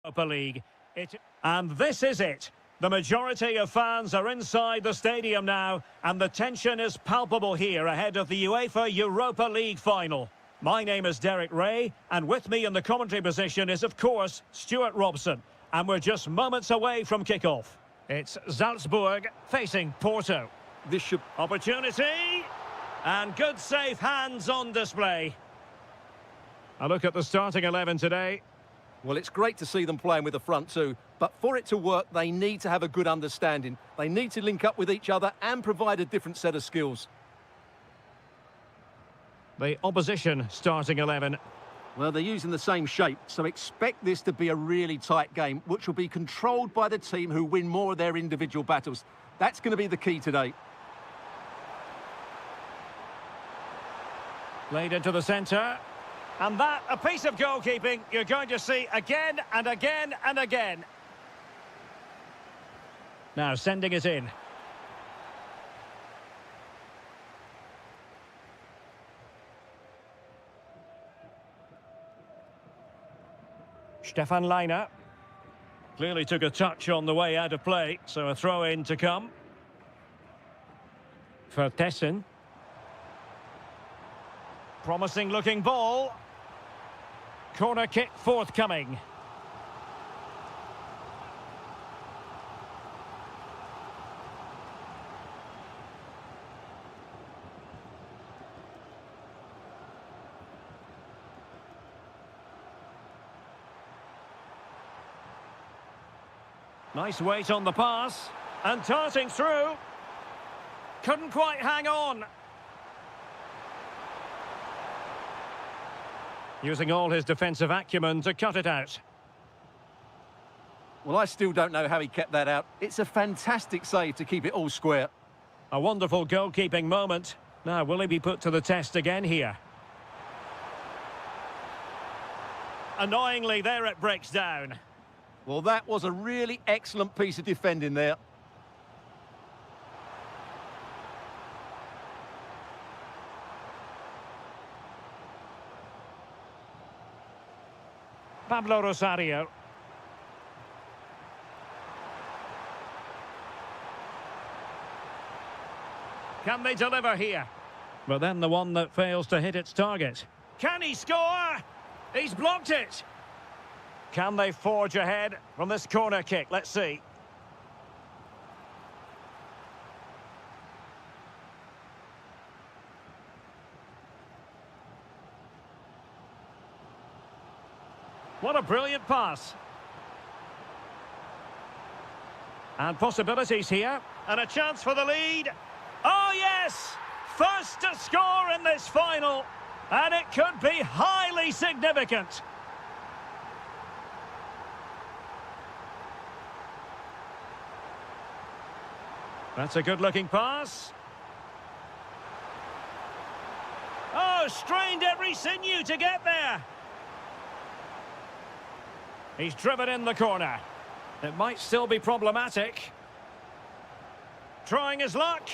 Europa League. And this is it. The majority of fans are inside the stadium now, and the tension is palpable here ahead of the UEFA Europa League final. My name is Derek Ray, and with me in the commentary position is, of course, Stuart Robson. And we're just moments away from kickoff. It's Salzburg facing Porto. This should... Opportunity! And good safe hands on display. A look at the starting 11 today. Well, it's great to see them playing with the front two, but for it to work, they need to have a good understanding. They need to link up with each other and provide a different set of skills. The opposition starting 11. Well, they're using the same shape, so expect this to be a really tight game, which will be controlled by the team who win more of their individual battles. That's going to be the key today. Laid into the centre. And that, a piece of goalkeeping you're going to see again and again and again. Now sending it in. Stefan Leiner. Clearly took a touch on the way out of play, so a throw-in to come. Vertessen. Promising looking ball. Corner kick forthcoming. Nice weight on the pass. And darting through. Couldn't quite hang on. Using all his defensive acumen to cut it out. Well, I still don't know how he kept that out. It's a fantastic save to keep it all square. A wonderful goalkeeping moment. Now, will he be put to the test again here? Annoyingly, there it breaks down. Well, that was a really excellent piece of defending there. Pablo Rosario. Can they deliver here? But then the one that fails to hit its target. Can he score? He's blocked it. Can they forge ahead from this corner kick? Let's see. What a brilliant pass. And possibilities here. And a chance for the lead. Oh, yes! First to score in this final. And it could be highly significant. That's a good-looking pass. Oh, strained every sinew to get there. He's driven in the corner. It might still be problematic. Trying his luck.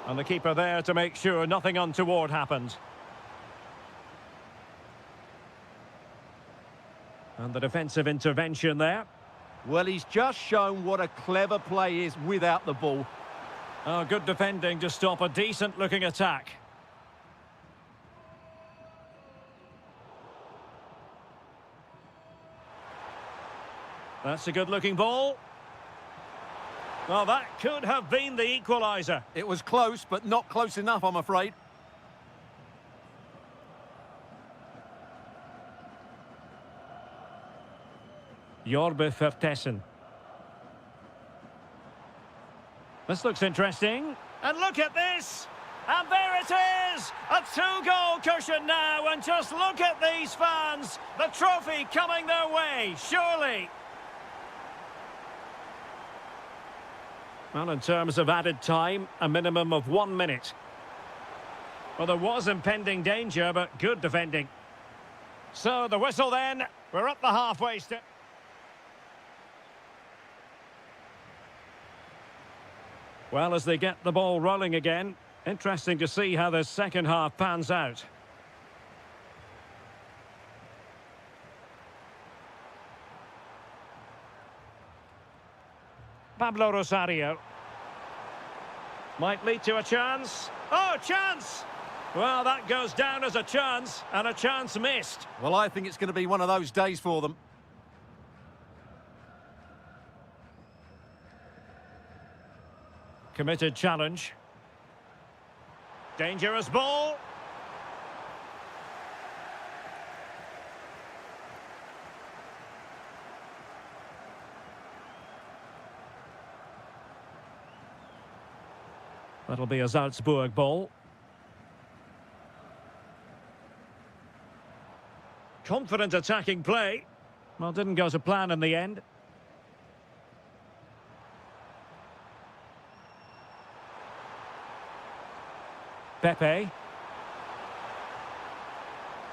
And the keeper there to make sure nothing untoward happened. And the defensive intervention there. Well, he's just shown what a clever play is without the ball. Oh, good defending to stop a decent-looking attack. That's a good-looking ball. Well, that could have been the equaliser. It was close, but not close enough, I'm afraid. Jorbe Vertessen. This looks interesting. And look at this! And there it is! A two-goal cushion now, and just look at these fans! The trophy coming their way, surely! Well, in terms of added time, a minimum of 1 minute. Well, there was impending danger, but good defending. So, the whistle then. We're at the halfway step. Well, as they get the ball rolling again, interesting to see how the second half pans out. Pablo Rosario. Might lead to a chance. Oh, chance! Well, that goes down as a chance, and a chance missed. Well, I think it's going to be one of those days for them. Committed challenge. Dangerous ball. That'll be a Salzburg ball. Confident attacking play. Well, didn't go to plan in the end. Pepe.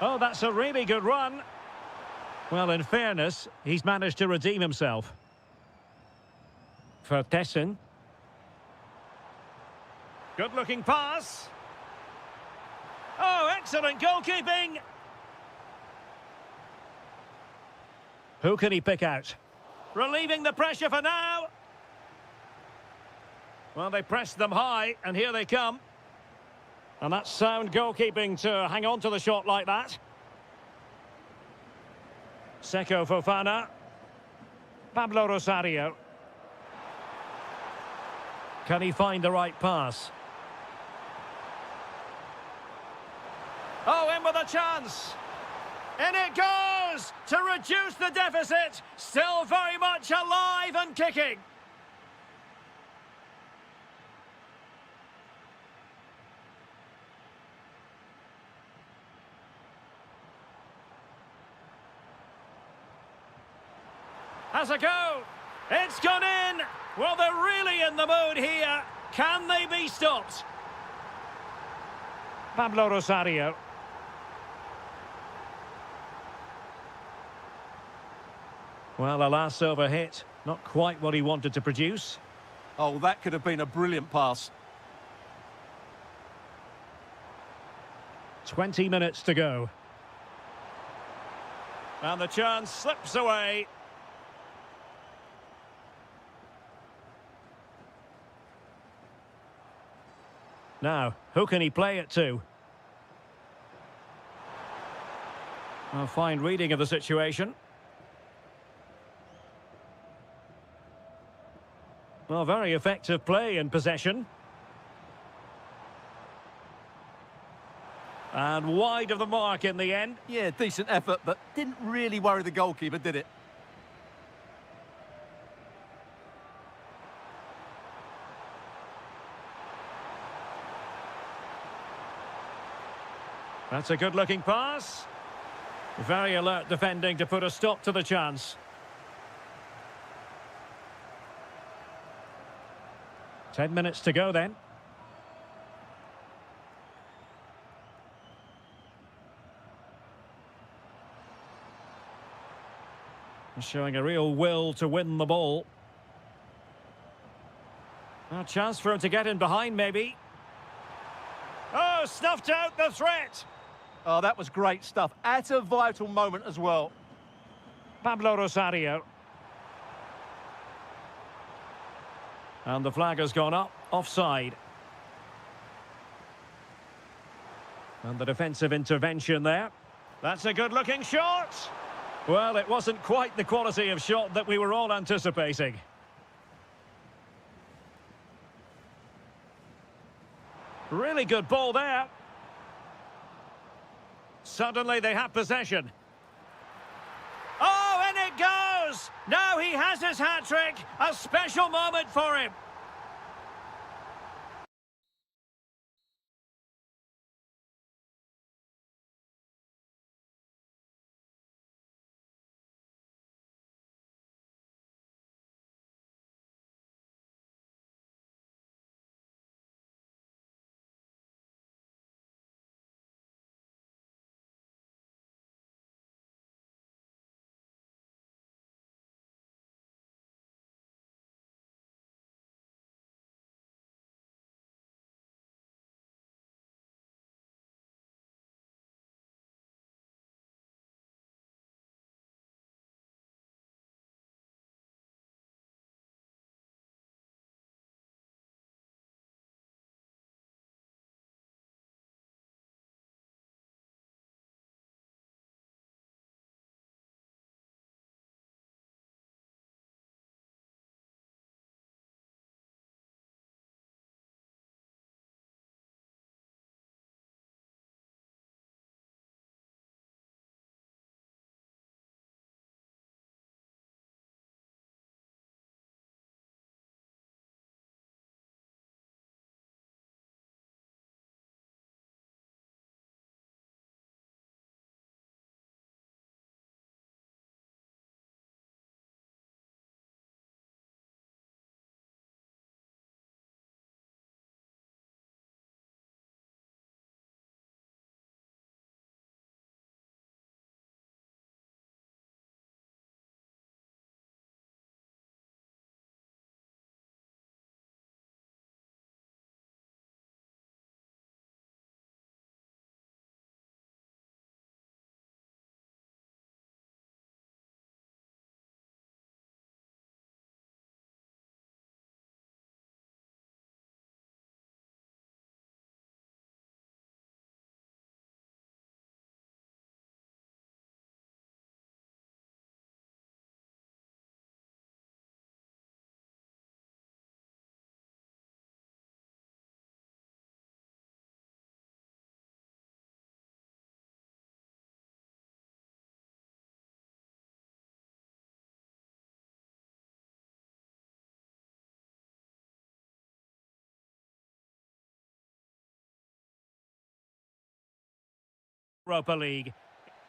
Oh, that's a really good run. Well, in fairness, he's managed to redeem himself. For Tessin. Good-looking pass. Oh, excellent goalkeeping. Who can he pick out? Relieving the pressure for now. Well, they pressed them high, and here they come. And that's sound goalkeeping to hang on to the shot like that. Seko Fofana. Pablo Rosario. Can he find the right pass? Oh, in with a chance. In it goes to reduce the deficit. Still very much alive and kicking. Has a go. It's gone in. Well, they're really in the mood here. Can they be stopped? Pablo Rosario. Well, the last over hit, not quite what he wanted to produce. Oh, that could have been a brilliant pass. 20 minutes to go. And the chance slips away. Now, who can he play it to? A fine reading of the situation. Well, very effective play in possession. And wide of the mark in the end. Yeah, decent effort, but didn't really worry the goalkeeper, did it? That's a good-looking pass. Very alert defending to put a stop to the chance. 10 minutes to go then. Showing a real will to win the ball. A chance for him to get in behind, maybe. Oh, snuffed out the threat. Oh, that was great stuff. At a vital moment as well. Pablo Rosario. And the flag has gone up, offside. And the defensive intervention there. That's a good-looking shot. Well, it wasn't quite the quality of shot that we were all anticipating. Really good ball there. Suddenly they have possession. Oh, and it goes! Now he has his hat-trick. A special moment for him. Europa League.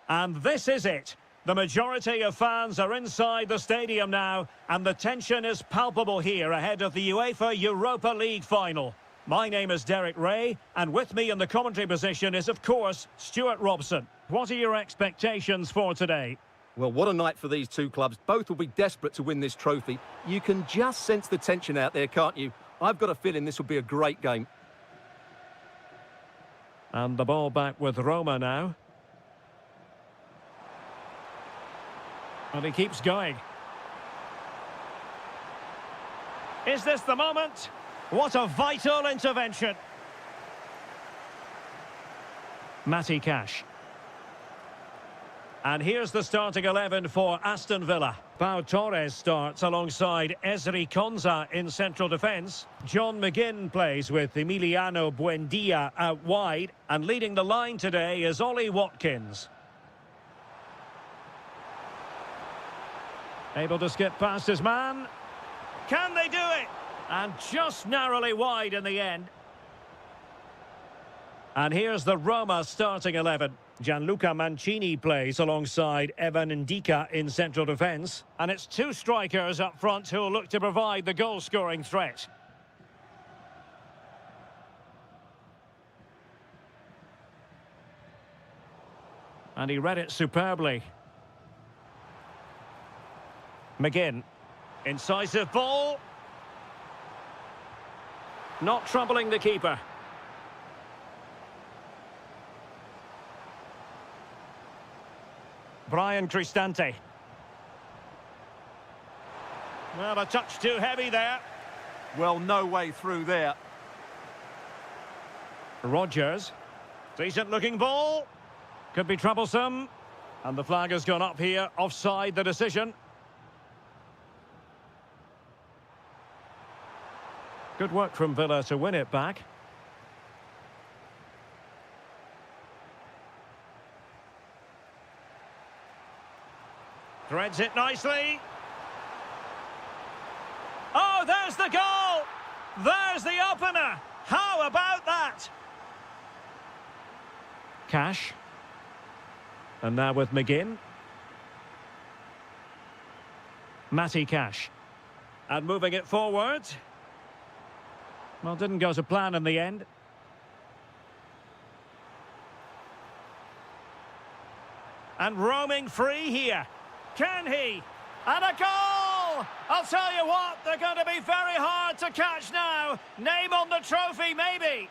And this is it. The majority of fans are inside the stadium now, and the tension is palpable here ahead of the UEFA Europa League final. My name is Derek Ray, and with me in the commentary position is, of course, Stuart Robson. What are your expectations for today? Well, what a night for these two clubs. Both will be desperate to win this trophy. You can just sense the tension out there, can't you? I've got a feeling this will be a great game. And the ball back with Roma now. And he keeps going. Is this the moment? What a vital intervention. Matty Cash. And here's the starting 11 for Aston Villa. Pau Torres starts alongside Ezri Konsa in central defence. John McGinn plays with Emiliano Buendia out wide. And leading the line today is Ollie Watkins. Able to skip past his man. Can they do it? And just narrowly wide in the end. And here's the Roma starting 11. Gianluca Mancini plays alongside Evan Ndika in central defence. And it's two strikers up front who will look to provide the goal-scoring threat. And he read it superbly. McGinn. Incisive ball. Not troubling the keeper. Brian Cristante. Well, a touch too heavy there. Well, no way through there. Rodgers. Decent looking ball. Could be troublesome. And the flag has gone up here. Offside the decision. Good work from Villa to win it back. Threads it nicely. Oh, there's the goal! There's the opener! How about that? Cash. And now with McGinn. Matty Cash. And moving it forward. Well, didn't go to plan in the end. And roaming free here. Can he? And a goal! I'll tell you what, they're going to be very hard to catch now. Name on the trophy, maybe.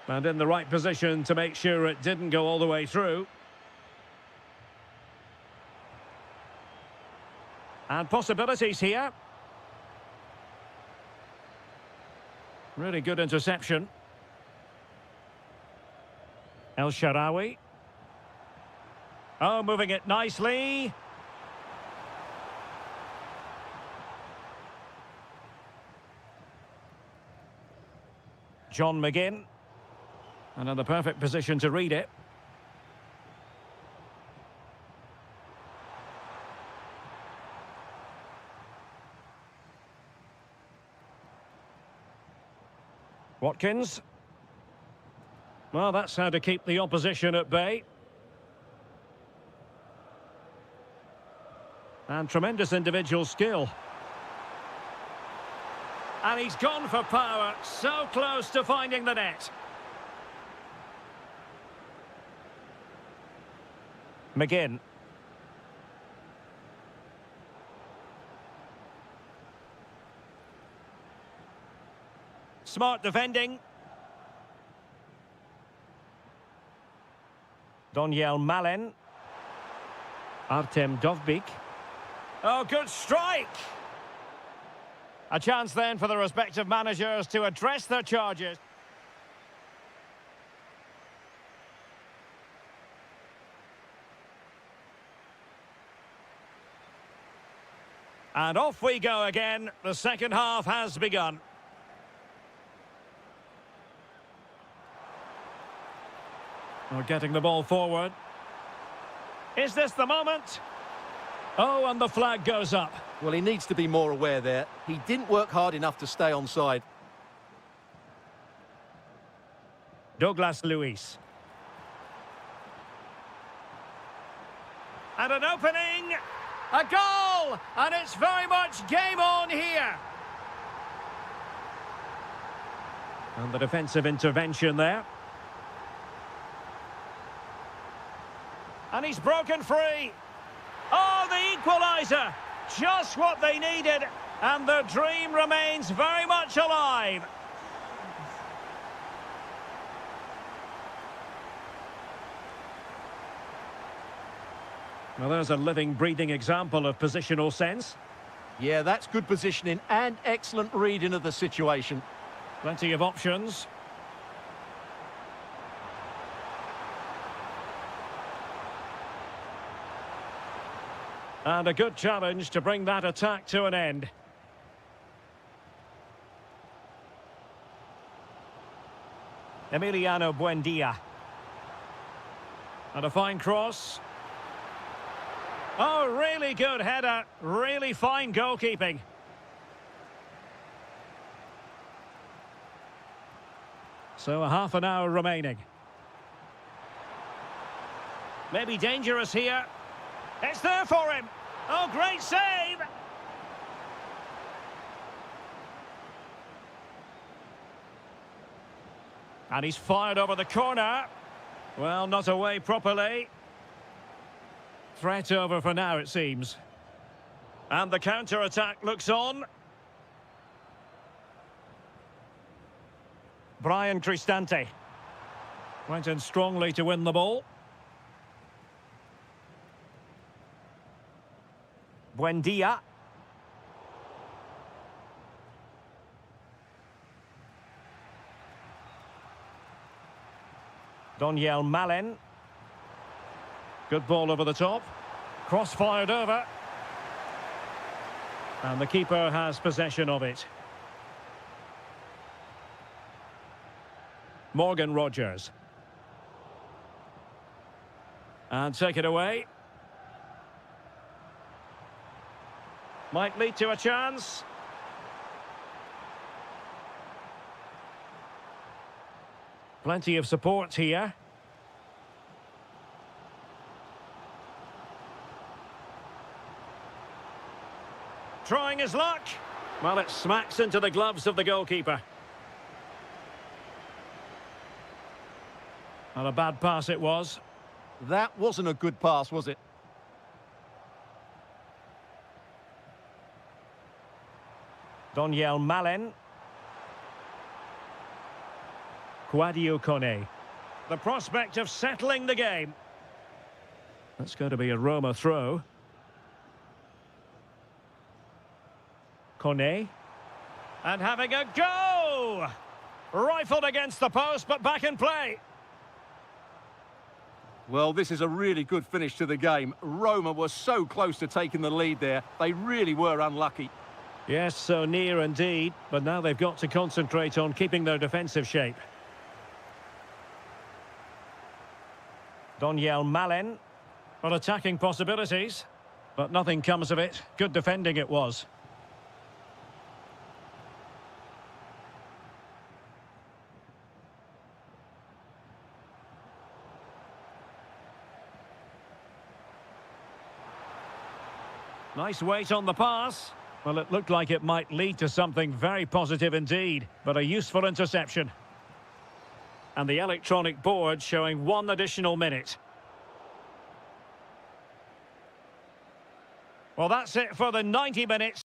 And in the right position to make sure it didn't go all the way through. And possibilities here. Really good interception. El Shaarawy. Oh, moving it nicely. John McGinn. And in the perfect position to read it. Watkins. Well, that's how to keep the opposition at bay. And tremendous individual skill. And he's gone for power, so close to finding the net. McGinn. Smart defending. Doniel Malen. Artem Dovbyk. Oh, good strike! A chance then for the respective managers to address their charges. And off we go again. The second half has begun. We're getting the ball forward. Is this the moment? Oh, and the flag goes up. Well, he needs to be more aware there. He didn't work hard enough to stay onside. Douglas Luiz. And an opening! A goal! And it's very much game on here! And the defensive intervention there. And he's broken free. Oh, the equaliser! Just what they needed. And the dream remains very much alive. Well, there's a living, breathing example of positional sense. Yeah, that's good positioning and excellent reading of the situation. Plenty of options. And a good challenge to bring that attack to an end. Emiliano Buendia. And a fine cross. Oh, really good header. Really fine goalkeeping. So a half an hour remaining. Maybe dangerous here. It's there for him. Oh, great save. And he's fired over the corner. Well, not away properly. Threat over for now, it seems. And the counter-attack looks on. Brian Cristante. Went in strongly to win the ball. Buendia. Doniel Malen. Good ball over the top. Cross fired over. And the keeper has possession of it. Morgan Rogers. And take it away. Might lead to a chance. Plenty of support here. Trying his luck. Well, it smacks into the gloves of the goalkeeper. Not a bad pass it was. That wasn't a good pass, was it? Doniel Malen. Kouadio Kone. The prospect of settling the game. That's going to be a Roma throw. Kone. And having a go! Rifled against the post, but back in play. Well, this is a really good finish to the game. Roma were so close to taking the lead there. They really were unlucky. Yes, so near indeed, but now they've got to concentrate on keeping their defensive shape. Doniel Malen. Well, attacking possibilities, but nothing comes of it. Good defending it was. Nice weight on the pass. Well, it looked like it might lead to something very positive indeed, but a useful interception. And the electronic board showing 1 additional minute. Well, that's it for the 90 minutes.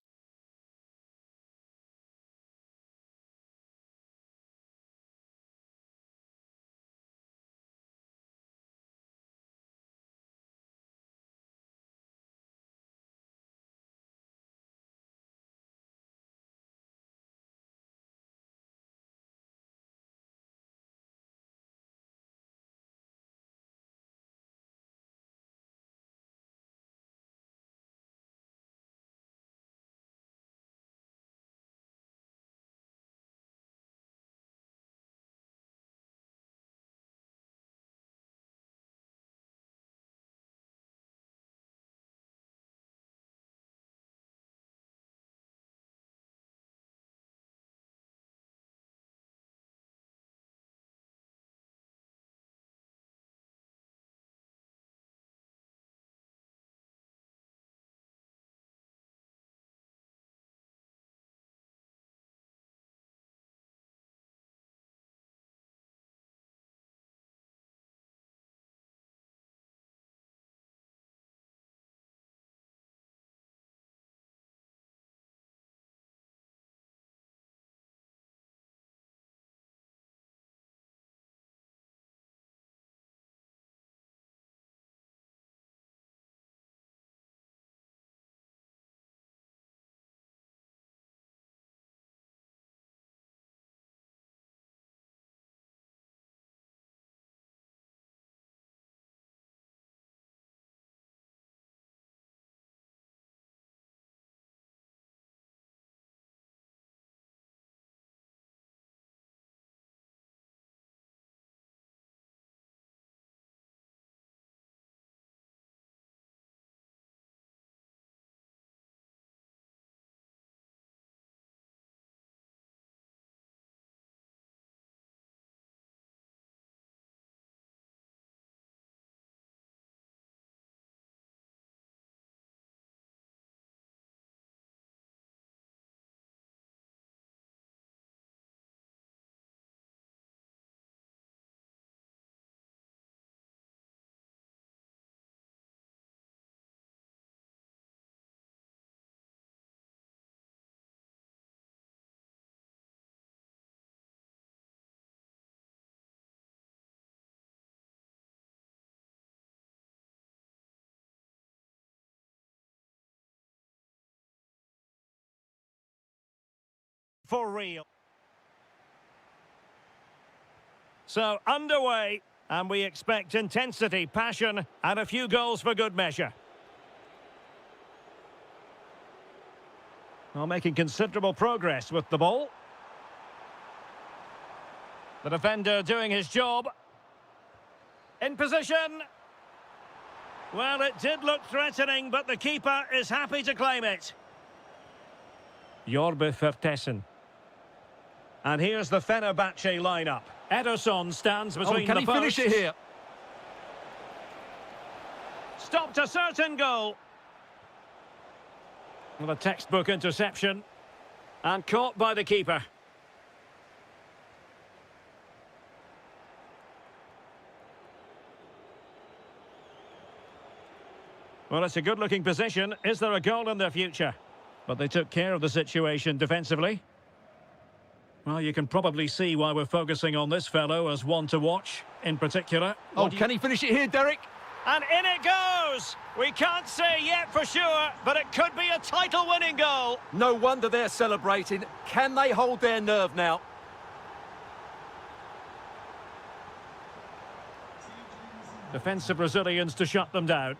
for real. So, underway, and we expect intensity, passion, and a few goals for good measure. Well, making considerable progress with the ball. The defender doing his job. In position. Well, it did look threatening, but the keeper is happy to claim it. Jorbe Vertessen. And here's the Fenerbahce lineup. Ederson stands between can the he posts. finish it here? Stopped a certain goal. Well, a textbook interception. And caught by the keeper. Well, it's a good-looking position. Is there a goal in their future? But they took care of the situation defensively. Well, you can probably see why we're focusing on this fellow as one to watch, in particular. Oh, can he finish it here, Derek? And in it goes! We can't say yet for sure, but it could be a title-winning goal. No wonder they're celebrating. Can they hold their nerve now? Defensive Brazilians to shut them down.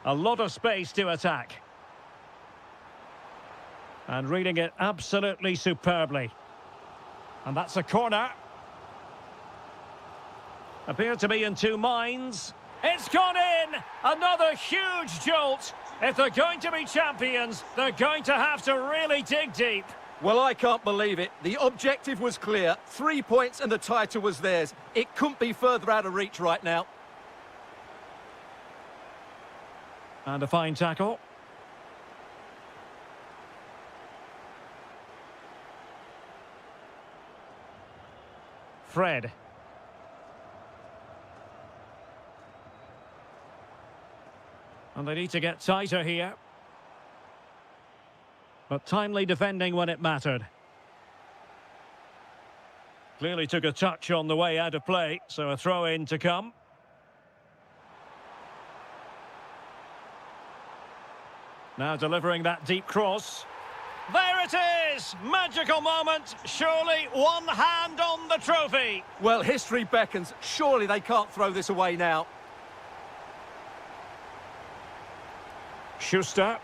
A lot of space to attack. And reading it absolutely superbly. And that's a corner. Appear to be in two minds. It's gone in! Another huge jolt. If they're going to be champions, they're going to have to really dig deep. Well, I can't believe it. The objective was clear. 3 points and the title was theirs. It couldn't be further out of reach right now. And a fine tackle. Fred. And they need to get tighter here. But timely defending when it mattered. Clearly took a touch on the way out of play, so a throw-in to come. Now delivering that deep cross. There it is! Magical moment. Surely one hand on the trophy. Well, history beckons. Surely they can't throw this away now. Schuster.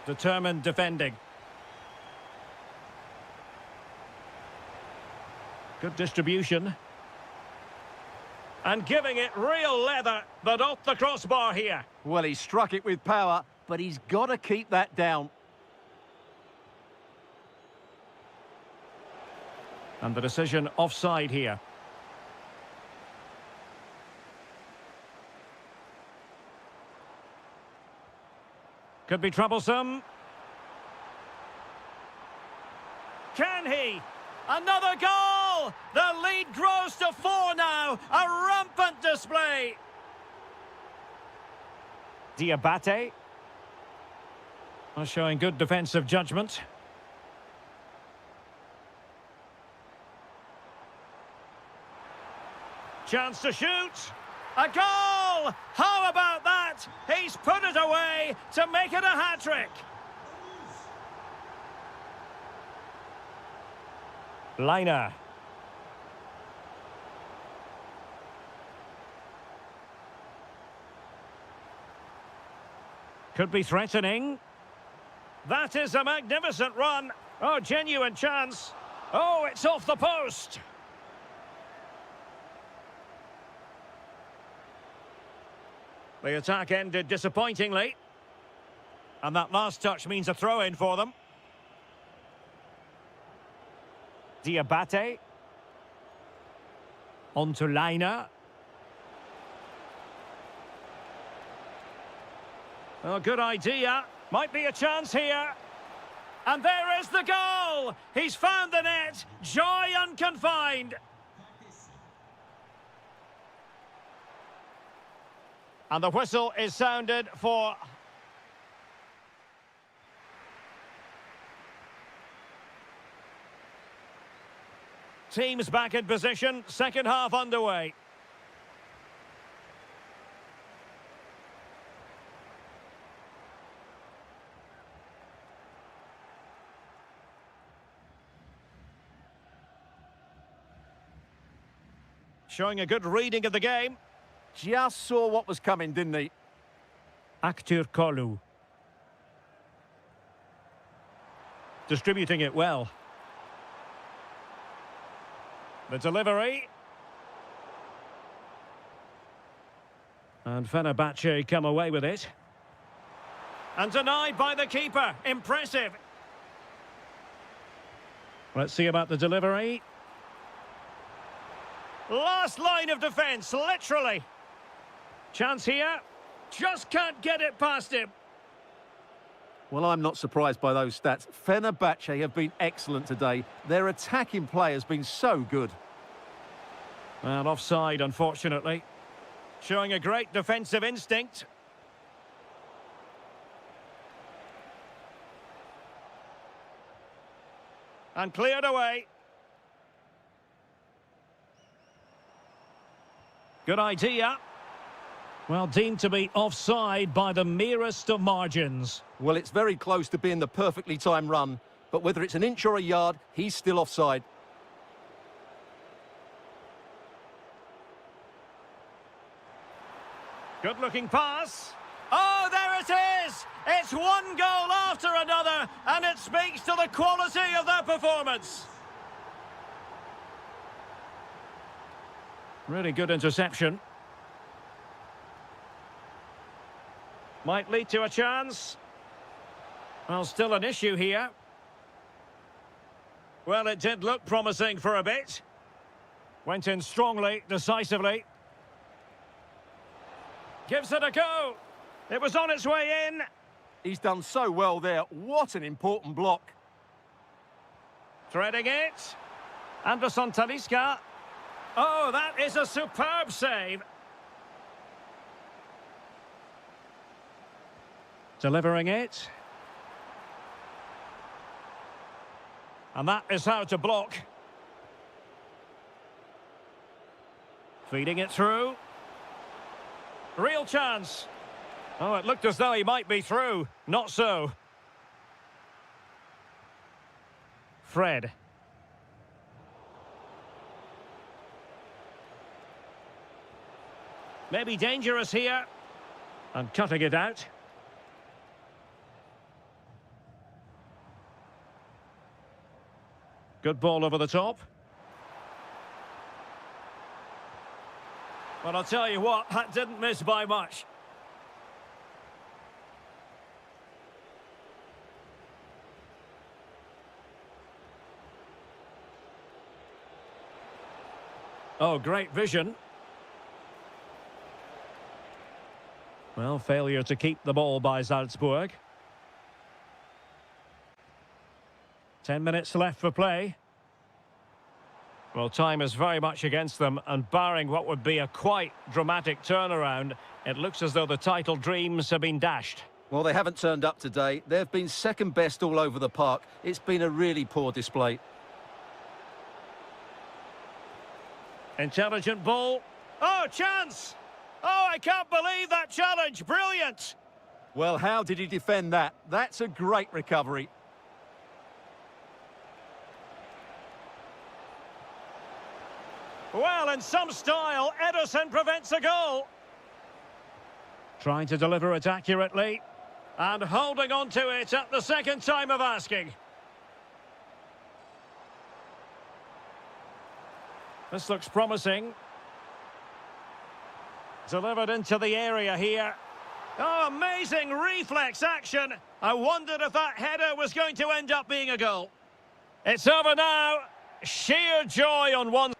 Determined defending. Good distribution. And giving it real leather, but off the crossbar here. Well, he struck it with power, but he's got to keep that down. And the decision offside here. Could be troublesome. Can he? Another goal! The lead grows to 4 now. A rampant display. Diabate. Showing good defensive judgment. Chance to shoot. A goal! How about that? He's put it away to make it a hat-trick. Liner. Could be threatening. That is a magnificent run. Oh, genuine chance. Oh, it's off the post. The attack ended disappointingly. And that last touch means a throw-in for them. Diabate. On to Liner. Oh, good idea. Might be a chance here. And there is the goal! He's found the net. Joy unconfined. And the whistle is sounded for... Teams back in position, second half underway. Showing a good reading of the game. Just saw what was coming, didn't he? Aktur Kolu. Distributing it well. The delivery. And Fenerbahce come away with it. And denied by the keeper. Impressive. Let's see about the delivery. Last line of defence, literally. Chance here. Just can't get it past him. Well, I'm not surprised by those stats. Fenerbahce have been excellent today. Their attacking play has been so good. And offside, unfortunately. Showing a great defensive instinct. And cleared away. Good idea. Well, deemed to be offside by the merest of margins. Well, it's very close to being the perfectly timed run, but whether it's an inch or a yard, he's still offside. Good-looking pass. Oh, there it is! It's one goal after another, and it speaks to the quality of their performance. Really good interception. Might lead to a chance. Well, still an issue here. Well, it did look promising for a bit. Went in strongly, decisively. Gives it a go. It was on its way in. He's done so well there. What an important block. Threading it. Anderson Talisca. Oh, that is a superb save. Delivering it. And that is how to block. Feeding it through. Real chance. Oh, it looked as though he might be through. Not so. Fred. Maybe dangerous here. And cutting it out. Good ball over the top. Well, I'll tell you what, that didn't miss by much. Oh, great vision. Well, failure to keep the ball by Salzburg. 10 minutes left for play. Well, time is very much against them, and barring what would be a quite dramatic turnaround, it looks as though the title dreams have been dashed. Well, they haven't turned up today. They've been second best all over the park. It's been a really poor display. Intelligent ball. Oh, chance! Oh, I can't believe that challenge. Brilliant! Well, how did he defend that? That's a great recovery. Well, in some style, Ederson prevents a goal. Trying to deliver it accurately. And holding on to it at the second time of asking. This looks promising. Delivered into the area here. Oh, amazing reflex action. I wondered if that header was going to end up being a goal. It's over now. Sheer joy on one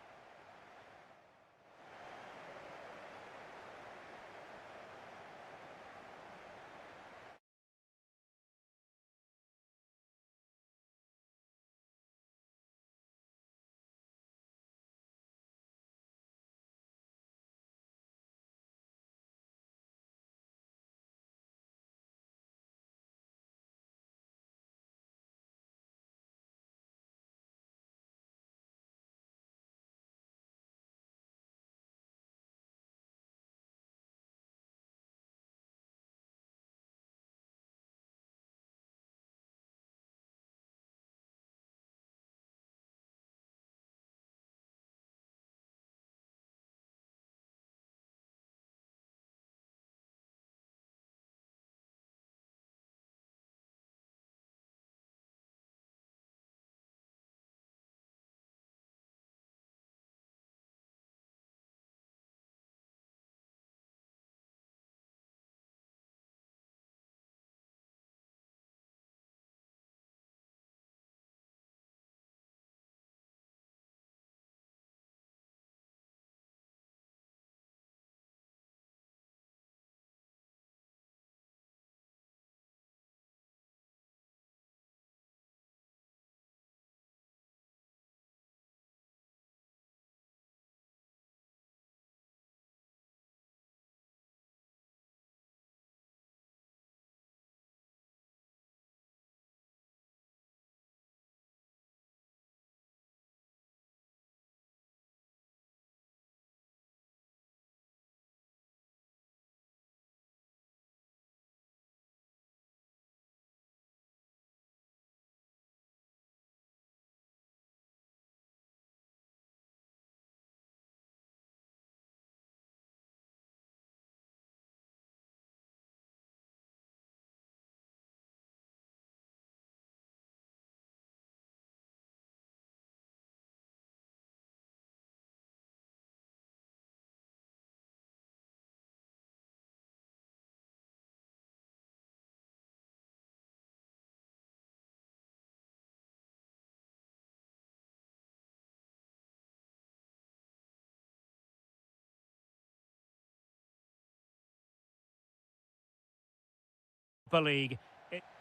Europa League.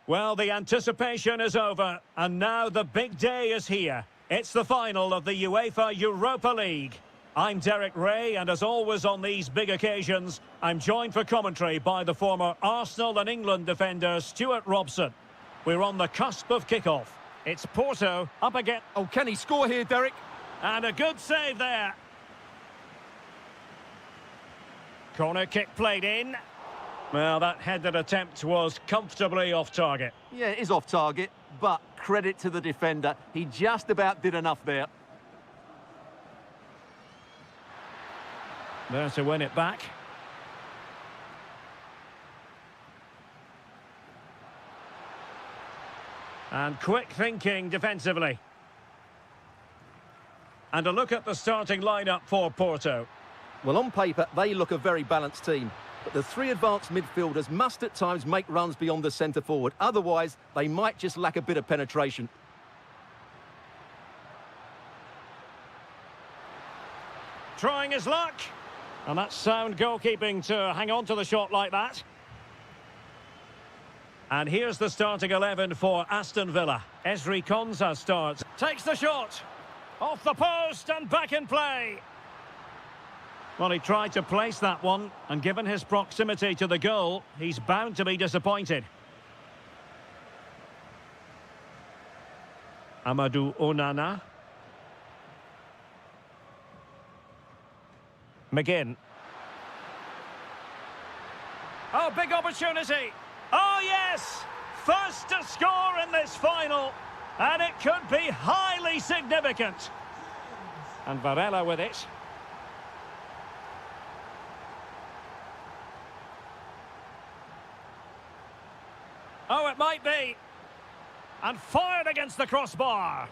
Well, the anticipation is over, and now the big day is here. It's the final of the UEFA Europa League. I'm Derek Ray, and as always on these big occasions, I'm joined for commentary by the former Arsenal and England defender Stuart Robson. We're on the cusp of kickoff. It's Porto up again. Oh, can he score here, Derek? And a good save there. Corner kick played in. Well, that headed attempt was comfortably off target. Yeah, it is off target, but credit to the defender. He just about did enough there. There to win it back. And quick thinking defensively. And a look at the starting lineup for Porto. Well, on paper, they look a very balanced team. But the three advanced midfielders must at times make runs beyond the centre forward. Otherwise, they might just lack a bit of penetration. Trying his luck. And that's sound goalkeeping to hang on to the shot like that. And here's the starting 11 for Aston Villa. Ezri Konsa starts. Takes the shot. Off the post and back in play. Well, he tried to place that one, and given his proximity to the goal, he's bound to be disappointed. Amadou Onana. McGinn. Oh, big opportunity. Oh, yes! First to score in this final, and it could be highly significant. And Varela with it. Oh, it might be. And fired against the crossbar.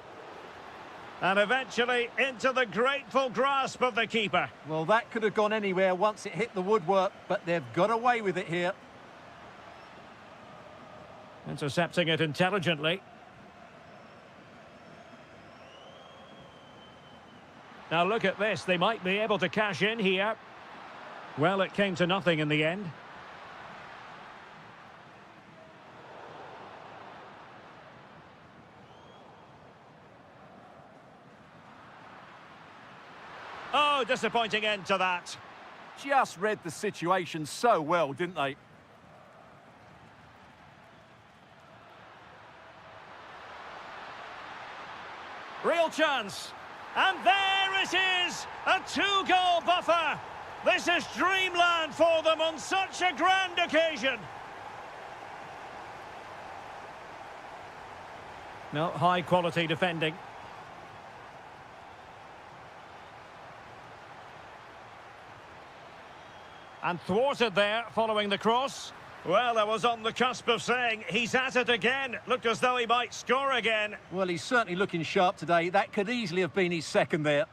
And eventually into the grateful grasp of the keeper. Well, that could have gone anywhere once it hit the woodwork, but they've got away with it here. Intercepting it intelligently. Now look at this, they might be able to cash in here. Well, it came to nothing in the end. Oh, disappointing end to that. Just read the situation so well, didn't they? Real chance. And there it is! A two-goal buffer! This is dreamland for them on such a grand occasion! No, high-quality defending. And thwarted there, following the cross. Well, I was on the cusp of saying he's at it again. Looked as though he might score again. Well, he's certainly looking sharp today. That could easily have been his second there.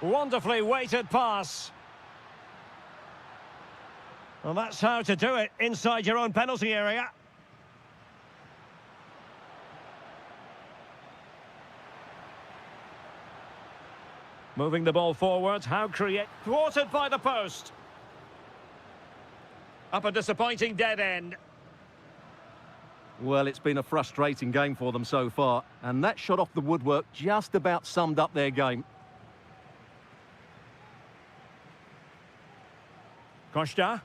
Wonderfully weighted pass. Well, that's how to do it inside your own penalty area. Moving the ball forward, how create... Thwarted by the post. Up a disappointing dead end. Well, it's been a frustrating game for them so far, and that shot off the woodwork just about summed up their game. Costa.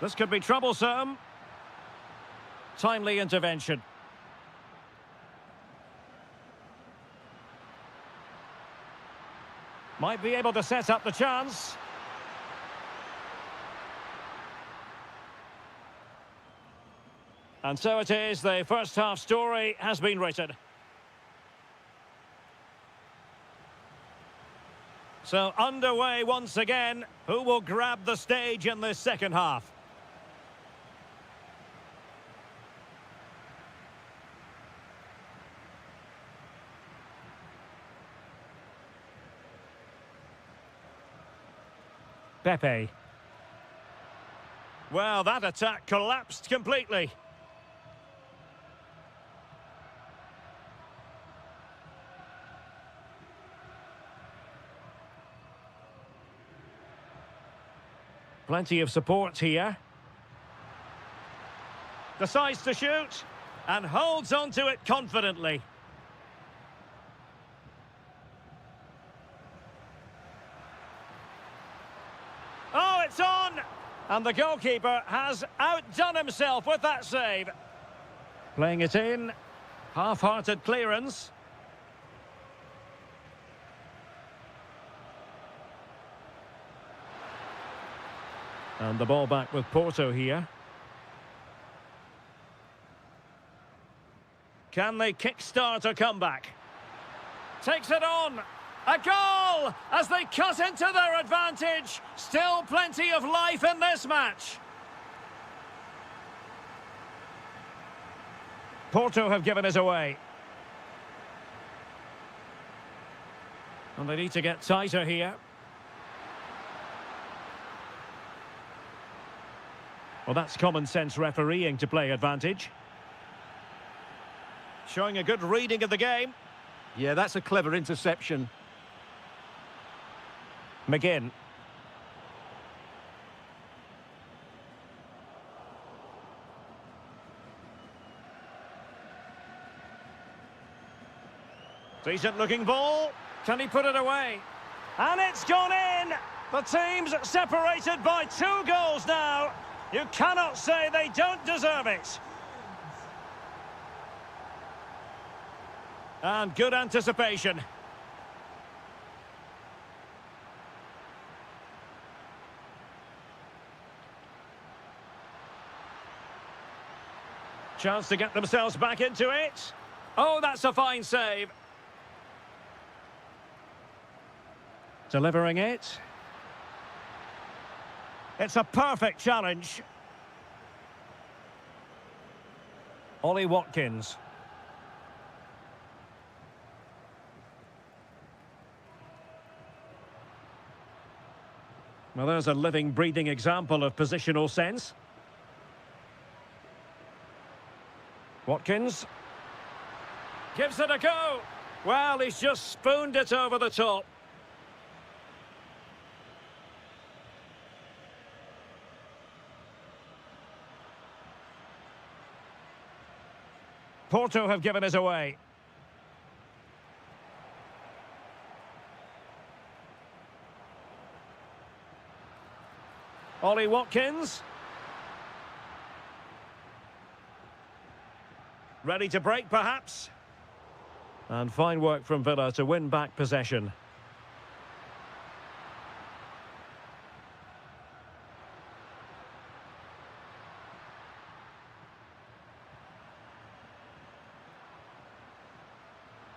This could be troublesome. Timely intervention. Might be able to set up the chance. And so it is, the first half story has been written. So underway once again. Who will grab the stage in this second half? Pepe. Well, that attack collapsed completely. Plenty of support here. Decides to shoot and holds on to it confidently. Oh, it's on! And the goalkeeper has outdone himself with that save. Playing it in. Half-hearted clearance. And the ball back with Porto here. Can they kickstart a comeback? Takes it on. A goal as they cut into their advantage. Still plenty of life in this match. Porto have given us away. And they need to get tighter here. Well, that's common sense refereeing to play advantage. Showing a good reading of the game. Yeah, that's a clever interception. McGinn. Decent looking ball. Can he put it away? And it's gone in! The team's separated by 2 goals now. You cannot say they don't deserve it. And good anticipation. Chance to get themselves back into it. Oh, that's a fine save. Delivering it. It's a perfect challenge. Ollie Watkins. Well, there's a living, breathing example of positional sense. Watkins. Gives it a go. Well, he's just spooned it over the top. Porto have given us away. Ollie Watkins. Ready to break, perhaps? And fine work from Villa to win back possession.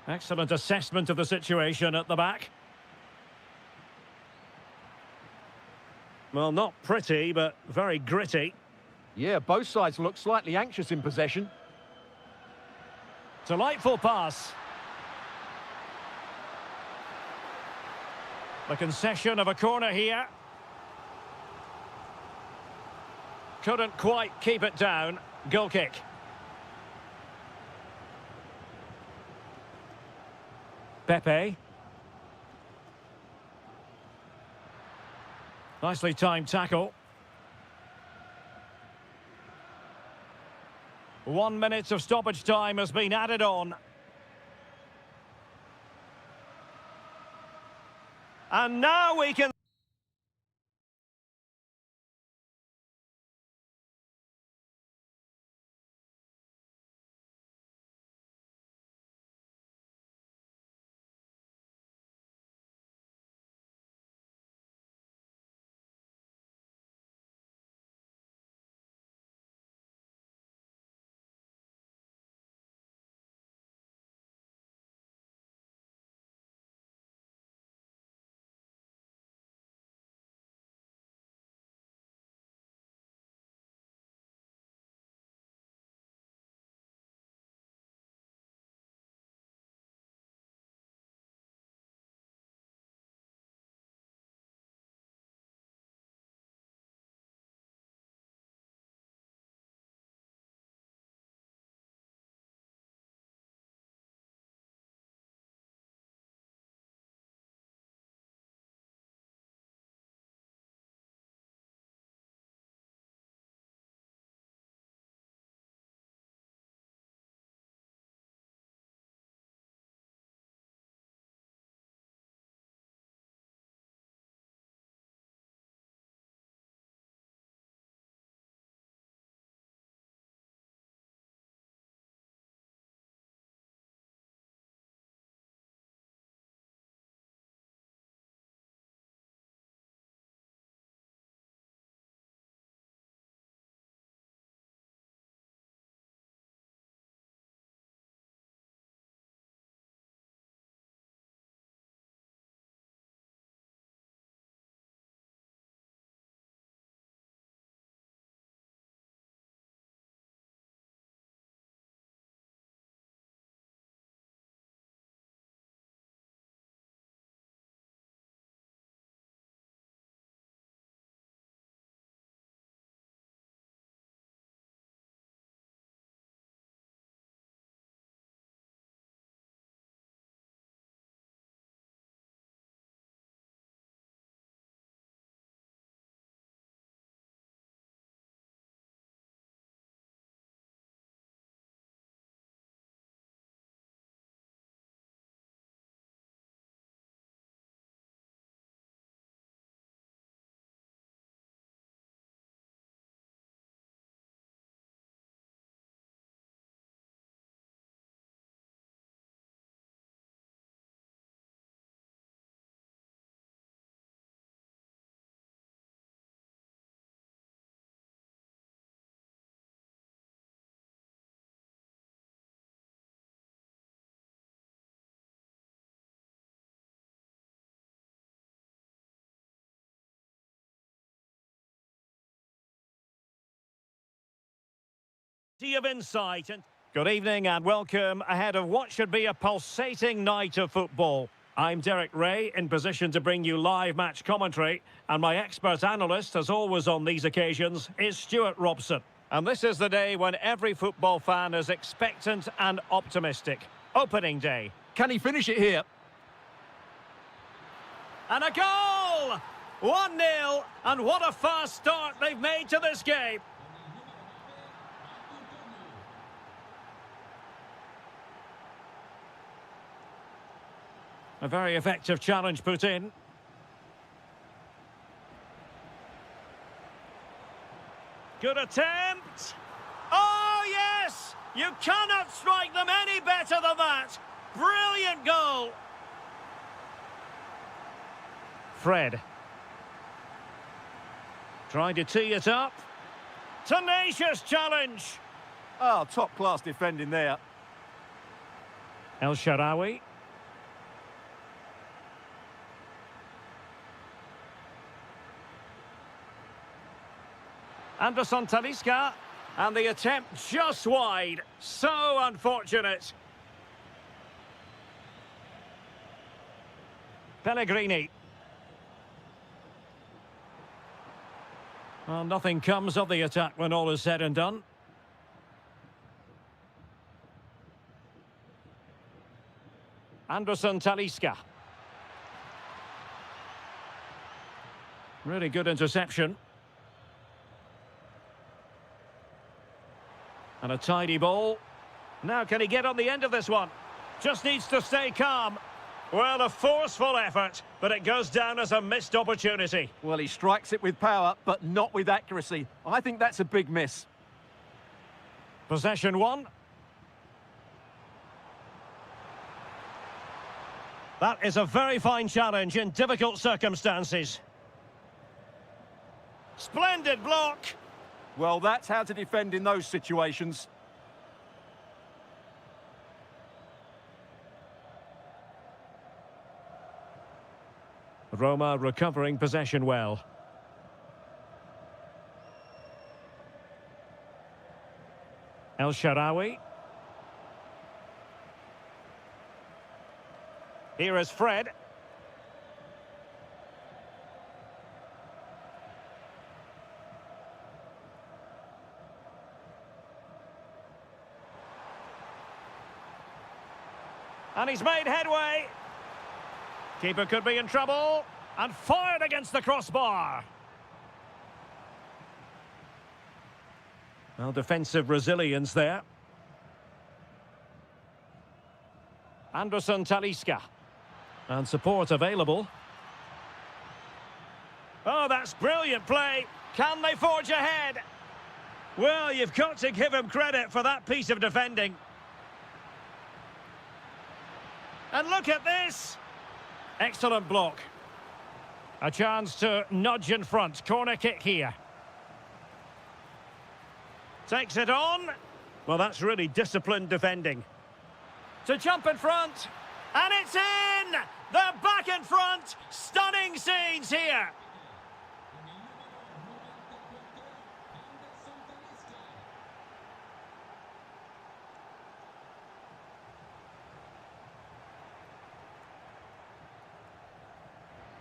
Excellent assessment of the situation at the back. Well, not pretty, but very gritty. Yeah, both sides look slightly anxious in possession. Delightful pass. The concession of a corner here. Couldn't quite keep it down. Goal kick. Pepe. Nicely timed tackle. 1 minute of stoppage time has been added on. And now we can... Of insight and good evening and welcome ahead of what should be a pulsating night of football. I'm Derek Ray in position to bring you live match commentary, and my expert analyst, as always on these occasions, is Stuart Robson. And this is the day when every football fan is expectant and optimistic. Opening day. Can he finish it here? And a goal! 1-0, and what a fast start they've made to this game. A very effective challenge put in. Good attempt. Oh, yes! You cannot strike them any better than that. Brilliant goal. Fred. Trying to tee it up. Tenacious challenge. Oh, top-class defending there. El Shaarawy. Anderson Talisca, and the attempt just wide. So unfortunate. Pellegrini. Well, nothing comes of the attack when all is said and done. Anderson Talisca. Really good interception. And a tidy ball. Now can he get on the end of this one? Just needs to stay calm. Well, a forceful effort, but it goes down as a missed opportunity. Well, he strikes it with power, but not with accuracy. I think that's a big miss. Possession one. That is a very fine challenge in difficult circumstances. Splendid block. Well, that's how to defend in those situations. Roma recovering possession well. El Shaarawy. Here is Fred. And he's made headway. Keeper could be in trouble. And fired against the crossbar. Well, defensive resilience there. Anderson Talisca. And support available. Oh, that's brilliant play. Can they forge ahead? Well, you've got to give him credit for that piece of defending. And look at this. Excellent block. A chance to nudge in front. Corner kick here. Takes it on. Well, that's really disciplined defending. To jump in front. And it's in! They're back in front. Stunning scenes here.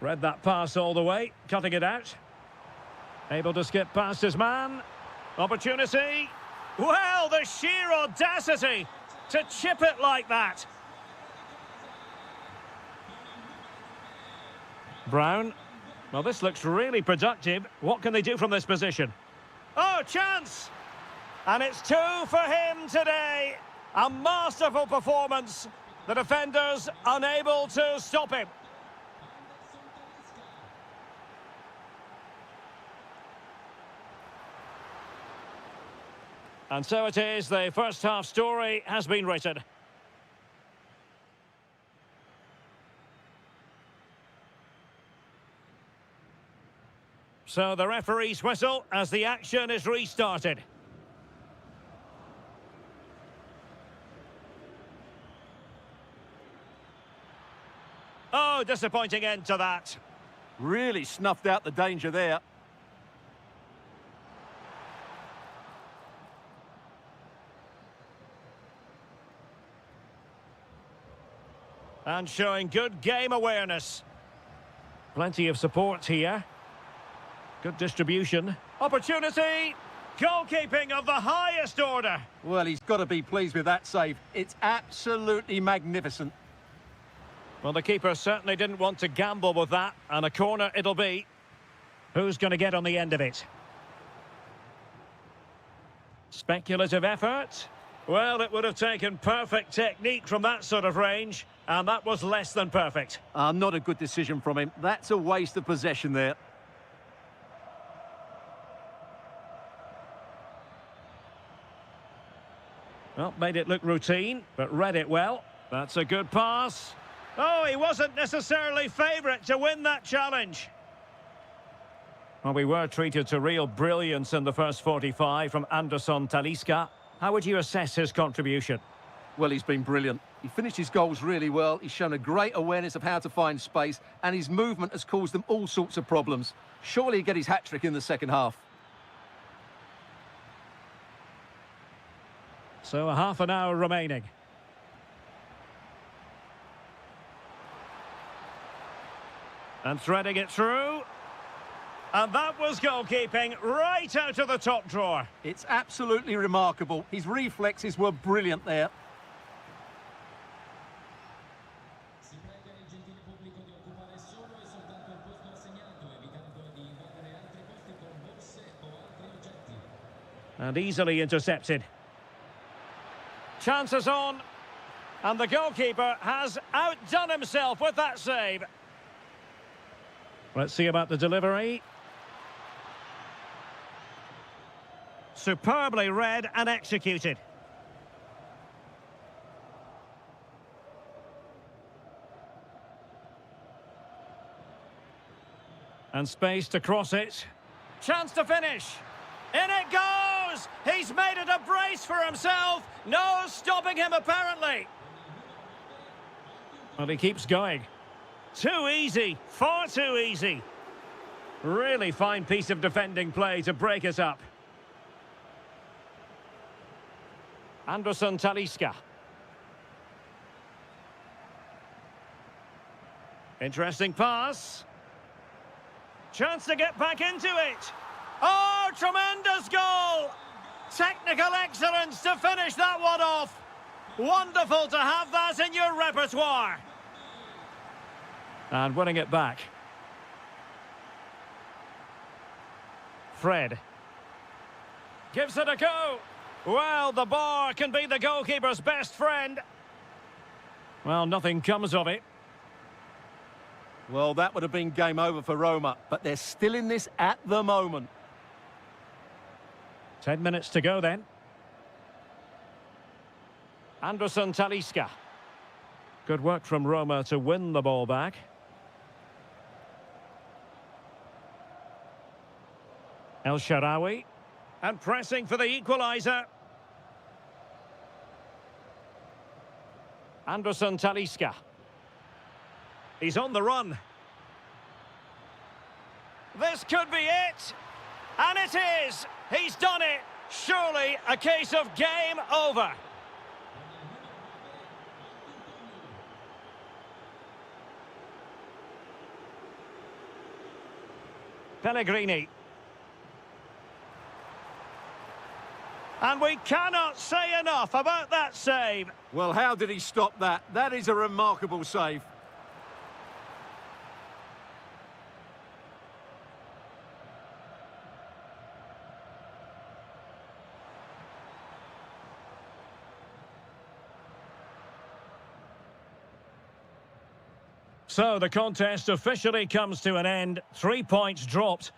Read that pass all the way, cutting it out. Able to skip past his man. Opportunity. Well, the sheer audacity to chip it like that. Brown. Well, this looks really productive. What can they do from this position? Oh, chance! And it's 2 for him today. A masterful performance. The defenders unable to stop him. And so it is, the first half story has been written. So the referee's whistle as the action is restarted. Oh, disappointing end to that. Really snuffed out the danger there. And showing good game awareness. Plenty of support here. Good distribution. Opportunity! Goalkeeping of the highest order. Well, he's got to be pleased with that save. It's absolutely magnificent. Well, the keeper certainly didn't want to gamble with that, and a corner it'll be. Who's going to get on the end of it? Speculative effort. Well, it would have taken perfect technique from that sort of range, and that was less than perfect. Not a good decision from him. That's a waste of possession there. Well, made it look routine, but read it well. That's a good pass. Oh, he wasn't necessarily favourite to win that challenge. Well, we were treated to real brilliance in the first 45 from Anderson Talisca. How would you assess his contribution? Well, he's been brilliant. He finished his goals really well. He's shown a great awareness of how to find space, and his movement has caused them all sorts of problems. Surely he'll get his hat-trick in the second half. So a half an hour remaining. And threading it through. And that was goalkeeping right out of the top drawer. It's absolutely remarkable. His reflexes were brilliant there. And easily intercepted. Chances on. And the goalkeeper has outdone himself with that save. Let's see about the delivery. Superbly read and executed. And space to cross it. Chance to finish. In it goes! He's made it a brace for himself. No stopping him, apparently. Well, he keeps going. Too easy. Far too easy. Really fine piece of defending play to break us up. Anderson Talisca. Interesting pass. Chance to get back into it. Oh, tremendous goal! Technical excellence to finish that one off. Wonderful to have that in your repertoire. And winning it back. Fred. Gives it a go. Well, the bar can be the goalkeeper's best friend. Well, nothing comes of it. Well, that would have been game over for Roma, but they're still in this at the moment. 10 minutes to go then. Anderson Talisca. Good work from Roma to win the ball back. El Shaarawy. And pressing for the equaliser. Anderson Talisca. He's on the run. This could be it. And it is. He's done it. Surely a case of game over. Pellegrini. And we cannot say enough about that save. Well, how did he stop that? That is a remarkable save. So the contest officially comes to an end. 3 points dropped.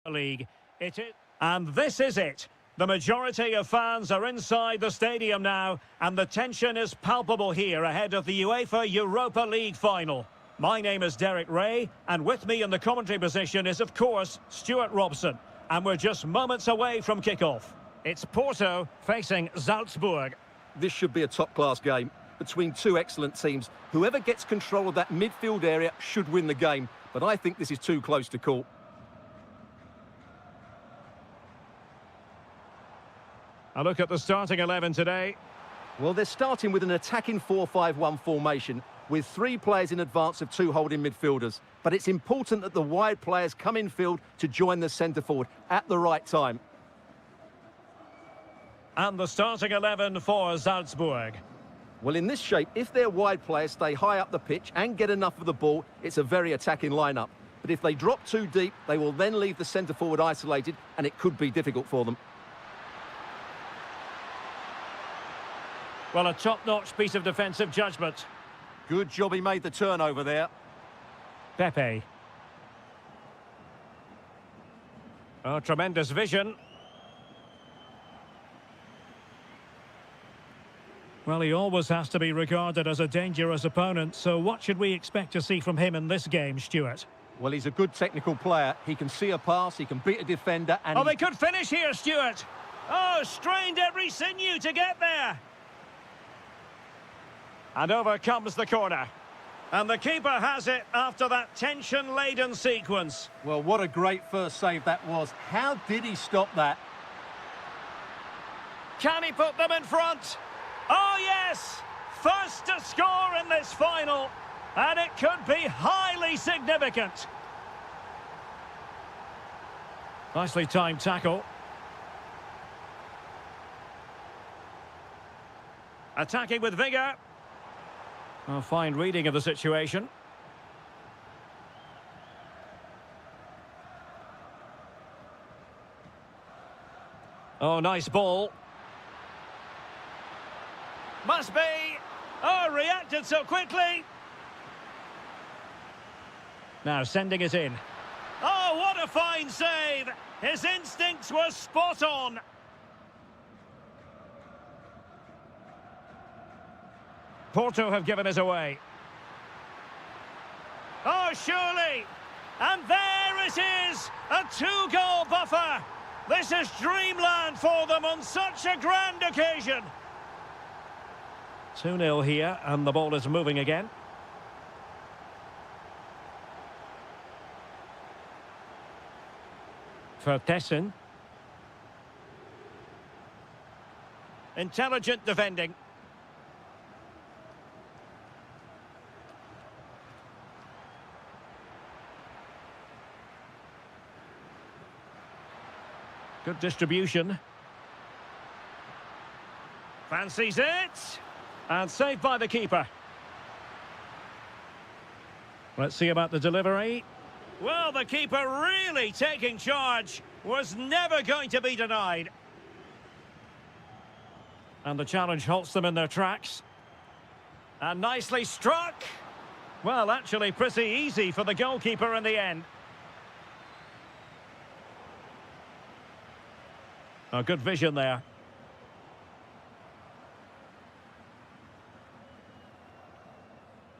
League. It is, and this is it. The majority of fans are inside the stadium now, and the tension is palpable here ahead of the UEFA Europa League final. My name is Derek Ray, and with me in the commentary position is, of course, Stuart Robson. And we're just moments away from kick-off. It's Porto facing Salzburg. This should be a top-class game between two excellent teams. Whoever gets control of that midfield area should win the game, but I think this is too close to call. A look at the starting 11 today. Well, they're starting with an attacking 4-5-1 formation with 3 players in advance of 2 holding midfielders. But it's important that the wide players come in field to join the centre-forward at the right time. And the starting 11 for Salzburg. Well, in this shape, if their wide players stay high up the pitch and get enough of the ball, it's a very attacking lineup. But if they drop too deep, they will then leave the centre-forward isolated, and it could be difficult for them. Well, a top-notch piece of defensive judgment. Good job he made the turnover there. Pepe. Oh, tremendous vision. Well, he always has to be regarded as a dangerous opponent, so what should we expect to see from him in this game, Stuart? Well, he's a good technical player. He can see a pass, he can beat a defender, and... Oh, they could finish here, Stuart! Oh, strained every sinew to get there! And over comes the corner. And the keeper has it after that tension-laden sequence. Well, what a great first save that was. How did he stop that? Can he put them in front? Oh, yes! First to score in this final. And it could be highly significant. Nicely timed tackle. Attacking with vigour. A fine reading of the situation. Oh, nice ball. Must be. Oh, reacted so quickly. Now sending it in. Oh, what a fine save. His instincts were spot on. Porto have given us away. Oh, surely. And there it is. A 2-goal buffer. This is dreamland for them on such a grand occasion. 2-0 here, and the ball is moving again. Vertessen. Intelligent defending. Good distribution. Fancies it. And saved by the keeper. Let's see about the delivery. Well, the keeper really taking charge. Was never going to be denied. And the challenge halts them in their tracks. And nicely struck. Well, actually pretty easy for the goalkeeper in the end. Oh, good vision there.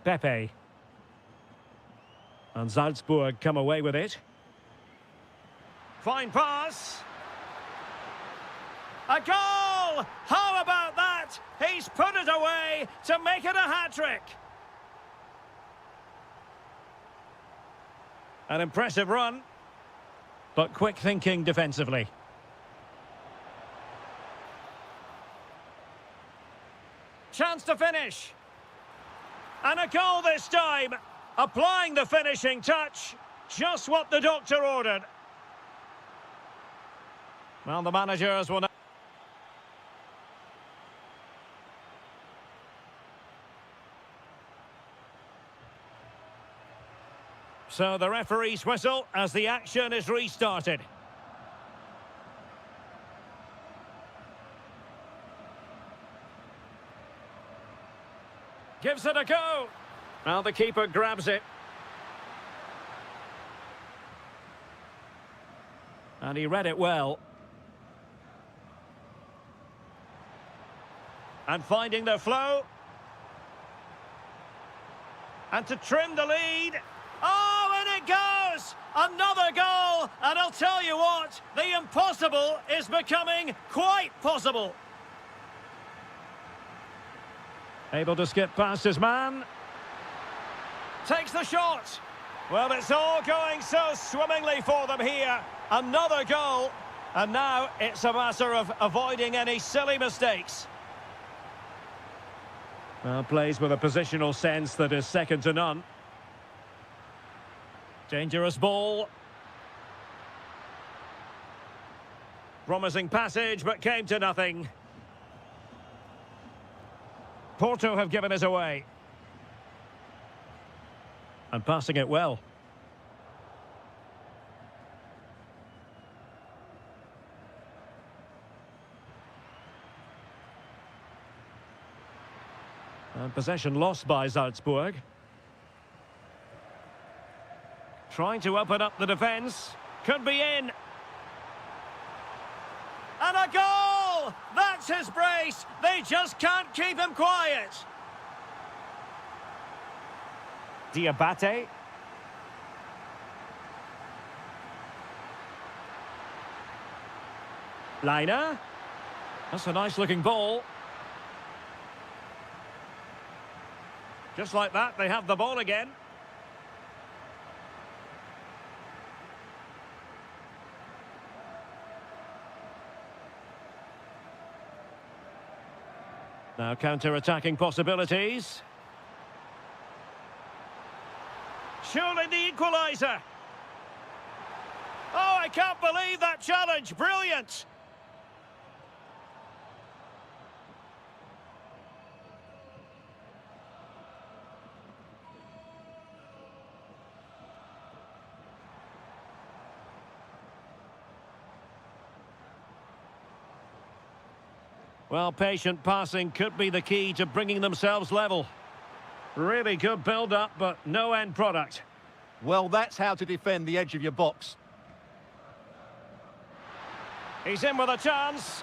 Pepe. And Salzburg come away with it. Fine pass. A goal! How about that? He's put it away to make it a hat-trick. An impressive run, but quick thinking defensively. Chance to finish. And a goal this time. Applying the finishing touch. Just what the doctor ordered. Well, the managers will now... So the referee's whistle as the action is restarted. Gives it a go. Now the keeper grabs it. And he read it well. And finding their flow. And to trim the lead. Oh, and it goes! Another goal! And I'll tell you what, the impossible is becoming quite possible. Able to skip past his man. Takes the shot. Well, it's all going so swimmingly for them here. Another goal. And now it's a matter of avoiding any silly mistakes. Well, plays with a positional sense that is second to none. Dangerous ball. Promising passage, but came to nothing. Porto have given us away. And passing it well. And possession lost by Salzburg. Trying to open up the defence. Could be in. And a goal! That's his brace. They just can't keep him quiet. Diabate. Liner. That's a nice looking ball. Just like that, they have the ball again. Now counter-attacking possibilities. Surely the equaliser. Oh, I can't believe that challenge. Brilliant. Well, patient passing could be the key to bringing themselves level. Really good build-up, but no end product. Well, that's how to defend the edge of your box. He's in with a chance.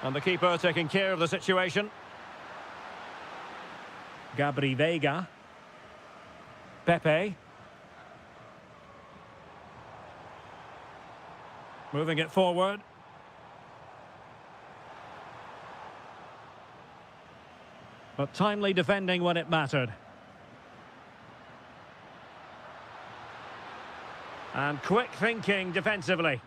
And the keeper taking care of the situation. Gabri Veiga. Pepe. Moving it forward. But timely defending when it mattered. And quick thinking defensively.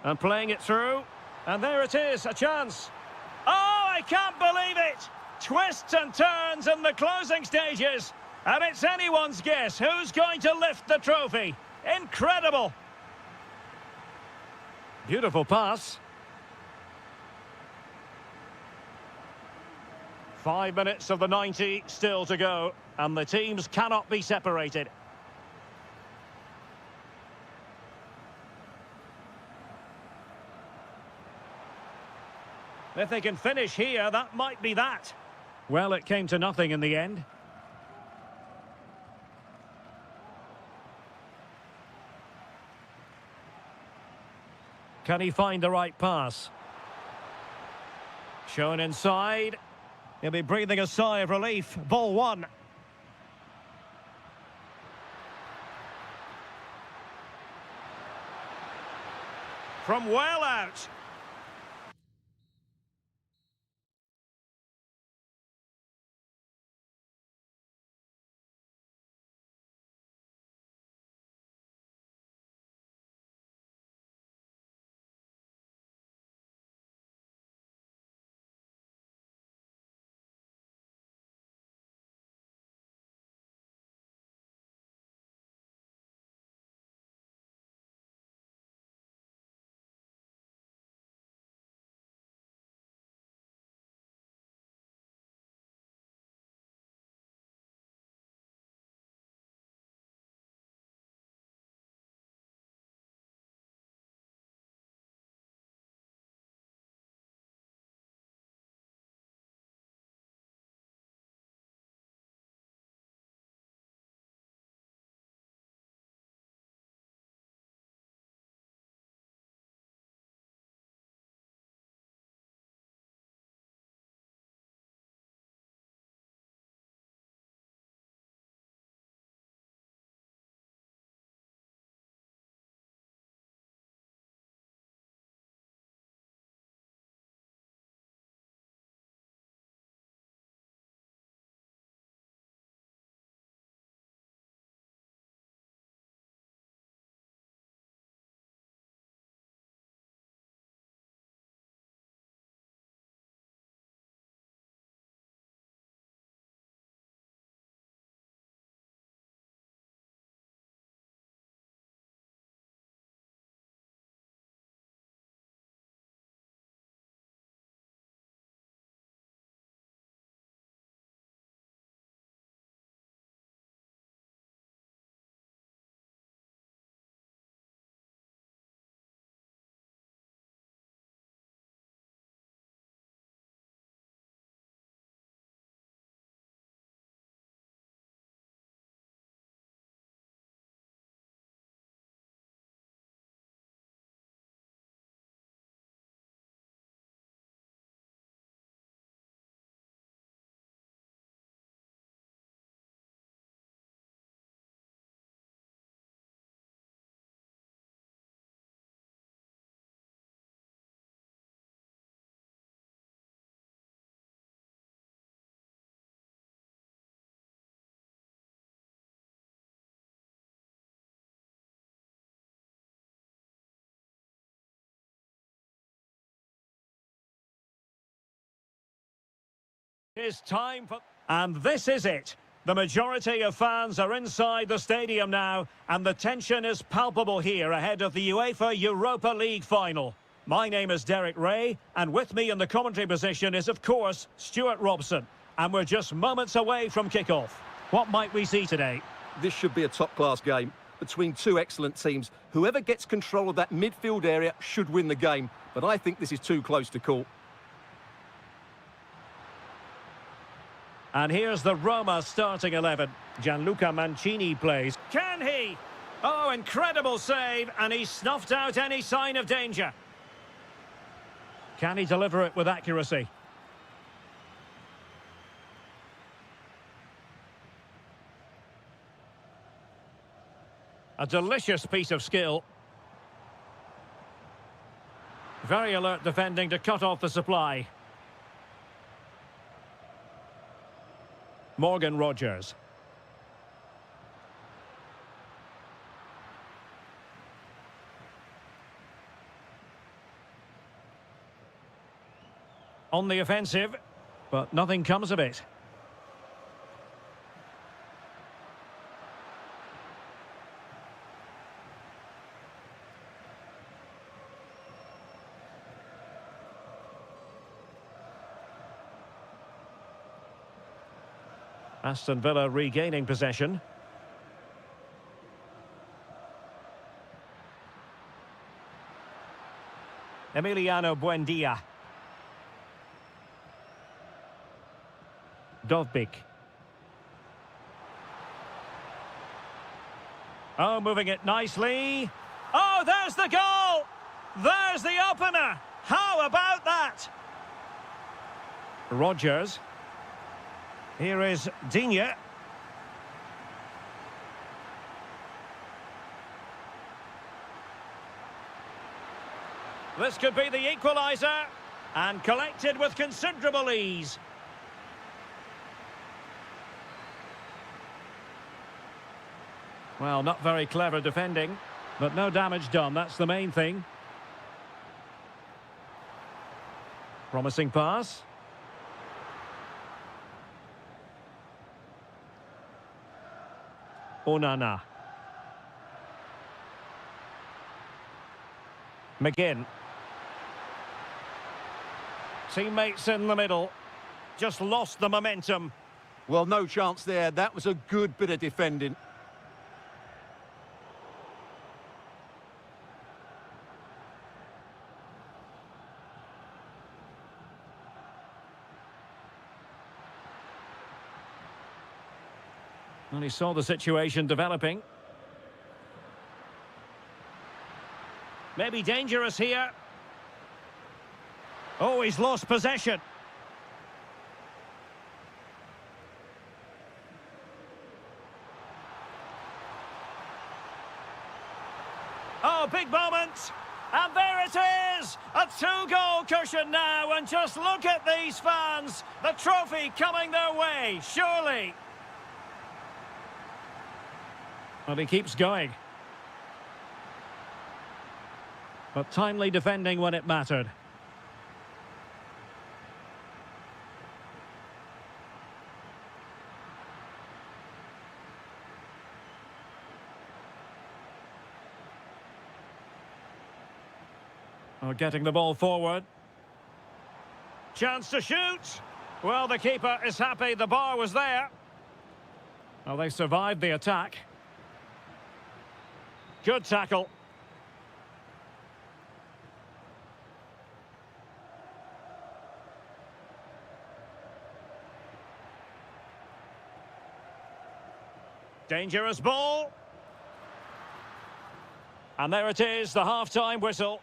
And playing it through. And there it is, a chance. Oh, I can't believe it! Twists and turns in the closing stages. And it's anyone's guess who's going to lift the trophy. Incredible! Beautiful pass. 5 minutes of the 90 still to go, and the teams cannot be separated. If they can finish here, that might be that. Well, it came to nothing in the end. Can he find the right pass? Shown inside. He'll be breathing a sigh of relief. Ball one. From well out. It's time for... And this is it. The majority of fans are inside the stadium now, and the tension is palpable here ahead of the UEFA Europa League final. My name is Derek Ray, and with me in the commentary position is, of course, Stuart Robson. And we're just moments away from kickoff. What might we see today? This should be a top-class game between two excellent teams. Whoever gets control of that midfield area should win the game, but I think this is too close to call. And here's the Roma starting 11. Gianluca Mancini plays. Can he? Oh, incredible save, and he snuffed out any sign of danger. Can he deliver it with accuracy? A delicious piece of skill. Very alert defending to cut off the supply. Morgan Rogers. On the offensive, but nothing comes of it. Aston Villa regaining possession. Emiliano Buendia. Dovbik. Oh, moving it nicely. Oh, there's the goal! There's the opener! How about that? Rogers. Here is Digne. This could be the equaliser, and collected with considerable ease. Well, not very clever defending, but no damage done, that's the main thing. Promising pass. Onana. McGinn. Teammates in the middle. Just lost the momentum. Well, no chance there. That was a good bit of defending. And he saw the situation developing. Maybe dangerous here. Oh, he's lost possession. Oh, big moment. And there it is! A two-goal cushion now, and just look at these fans. The trophy coming their way, surely. Well, he keeps going. But timely defending when it mattered. Oh, getting the ball forward. Chance to shoot. Well, the keeper is happy the bar was there. Well, they survived the attack. Good tackle. Dangerous ball. And there it is, the half-time whistle.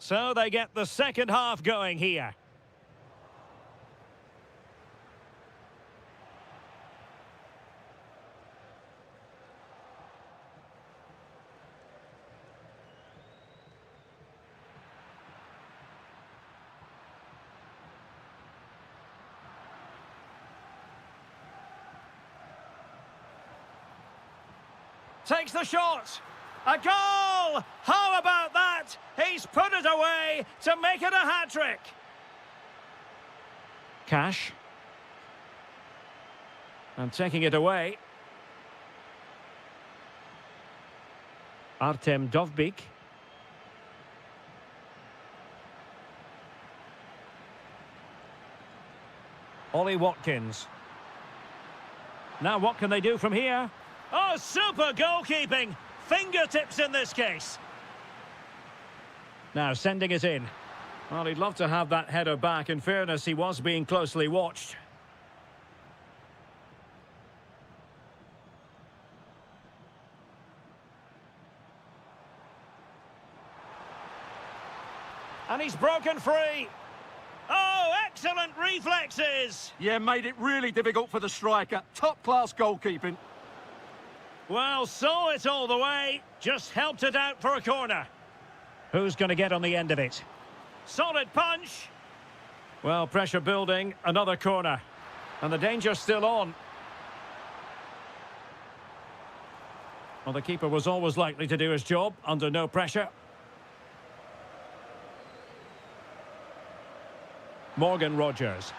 So they get the second half going here. Takes the shot. A goal! How about that? He's put it away to make it a hat-trick. Cash. And taking it away. Artem Dovbyk. Ollie Watkins. Now what can they do from here? Oh, super goalkeeping! Fingertips in this case. Now sending it in. Well, he'd love to have that header back. In fairness, he was being closely watched. And he's broken free. Oh, excellent reflexes! Yeah, made it really difficult for the striker. Top-class goalkeeping. Well, saw it all the way. Just helped it out for a corner. Who's going to get on the end of it? Solid punch. Well, pressure building. Another corner. And the danger's still on. Well, the keeper was always likely to do his job under no pressure. Morgan Rogers.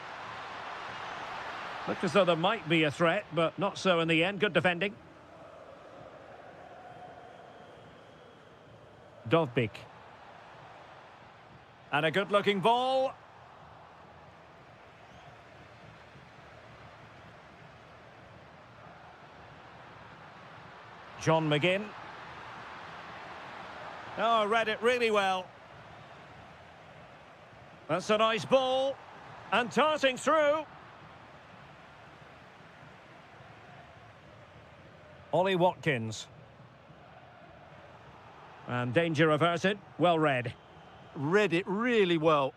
Looked as though there might be a threat, but not so in the end. Good defending. Dovbyk. And a good-looking ball. John McGinn. Oh, read it really well. That's a nice ball. And darting through. Ollie Watkins. And danger averted. Well read. Read it really well.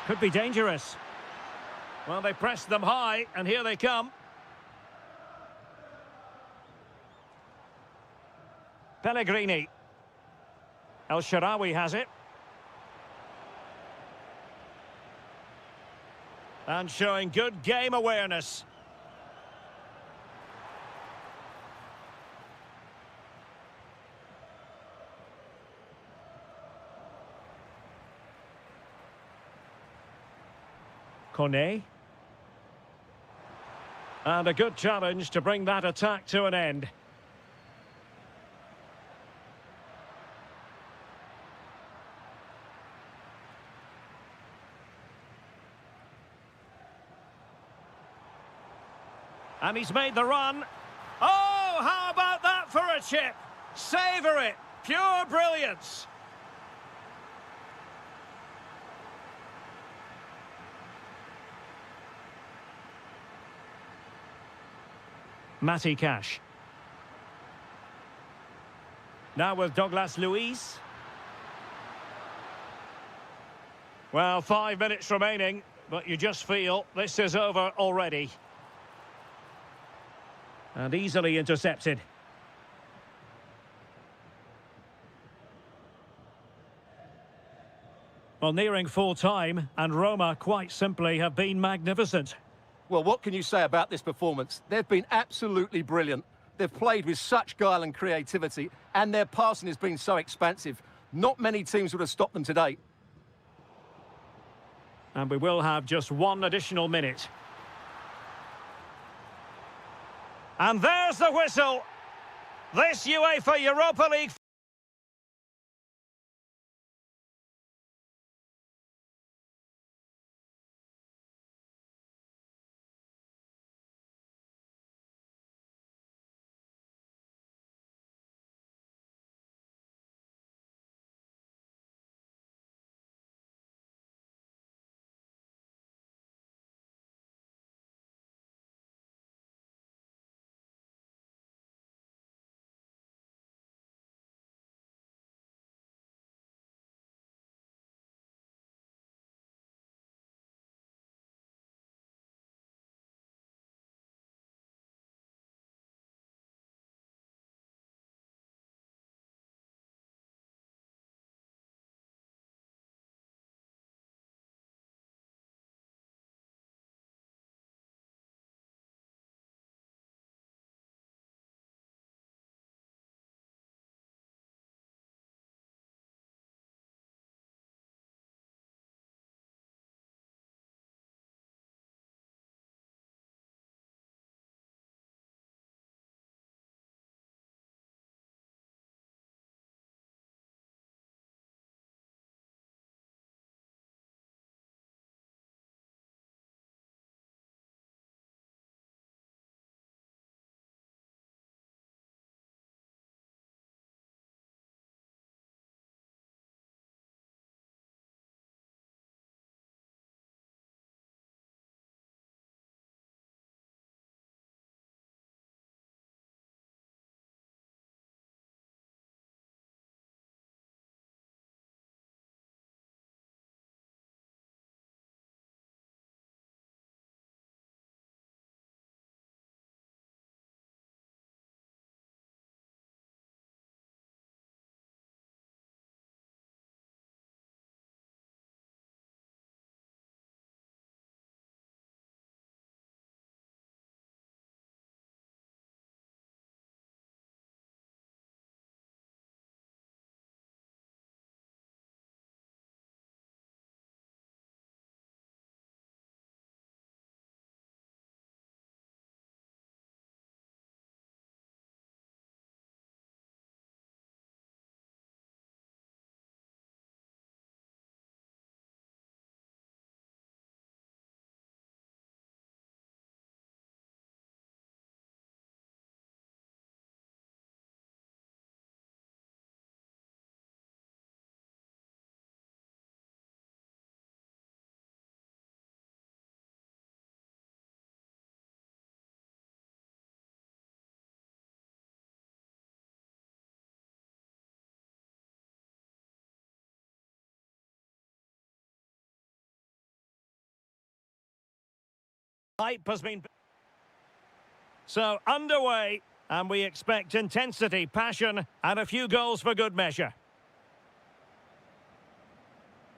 Could be dangerous. Well, they pressed them high, and here they come. Pellegrini. El Shaarawy has it. And showing good game awareness. Kone. And a good challenge to bring that attack to an end. And he's made the run. Oh, how about that for a chip? Savour it. Pure brilliance. Matty Cash. Now with Douglas Luiz. Well, 5 minutes remaining, but you just feel this is over already. And easily intercepted. Well, nearing full time, and Roma quite simply have been magnificent. Well, what can you say about this performance? They've been absolutely brilliant. They've played with such guile and creativity, and their passing has been so expansive. Not many teams would have stopped them today. And we will have just one additional minute. And there's the whistle. This UEFA Europa League Hype has been... So, underway, and we expect intensity, passion, and a few goals for good measure.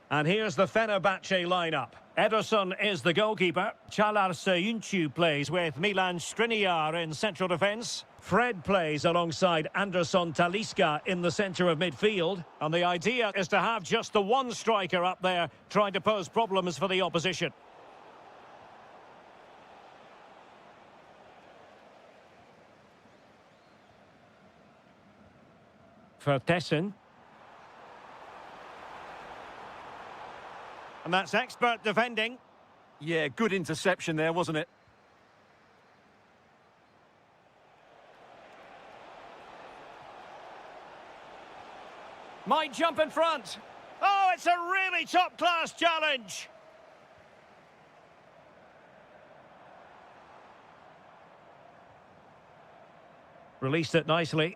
And here's the Fenerbahce lineup. Ederson is the goalkeeper. Çağlar Söyüncü plays with Milan Skriniar in central defence. Fred plays alongside Anderson Talisca in the centre of midfield. And the idea is to have just the one striker up there trying to pose problems for the opposition. Vertessen. And that's expert defending. Yeah, good interception there, wasn't it? Might jump in front. Oh, it's a really top-class challenge. Released it nicely.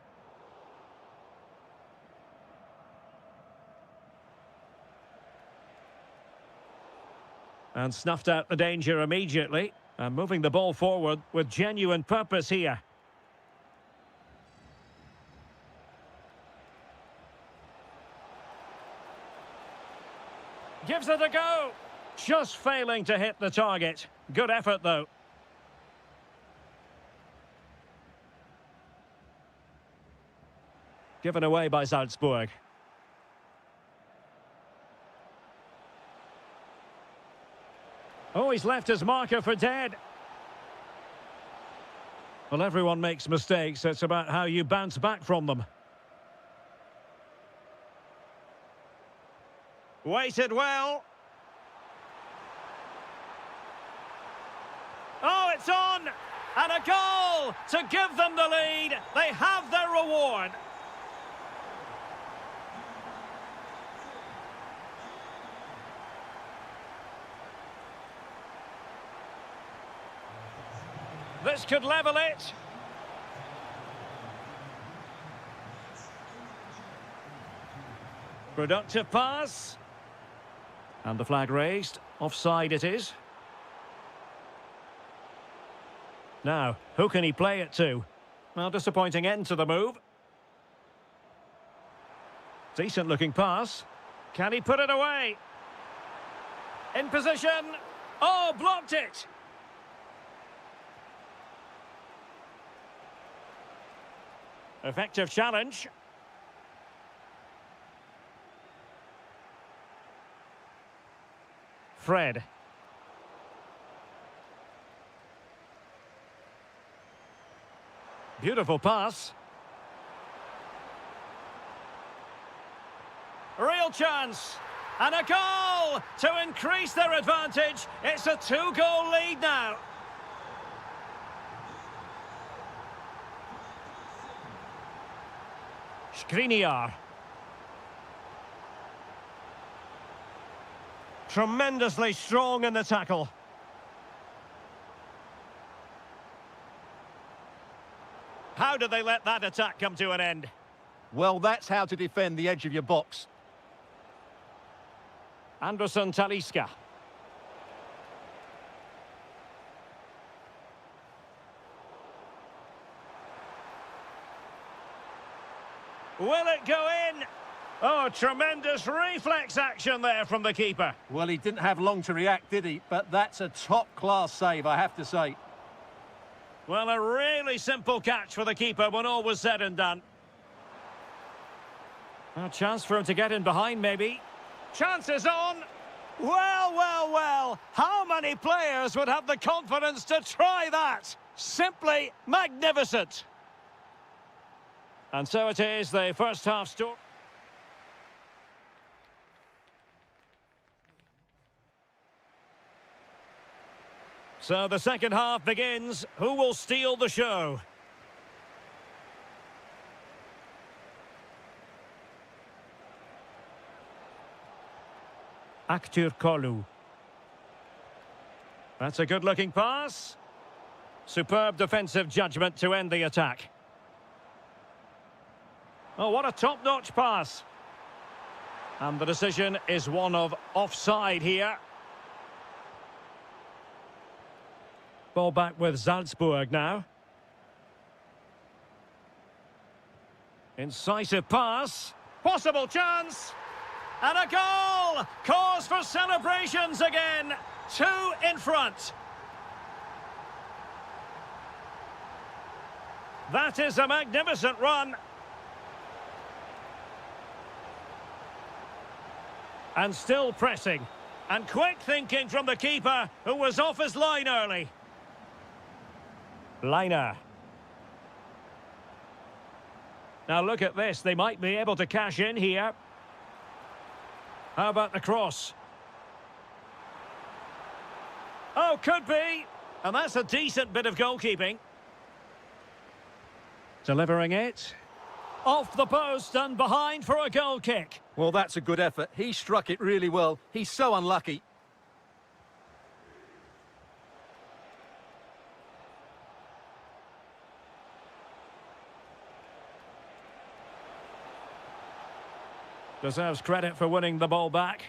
And snuffed out the danger immediately. And moving the ball forward with genuine purpose here. Gives it a go. Just failing to hit the target. Good effort, though. Given away by Salzburg. Oh, he's left his marker for dead. Well, everyone makes mistakes. It's about how you bounce back from them. Waited well. Oh, it's on! And a goal to give them the lead. They have their reward. This could level it. Productive pass. And the flag raised. Offside it is. Now, who can he play it to? Well, disappointing end to the move. Decent looking pass. Can he put it away? In position. Oh, blocked it. Effective challenge. Fred. Beautiful pass. Real chance. And a goal to increase their advantage. It's a 2-goal lead now. Skriniar. Tremendously strong in the tackle. How did they let that attack come to an end? Well, that's how to defend the edge of your box. Anderson Talisca. Will it go in? Oh, tremendous reflex action there from the keeper. Well, he didn't have long to react, did he? But that's a top-class save, I have to say. Well, a really simple catch for the keeper when all was said and done. A chance for him to get in behind, maybe. Chance is on. Well, well, well. How many players would have the confidence to try that? Simply magnificent. And so it is, the first half story. So the second half begins. Who will steal the show? Aktürkoğlu. That's a good-looking pass. Superb defensive judgment to end the attack. Oh, what a top-notch pass. And the decision is one of offside here. Ball back with Salzburg now. Incisive pass. Possible chance. And a goal! Cause for celebrations again. 2 in front. That is a magnificent run. And still pressing. And quick thinking from the keeper, who was off his line early. Liner. Now look at this, they might be able to cash in here. How about the cross? Oh, could be. And that's a decent bit of goalkeeping. Delivering it. Off the post and behind for a goal kick. Well, that's a good effort. He struck it really well. He's so unlucky. Deserves credit for winning the ball back.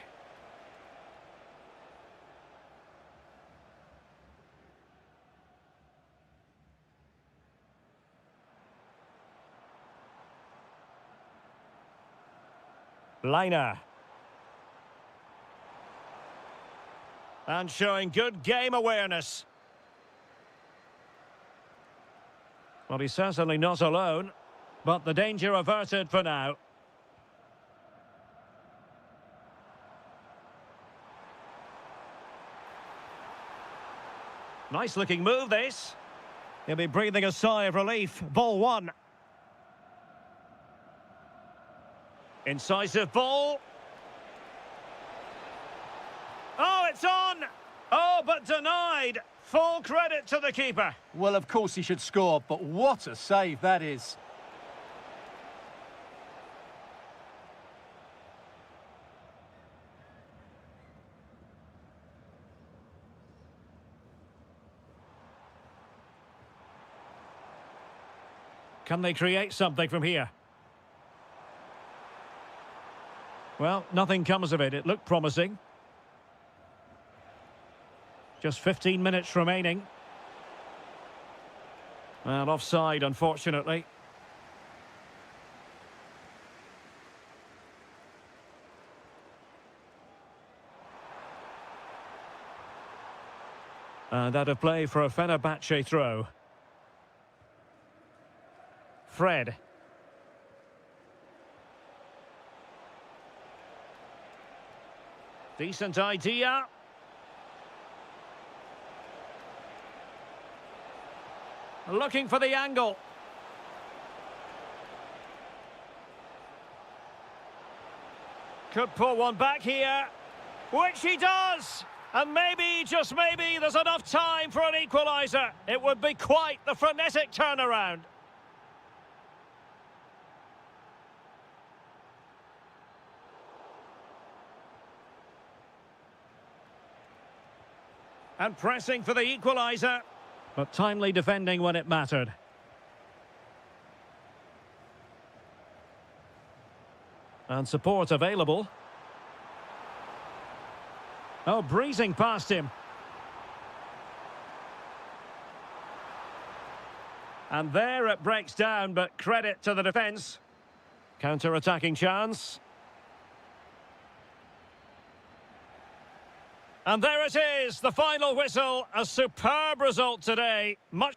Liner. And showing good game awareness. Well, he's certainly not alone, but the danger averted for now. Nice looking move, this. He'll be breathing a sigh of relief. Ball 1. Incisive ball. Oh, it's on! Oh, but denied. Full credit to the keeper. Well, of course he should score, but what a save that is. Can they create something from here? Well, nothing comes of it. It looked promising. Just 15 minutes remaining. Well, offside, unfortunately. And out of play for a Fenerbahce throw. Fred. Decent idea. Looking for the angle. Could pull one back here, which he does. And maybe, just maybe, there's enough time for an equaliser. It would be quite the frenetic turnaround. And pressing for the equaliser, but timely defending when it mattered. And support available. Oh, breezing past him. And there it breaks down, but credit to the defence. Counter-attacking chance. And there it is, the final whistle. A superb result today. Much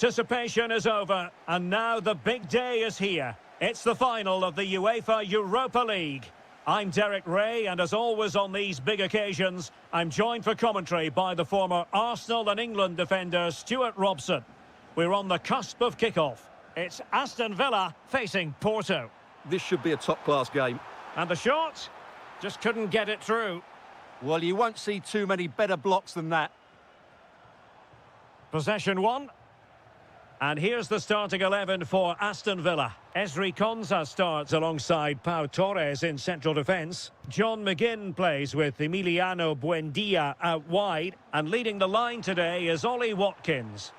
Anticipation is over, and now the big day is here. It's the final of the UEFA Europa League. I'm Derek Ray, and as always on these big occasions, I'm joined for commentary by the former Arsenal and England defender Stuart Robson. We're on the cusp of kickoff. It's Aston Villa facing Porto. This should be a top-class game. And the shot? Just couldn't get it through. Well, you won't see too many better blocks than that. Possession one. And here's the starting 11 for Aston Villa. Ezri Konsa starts alongside Pau Torres in central defence. John McGinn plays with Emiliano Buendia out wide. And leading the line today is Ollie Watkins.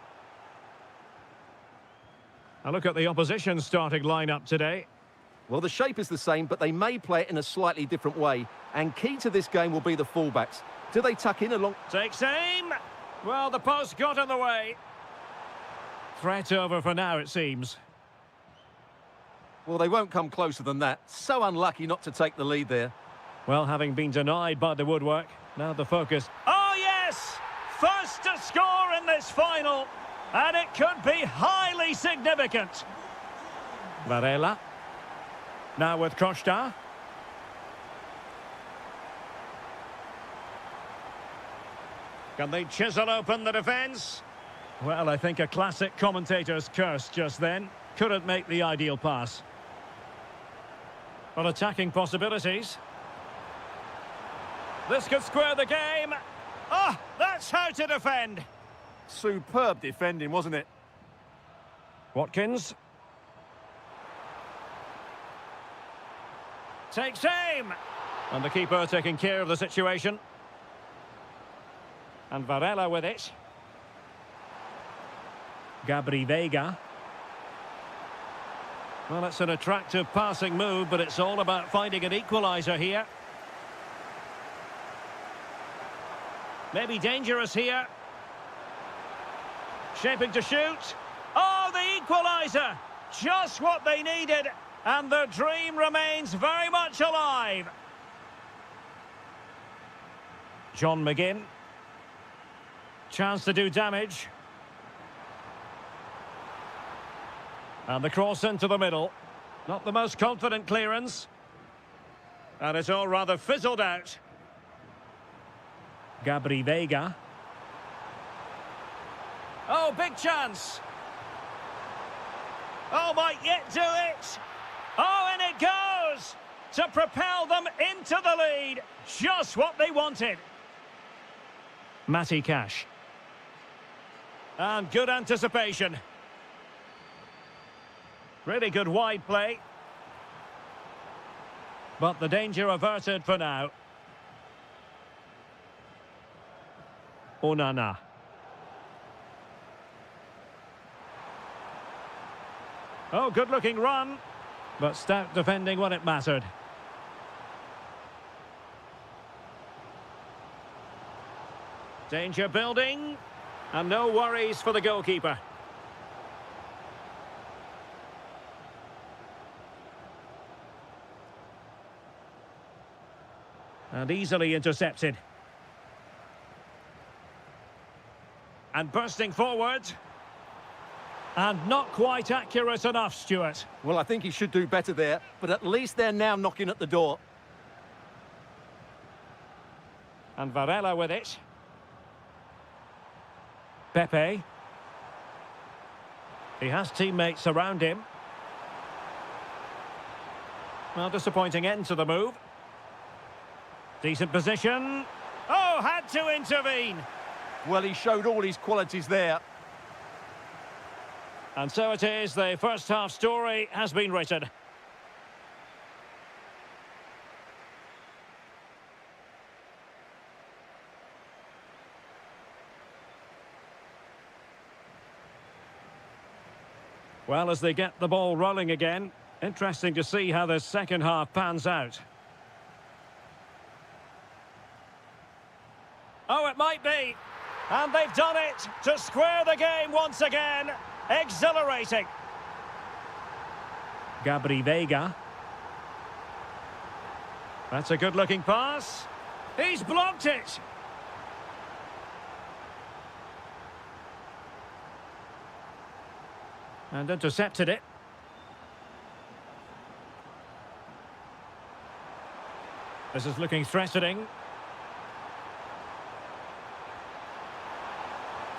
A look at the opposition starting lineup today. Well, the shape is the same, but they may play it in a slightly different way. And key to this game will be the fullbacks. Do they tuck in along... Takes aim. Well, the post got in the way. Threat over for now, it seems. Well, they won't come closer than that. So unlucky not to take the lead there. Well, having been denied by the woodwork, now the focus. Oh, yes! First to score in this final. And it could be highly significant. Varela. Now with Costa. Can they chisel open the defence? Well, I think a classic commentator's curse just then. Couldn't make the ideal pass. But attacking possibilities. This could square the game. Oh, that's how to defend. Superb defending, wasn't it? Watkins. Takes aim. And the keeper taking care of the situation. And Varela with it. Gabri Veiga. Well, it's an attractive passing move, but it's all about finding an equaliser here. Maybe dangerous here. Shaping to shoot. Oh, the equaliser! Just what they needed, and the dream remains very much alive. John McGinn. Chance to do damage. And the cross into the middle. Not the most confident clearance. And it's all rather fizzled out. Gabri Veiga. Oh, big chance. Oh, might yet do it. Oh, and it goes to propel them into the lead. Just what they wanted. Matty Cash. And good anticipation. Really good wide play. But the danger averted for now. Onana. Oh, good-looking run. But stout defending when it mattered. Danger building. And no worries for the goalkeeper. And easily intercepted. And bursting forward. And not quite accurate enough, Stuart. Well, I think he should do better there, but at least they're now knocking at the door. And Varela with it. Pepe. He has teammates around him. Well, disappointing end to the move. Decent position. Oh, had to intervene. Well, he showed all his qualities there. And so it is, the first half story has been written. Well, as they get the ball rolling again, interesting to see how the second half pans out. Oh, it might be. And they've done it to square the game once again. Exhilarating. Gabri Veiga. That's a good-looking pass. He's blocked it. And intercepted it. This is looking threatening.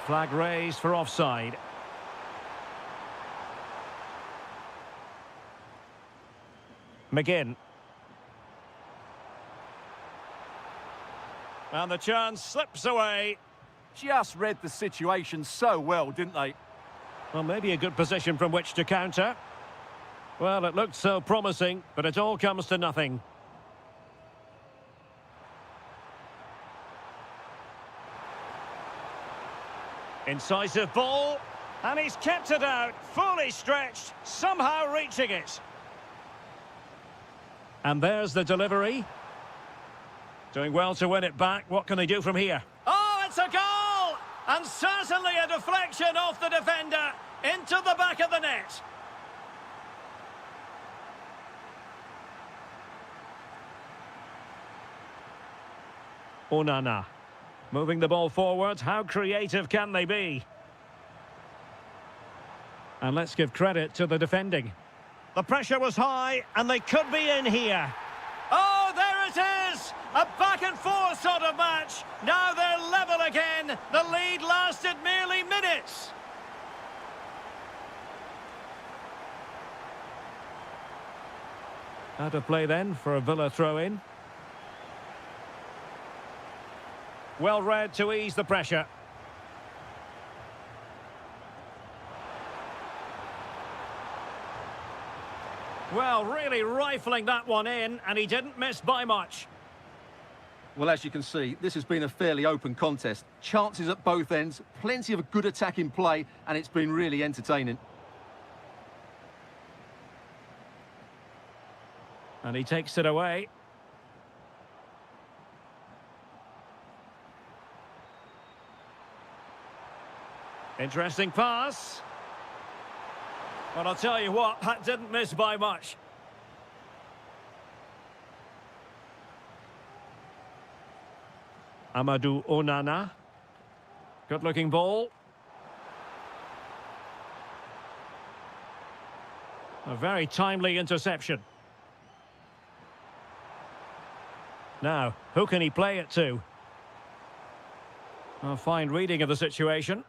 Flag raised for offside. McGinn. And the chance slips away. Just read the situation so well, didn't they? Well, maybe a good position from which to counter. Well, it looked so promising, but it all comes to nothing. Incisive ball, and he's kept it out, fully stretched, somehow reaching it. And there's the delivery. Doing well to win it back. What can they do from here? Oh, it's a goal! And certainly a deflection off the defender into the back of the net. Onana. Moving the ball forward. How creative can they be? And let's give credit to the defending. The pressure was high, and they could be in here. Oh, there it is! A back-and-forth sort of match. Now they're level again. The lead lasted merely minutes. Out of play then for a Villa throw-in. Well read to ease the pressure. Well, really rifling that one in, and he didn't miss by much. Well, as you can see, this has been a fairly open contest. Chances at both ends, plenty of good attacking play, and it's been really entertaining. And he takes it away. Interesting pass. Well, I'll tell you what, that didn't miss by much. Amadou Onana. Good-looking ball. A very timely interception. Now, who can he play it to? A fine reading of the situation.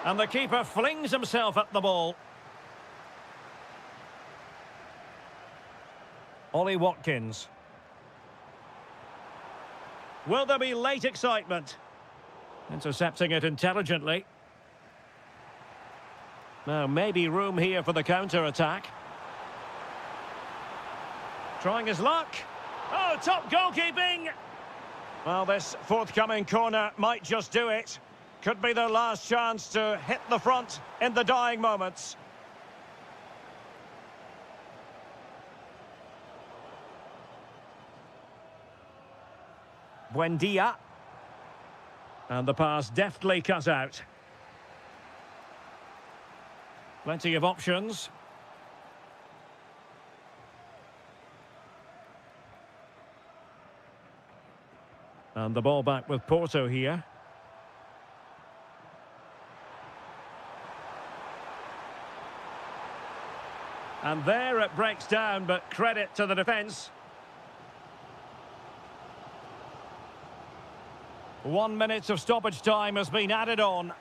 And the keeper flings himself at the ball. Ollie Watkins. Will there be late excitement? Intercepting it intelligently. Now, maybe room here for the counter-attack. Trying his luck. Oh, top goalkeeping! Well, this forthcoming corner might just do it. Could be their last chance to hit the front in the dying moments. Buendia. And the pass deftly cut out. Plenty of options. And the ball back with Porto here. And there it breaks down, but credit to the defence. 1 minute of stoppage time has been added on.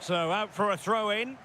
So out for a throw-in.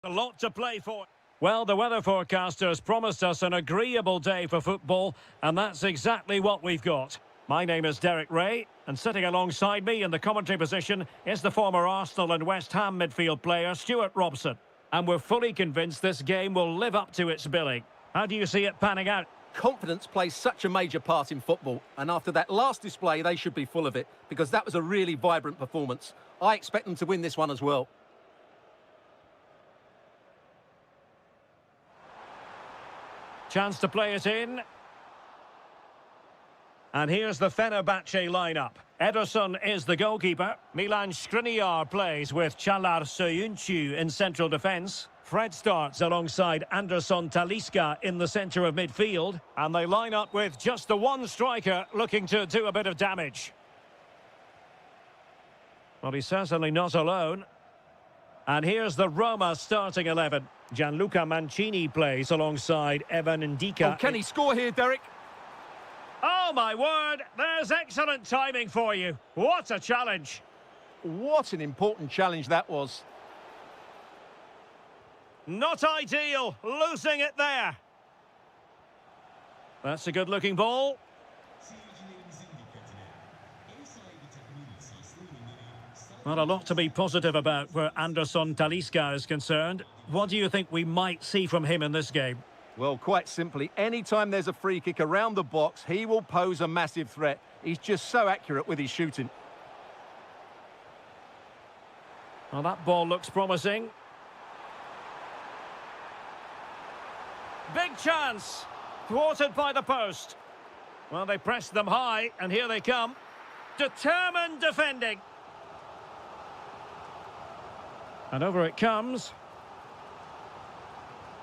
A lot to play for. Well, the weather forecasters promised us an agreeable day for football, and that's exactly what we've got. My name is Derek Ray, and sitting alongside me in the commentary position is the former Arsenal and West Ham midfield player Stuart Robson. And we're fully convinced this game will live up to its billing. How do you see it panning out? Confidence plays such a major part in football, and after that last display, they should be full of it, because that was a really vibrant performance. I expect them to win this one as well. Chance to play it in. And here's the Fenerbahce lineup. Ederson is the goalkeeper. Milan Skriniar plays with Çağlar Söyüncü in central defence. Fred starts alongside Anderson Talisca in the centre of midfield. And they line up with just the one striker looking to do a bit of damage. Well, he's certainly not alone. And here's the Roma starting 11. Gianluca Mancini plays alongside Evan Ndika. Oh, can he score here, Derek? Oh, my word! There's excellent timing for you. What a challenge. What an important challenge that was. Not ideal, losing it there. That's a good-looking ball. Well, a lot to be positive about where Anderson Talisca is concerned. What do you think we might see from him in this game? Well, quite simply, anytime there's a free kick around the box, he will pose a massive threat. He's just so accurate with his shooting. Well, that ball looks promising. Big chance. Thwarted by the post. Well, they pressed them high, and here they come. Determined defending. And over it comes.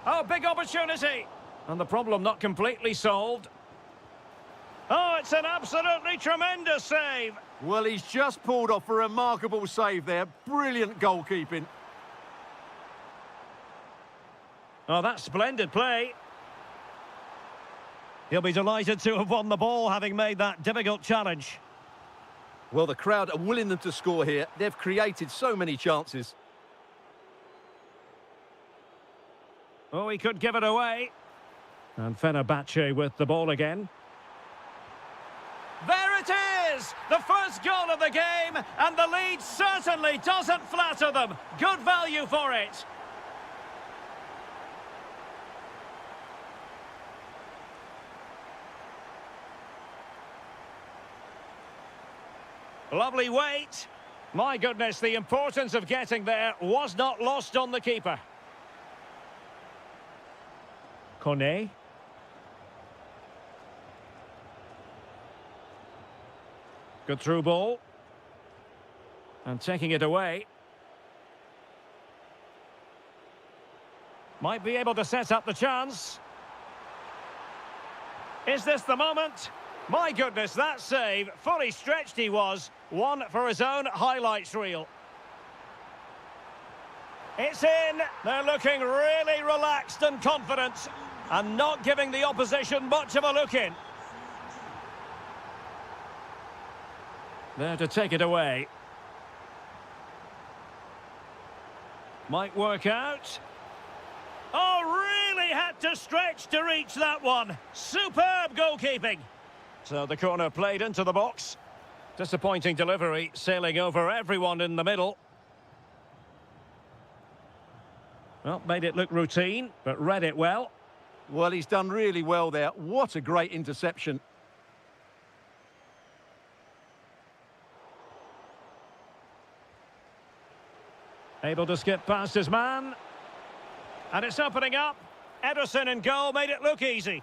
Oh, big opportunity. And the problem not completely solved. Oh, it's an absolutely tremendous save. Well, he's just pulled off a remarkable save there. Brilliant goalkeeping. Oh, that's splendid play. He'll be delighted to have won the ball, having made that difficult challenge. Well, the crowd are willing them to score here. They've created so many chances. Oh, he could give it away. And Fenerbahce with the ball again. There it is! The first goal of the game, and the lead certainly doesn't flatter them. Good value for it. Lovely weight. My goodness, the importance of getting there was not lost on the keeper. Kone. Good through ball. And taking it away. Might be able to set up the chance. Is this the moment? My goodness, that save, fully stretched he was. One for his own highlights reel. It's in. They're looking really relaxed and confident, and not giving the opposition much of a look in. There to take it away. Might work out. Oh, really had to stretch to reach that one. Superb goalkeeping. So the corner played into the box. Disappointing delivery, sailing over everyone in the middle. Well, made it look routine, but read it well. Well, he's done really well there. What a great interception. Able to skip past his man. And it's opening up. Ederson in goal made it look easy.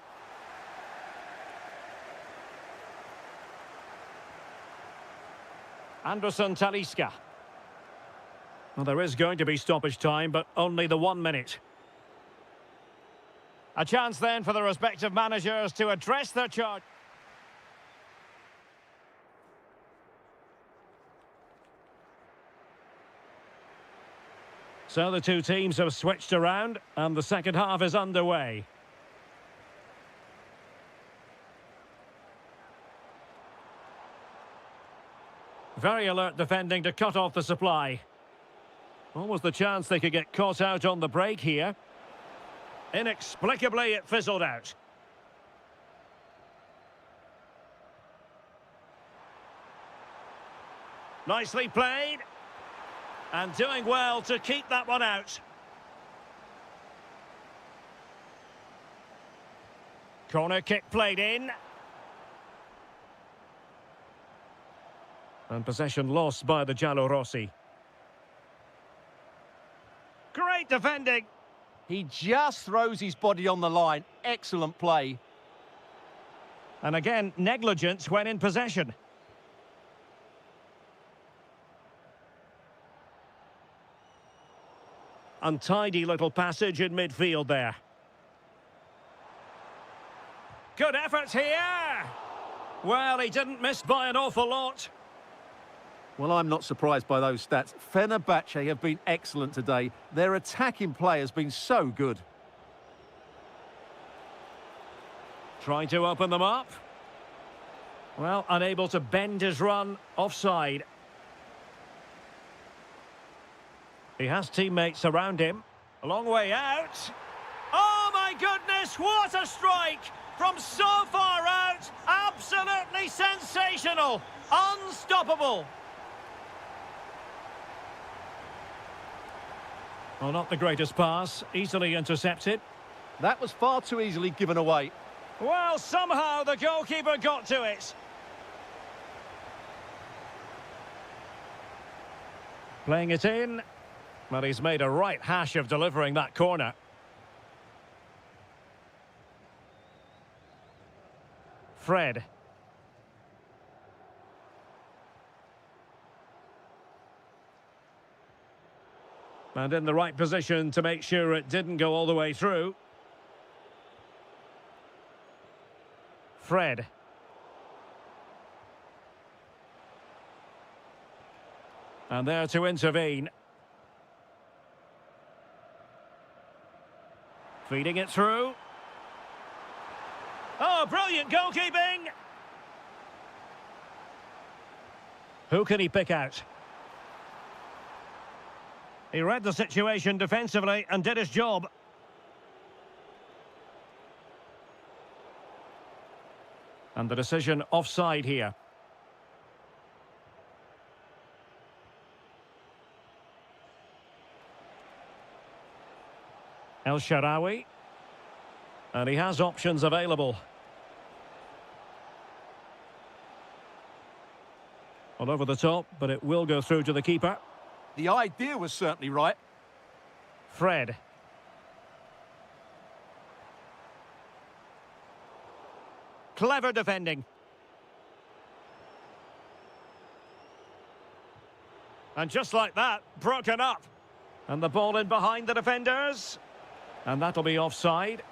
Anderson Talisca. Well, there is going to be stoppage time, but only the 1 minute. A chance then for the respective managers to address their charge. So the two teams have switched around, and the second half is underway. Very alert defending to cut off the supply. Almost the chance they could get caught out on the break here. Inexplicably, it fizzled out. Nicely played. And doing well to keep that one out. Corner kick played in. And possession lost by the Giallorossi. Great defending. He just throws his body on the line. Excellent play. And again, negligence when in possession. Untidy little passage in midfield there. Good effort here. Well, he didn't miss by an awful lot. Well, I'm not surprised by those stats. Fenerbahce have been excellent today. Their attacking play has been so good. Trying to open them up. Well, unable to bend his run, offside. He has teammates around him. A long way out. Oh, my goodness, what a strike! From so far out, absolutely sensational. Unstoppable. Well, not the greatest pass. Easily intercepted. That was far too easily given away. Well, somehow the goalkeeper got to it. Playing it in. Well, he's made a right hash of delivering that corner. Fred. And in the right position to make sure it didn't go all the way through. Fred. And there to intervene. Feeding it through. Oh, brilliant goalkeeping! Who can he pick out? He read the situation defensively and did his job. And the decision offside here. El Shaarawy. And he has options available. All over the top, but it will go through to the keeper. The idea was certainly right. Fred. Clever defending. And just like that, broken up. And the ball in behind the defenders. And that'll be offside.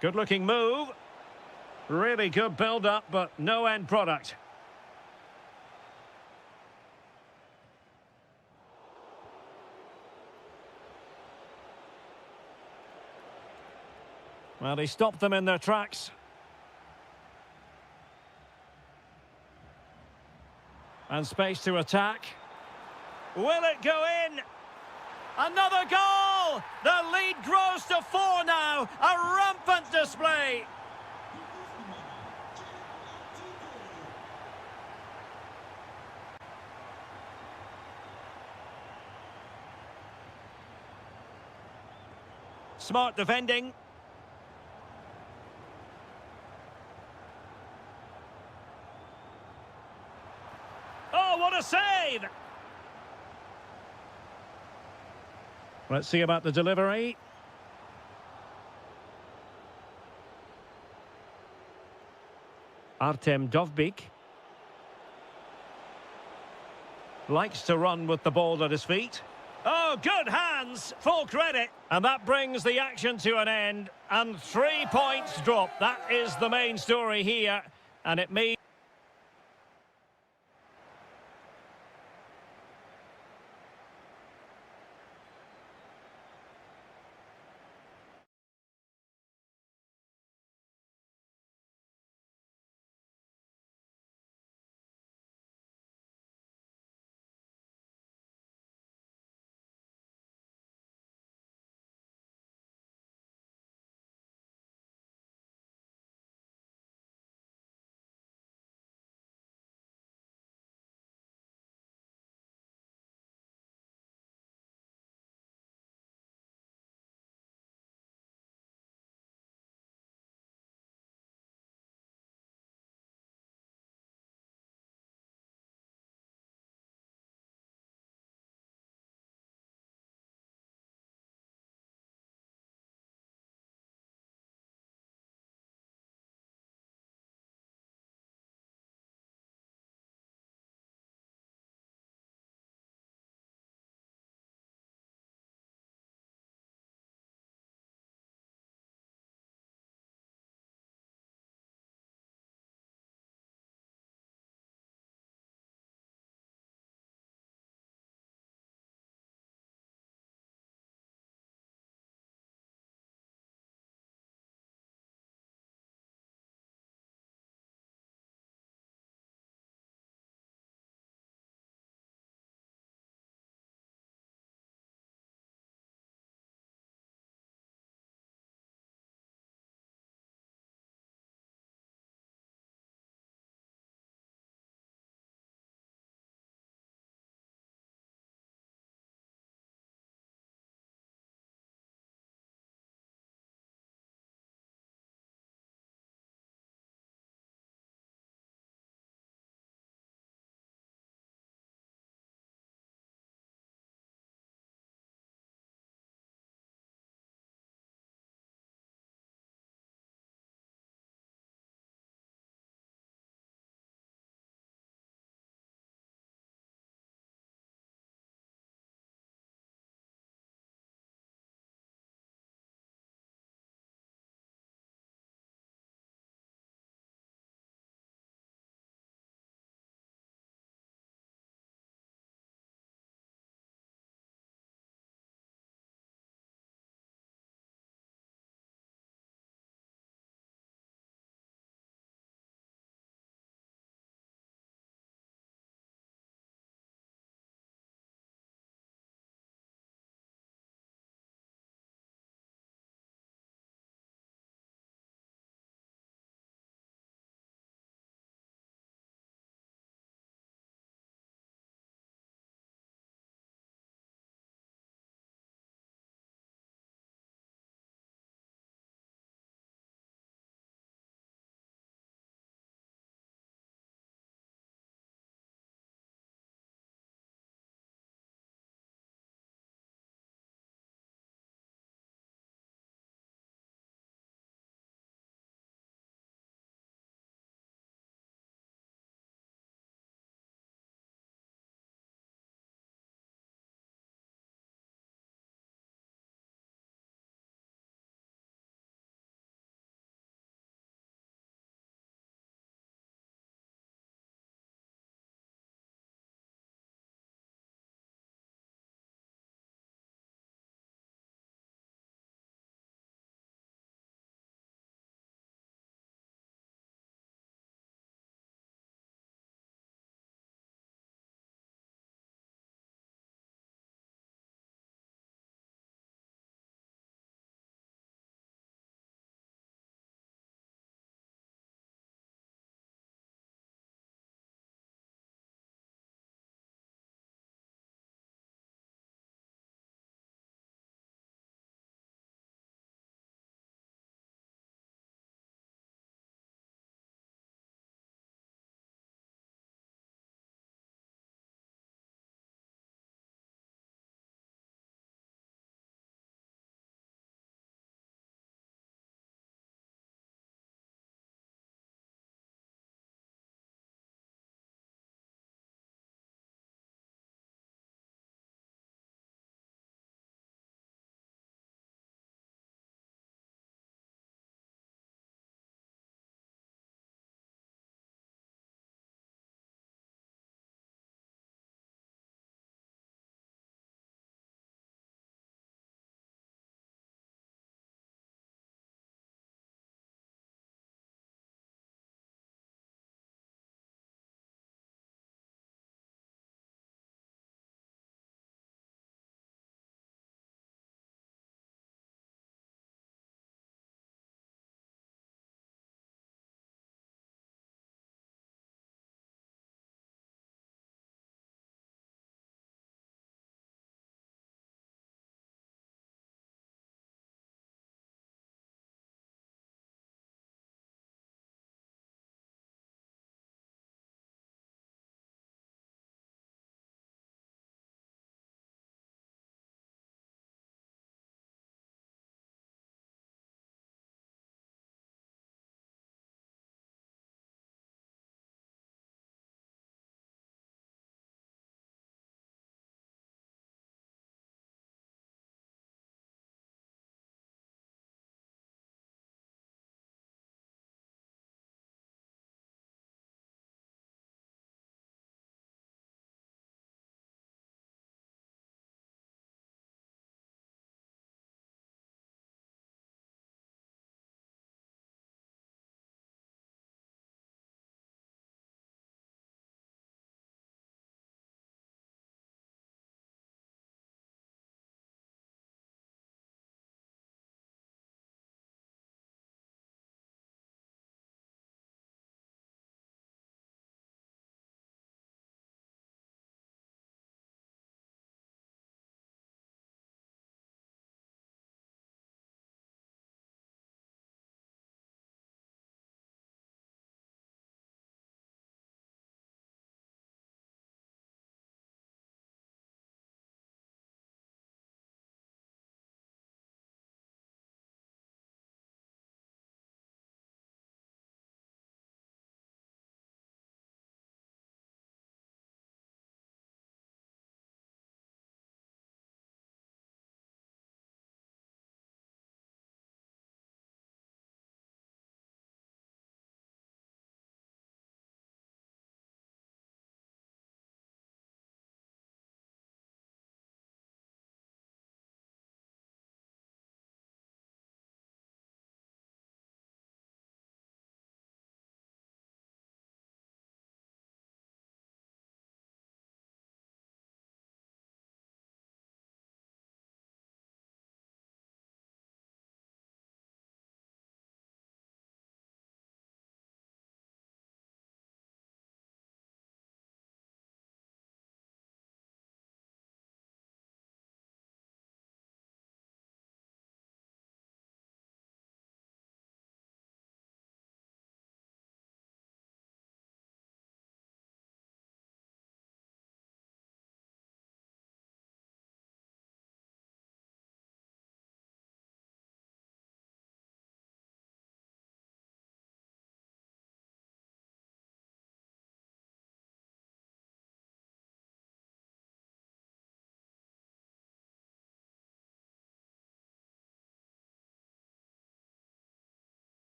Good-looking move. Really good build-up, but no end product. Well, he stopped them in their tracks. And space to attack. Will it go in? Another goal! The lead grows to 4 now. A rampant display. Smart defending. Oh, what a save! Let's see about the delivery. Artem Dovbyk. Likes to run with the ball at his feet. Oh, good hands, full credit. And that brings the action to an end. And 3 points drop. That is the main story here. And it means...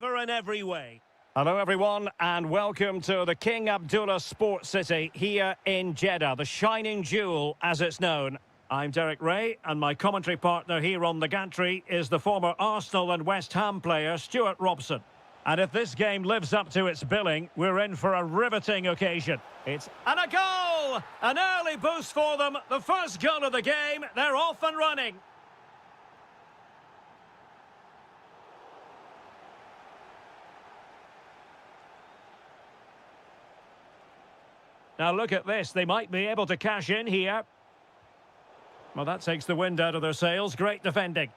In every way. Hello everyone and welcome to the King Abdullah Sports City here in Jeddah, the shining jewel as it's known. I'm Derek Ray and my commentary partner here on the gantry is the former Arsenal and West Ham player Stuart Robson. And if this game lives up to its billing, we're in for a riveting occasion. And a goal! An early boost for them, the first goal of the game, they're off and running. Now look at this, they might be able to cash in here. Well, that takes the wind out of their sails, great defending.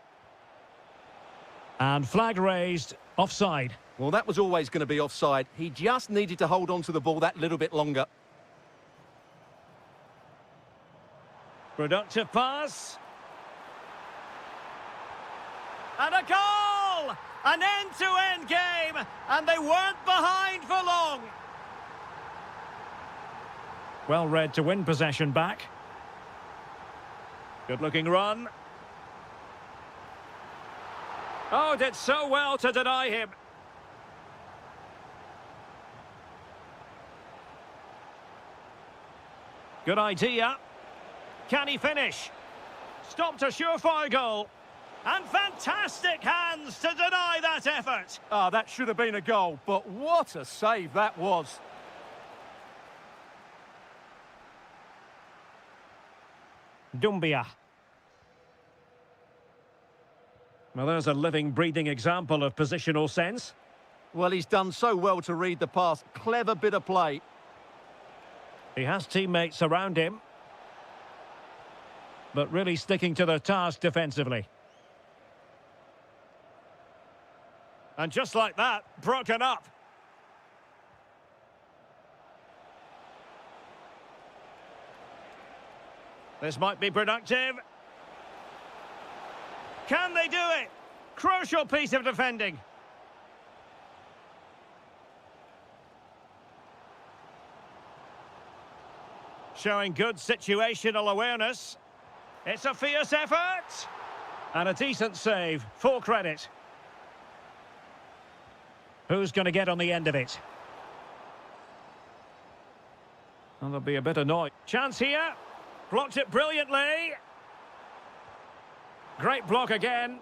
And flag raised, offside. Well, that was always going to be offside. He just needed to hold on to the ball that little bit longer. Productive pass. And a goal! An end-to-end game, and they weren't behind for long. Well read to win possession back. Good-looking run. Oh, did so well to deny him. Good idea. Can he finish? Stopped a surefire goal. And fantastic hands to deny that effort. Ah, that should have been a goal, but what a save that was. Dumbia. Well, there's a living, breathing example of positional sense. Well, he's done so well to read the pass. Clever bit of play. He has teammates around him, but really sticking to their task defensively. And just like that, broken up. This might be productive. Can they do it? Crucial piece of defending. Showing good situational awareness. It's a fierce effort. And a decent save. Full credit. Who's going to get on the end of it? Well, there'll be a bit of noise. Chance here. Blocked it brilliantly. Great block again.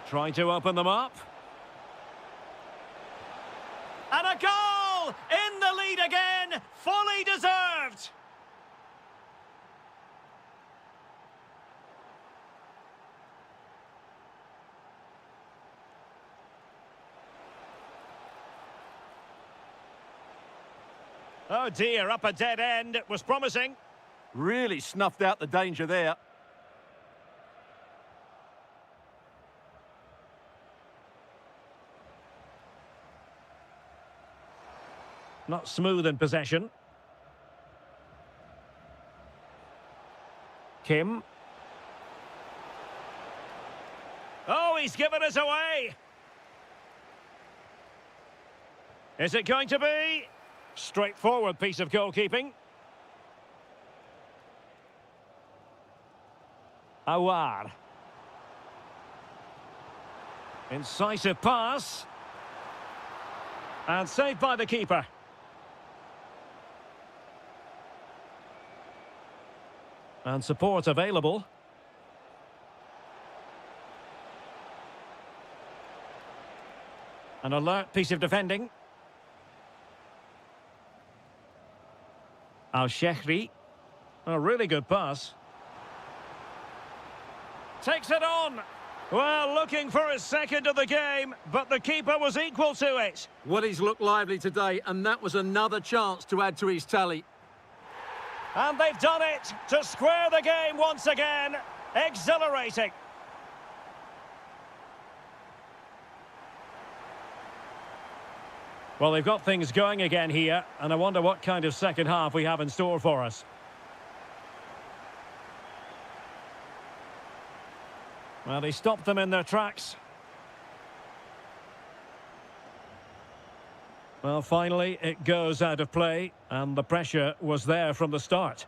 Trying to open them up. And a goal! In the lead again! Fully deserved! Oh dear, up a dead end. It was promising. Really snuffed out the danger there. Not smooth in possession. Kim. Oh, he's given us away. Is it going to be? Straightforward piece of goalkeeping. Awar. Incisive pass. And saved by the keeper. And support available. An alert piece of defending. Al-Shehri. A really good pass. Takes it on. Well, looking for his second of the game, but the keeper was equal to it. Well, he's looked lively today, and that was another chance to add to his tally. And they've done it to square the game once again. Exhilarating. Well, they've got things going again here, and I wonder what kind of second half we have in store for us. Well, he stopped them in their tracks. Well, finally, it goes out of play, and the pressure was there from the start.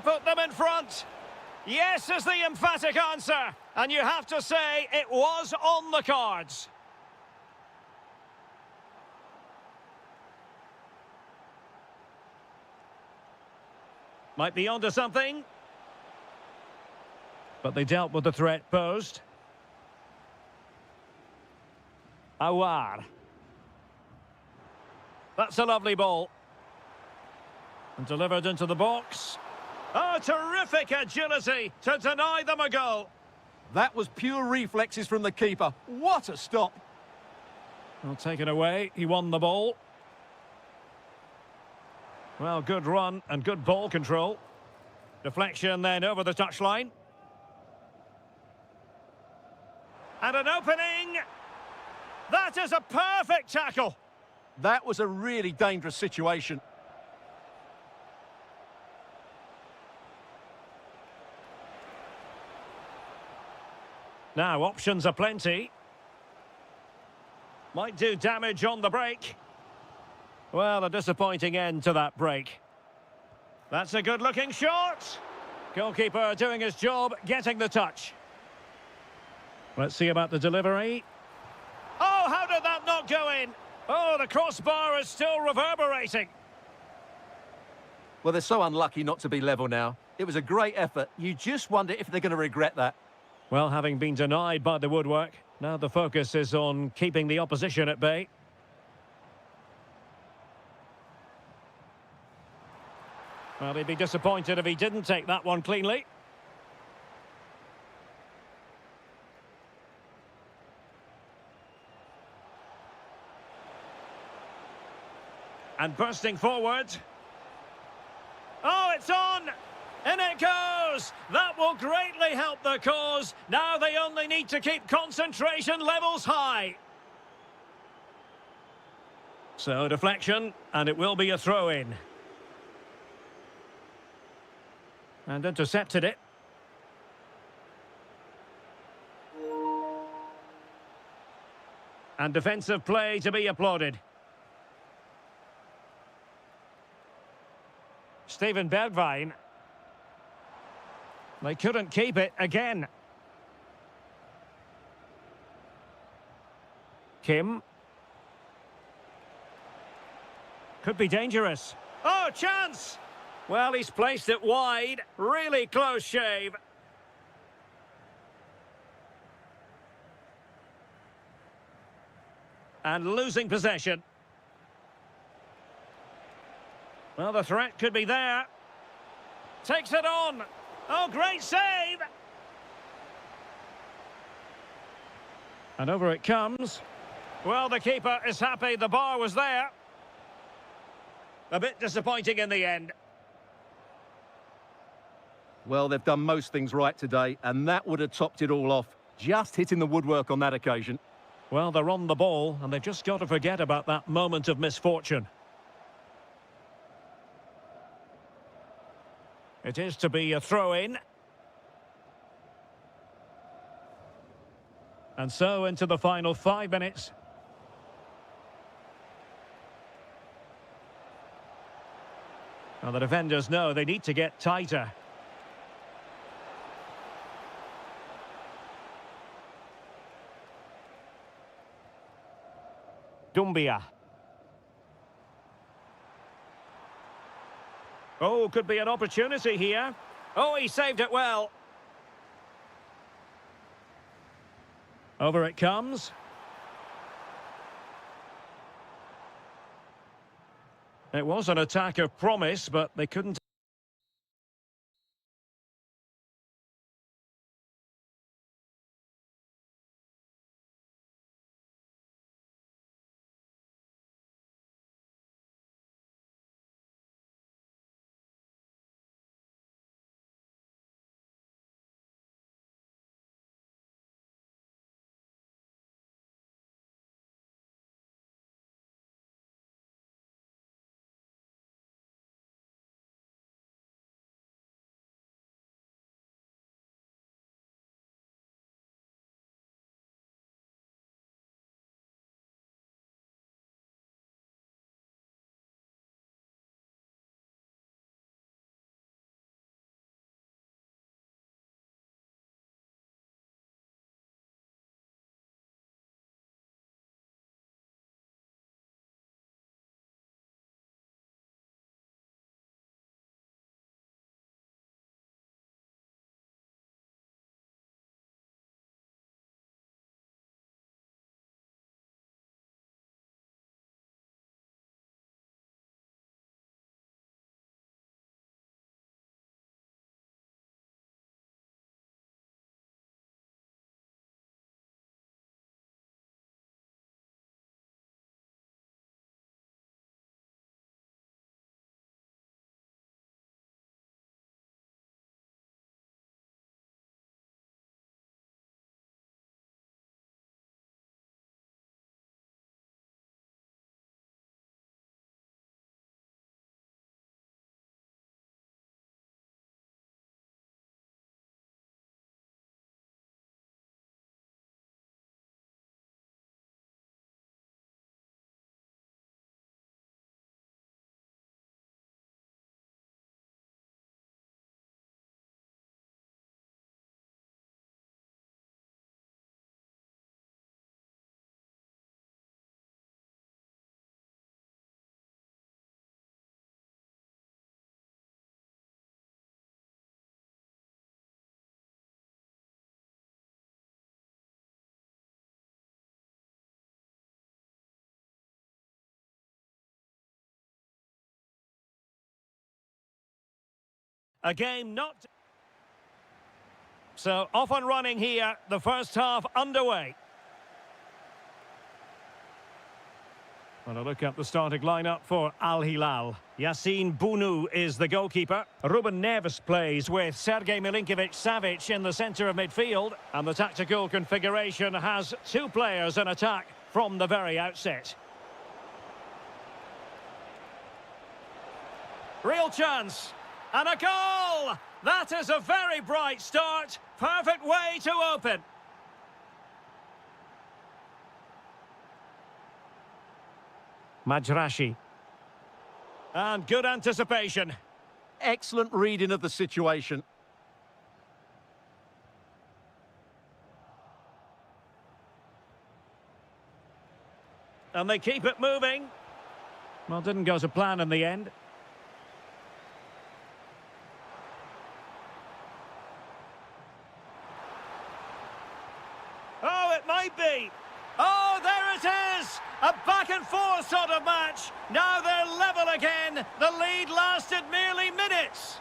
put them in front. Yes is the emphatic answer. And you have to say it was on the cards. Might be onto something. But they dealt with the threat posed. Awar. That's a lovely ball. And delivered into the box. Oh, terrific agility to deny them a goal. That was pure reflexes from the keeper. What a stop. Well, taken away. He won the ball. Well, good run and good ball control. Deflection then over the touchline. And an opening. That is a perfect tackle. That was a really dangerous situation. Now, options are plenty. Might do damage on the break. Well, a disappointing end to that break. That's a good-looking shot. Goalkeeper doing his job, getting the touch. Let's see about the delivery. Oh, how did that not go in? Oh, the crossbar is still reverberating. Well, they're so unlucky not to be level now. It was a great effort. You just wonder if they're going to regret that. Well, having been denied by the woodwork, now the focus is on keeping the opposition at bay. Well, he'd be disappointed if he didn't take that one cleanly. And bursting forward. Oh, it's on! In it goes! That will greatly help the cause. Now they only need to keep concentration levels high. So, deflection, and it will be a throw-in. And intercepted it. And defensive play to be applauded. Steven Bergwijn. They couldn't keep it again. Kim. Could be dangerous. Oh, chance! Well, he's placed it wide. Really close shave. And losing possession. Well, the threat could be there. Takes it on. Oh, great save! And over it comes. Well, the keeper is happy the bar was there. A bit disappointing in the end. Well, they've done most things right today, and that would have topped it all off. Just hitting the woodwork on that occasion. Well, they're on the ball, and they've just got to forget about that moment of misfortune. It is to be a throw-in. And so into the final 5 minutes. Well, the defenders know they need to get tighter. Dumbia. Oh, could be an opportunity here. Oh, he saved it well. Over it comes. It was an attack of promise, but they couldn't A game not... So, off and running here, the first half underway. Well, a look at the starting lineup for Al Hilal. Yassine Bounou is the goalkeeper. Ruben Neves plays with Sergej Milinkovic-Savic in the centre of midfield. And the tactical configuration has two players in attack from the very outset. Real chance. And a goal! That is a very bright start. Perfect way to open. Majrashi. And good anticipation. Excellent reading of the situation. And they keep it moving. Well, didn't go to plan in the end. Oh, it might be. Oh, there it is! A back-and-forth sort of match. Now they're level again. The lead lasted merely minutes.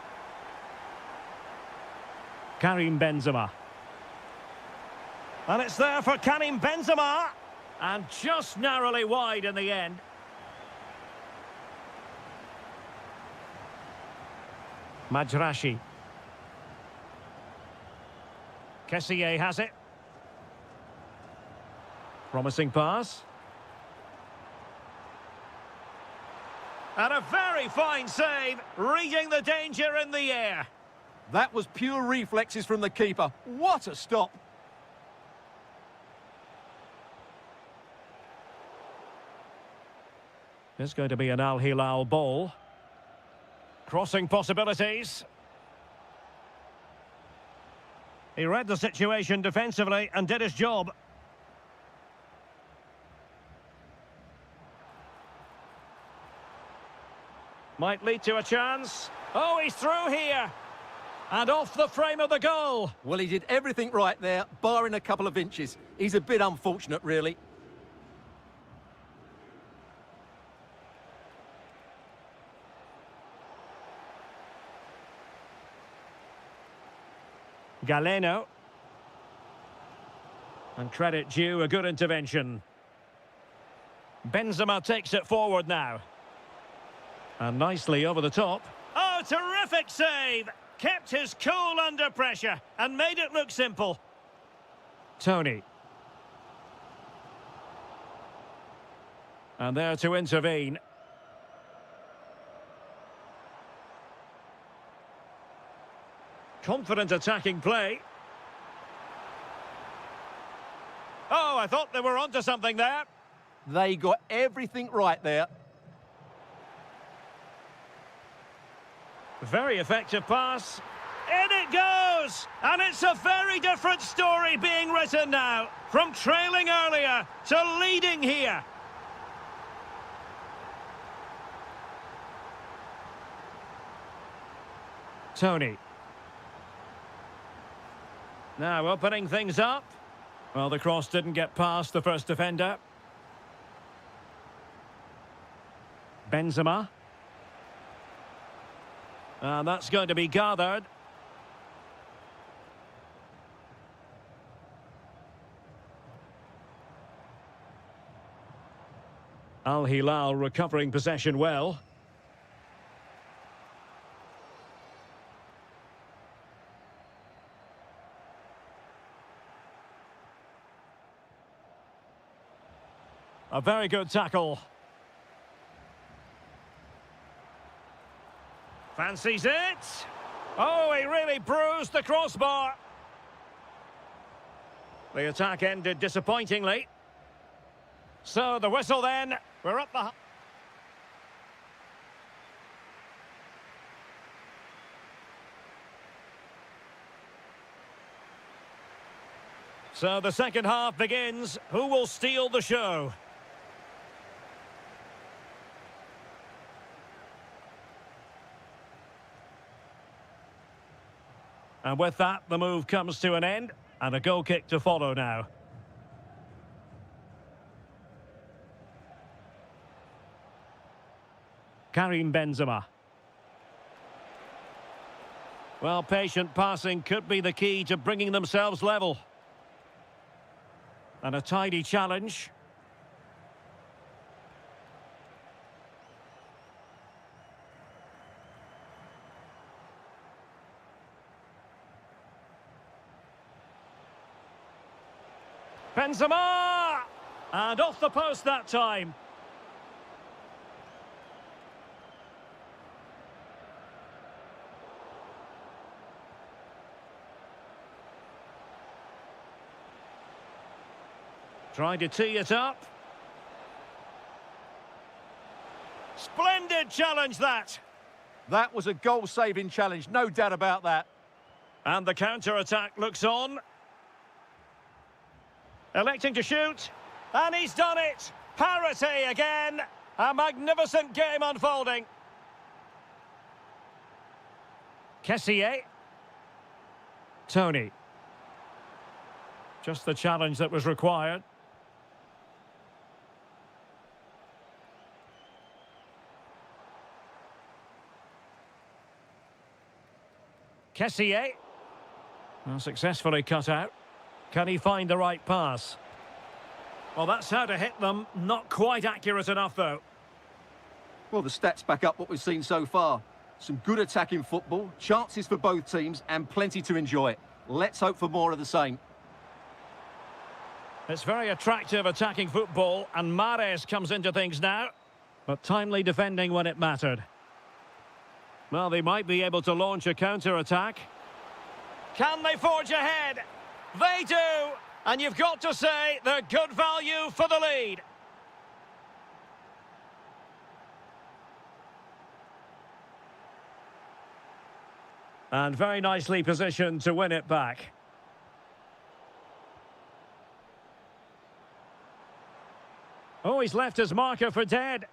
Karim Benzema. And it's there for Karim Benzema. And just narrowly wide in the end. Majrashi. Kessié has it. Promising pass. And a very fine save, reading the danger in the air. That was pure reflexes from the keeper. What a stop. It's going to be an Al Hilal ball. Crossing possibilities. He read the situation defensively and did his job. Might lead to a chance. Oh, he's through here. And off the frame of the goal. Well, he did everything right there, barring a couple of inches. He's a bit unfortunate, really. Galeno. And credit due, a good intervention. Benzema takes it forward now. And nicely over the top. Oh, terrific save! Kept his cool under pressure and made it look simple. Tony. And there to intervene. Confident attacking play. Oh, I thought they were onto something there. They got everything right there. Very effective pass. In it goes! And it's a very different story being written now. From trailing earlier to leading here. Tony. Now opening things up. Well, the cross didn't get past the first defender. Benzema. And that's going to be gathered. Al Hilal recovering possession well. A very good tackle. Fancies it. Oh, he really bruised the crossbar. The attack ended disappointingly. So the whistle then. We're up the... So the second half begins. Who will steal the show? And with that, the move comes to an end, and a goal kick to follow now. Karim Benzema. Well, patient passing could be the key to bringing themselves level. And a tidy challenge. Benzema! And off the post that time. Trying to tee it up. Splendid challenge that. That was a goal-saving challenge, no doubt about that. And the counter-attack looks on. Electing to shoot. And he's done it. Parity again. A magnificent game unfolding. Kessier. Tony. Just the challenge that was required. Kessier. Well, successfully cut out. Can he find the right pass? Well, that's how to hit them. Not quite accurate enough, though. Well, the stats back up what we've seen so far. Some good attacking football, chances for both teams, and plenty to enjoy. Let's hope for more of the same. It's very attractive attacking football, and Mahrez comes into things now. But timely defending when it mattered. Well, they might be able to launch a counter-attack. Can they forge ahead? They do! And you've got to say they're good value for the lead. And very nicely positioned to win it back. Oh, he's left his marker for dead.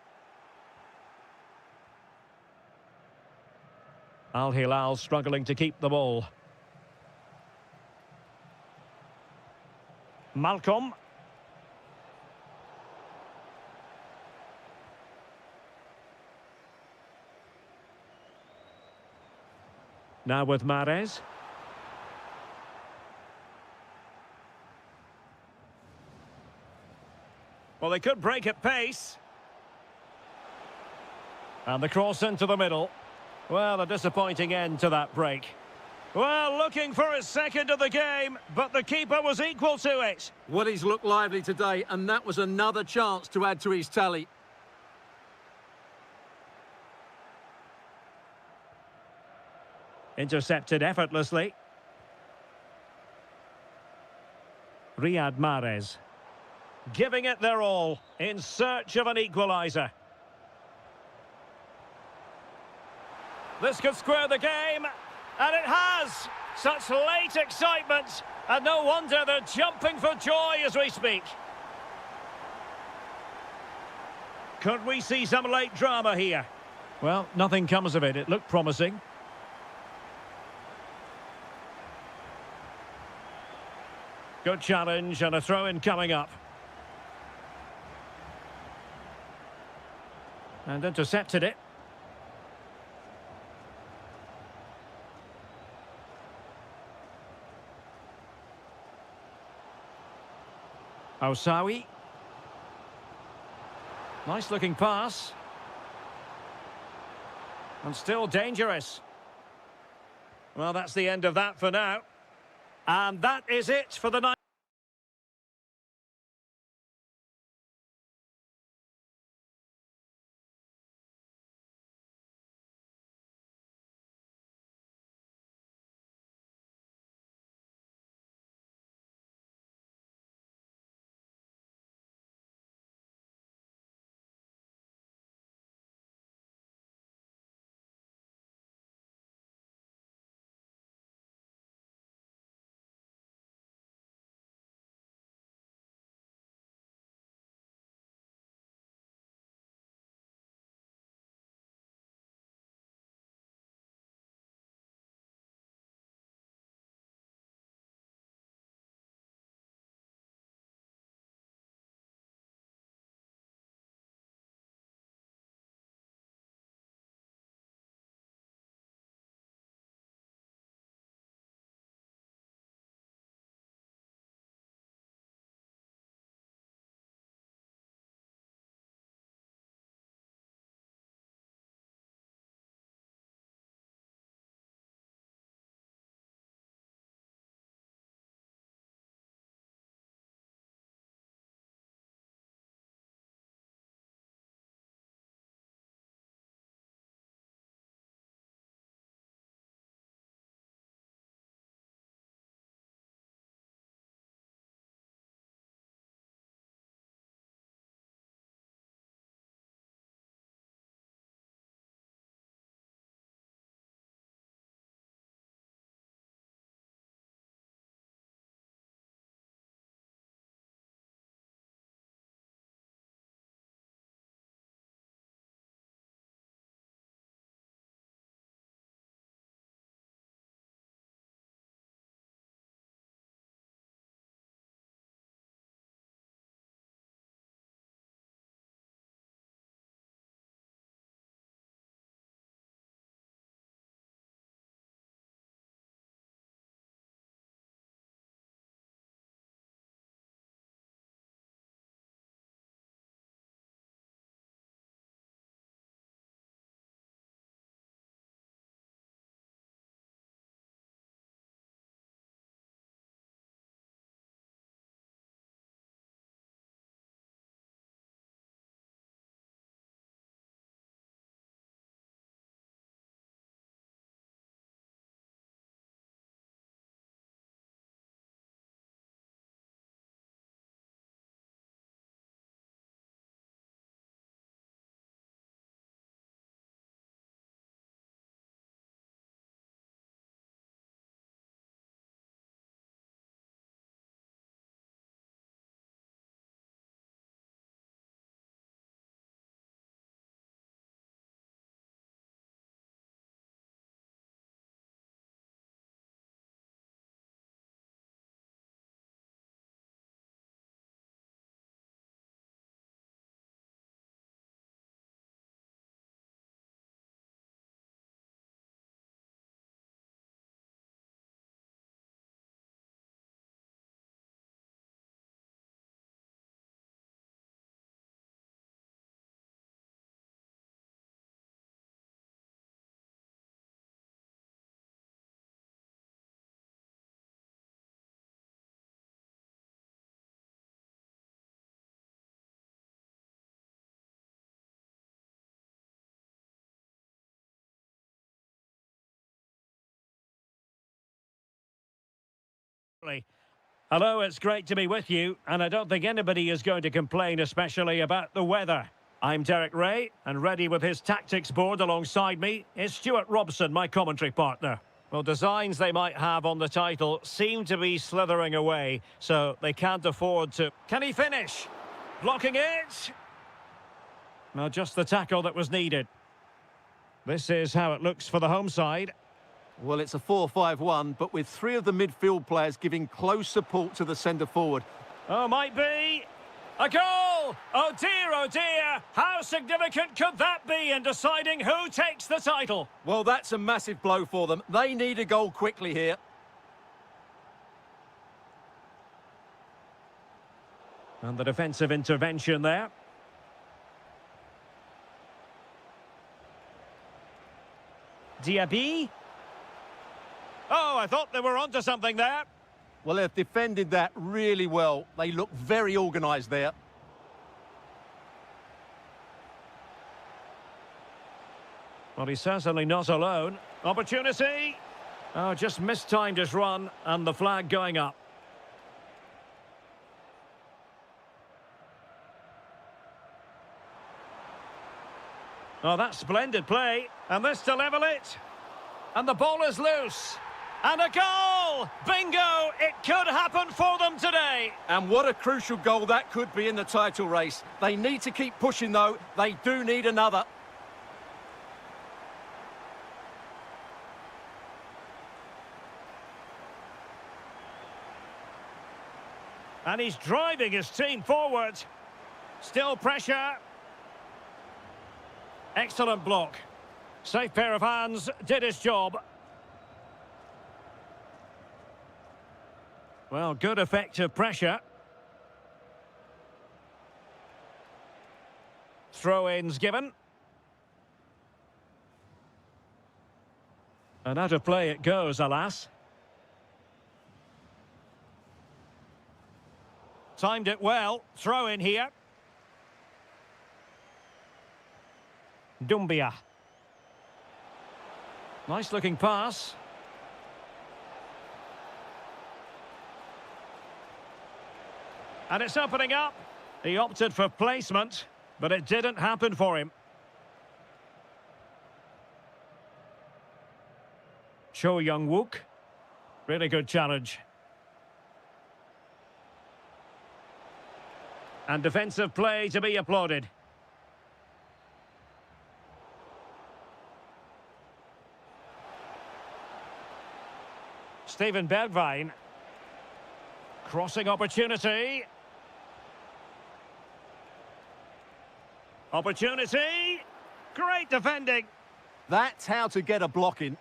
Al Hilal struggling to keep the ball. Malcolm. Now with Mahrez. Well, they could break at pace. And the cross into the middle. Well, a disappointing end to that break. Well, looking for his second of the game, but the keeper was equal to it. Well, he's looked lively today, and that was another chance to add to his tally. Intercepted effortlessly. Riyad Mahrez. Giving it their all, in search of an equaliser. This could square the game, and it has! Such late excitement, and no wonder they're jumping for joy as we speak. Could we see some late drama here? Well, nothing comes of it. It looked promising. Good challenge and a throw-in coming up. And intercepted it. Osawi. Nice looking pass. And still dangerous. Well, that's the end of that for now. And that is it for the night. Hello, it's great to be with you, and I don't think anybody is going to complain, especially about the weather. I'm Derek Ray, and ready with his tactics board alongside me is Stuart Robson, my commentary partner. Well, designs they might have on the title seem to be slithering away, so they can't afford to... Can he finish? Blocking it? Well, just the tackle that was needed. This is how it looks for the home side. Well, it's a 4-5-1, but with three of the midfield players giving close support to the centre-forward. Oh, might be. A goal! Oh dear, how significant could that be in deciding who takes the title? Well, that's a massive blow for them. They need a goal quickly here. And the defensive intervention there. Diaby. Oh, I thought they were onto something there. Well, they've defended that really well. They look very organised there. Well, he's certainly not alone. Opportunity. Oh, just mistimed his run, and the flag going up. Oh, that's splendid play. And this to level it. And the ball is loose. And a goal! Bingo! It could happen for them today. And what a crucial goal that could be in the title race. They need to keep pushing, though. They do need another. And he's driving his team forward. Still pressure. Excellent block. Safe pair of hands, did his job. Well, good effective pressure. Throw-ins given. And out of play it goes, alas. Timed it well. Throw in here. Dumbia. Nice looking pass. And it's opening up. He opted for placement, but it didn't happen for him. Cho Young-wook. Really good challenge. And defensive play to be applauded. Steven Bergwijn. Crossing opportunity. Opportunity. Great defending. That's how to get a block in.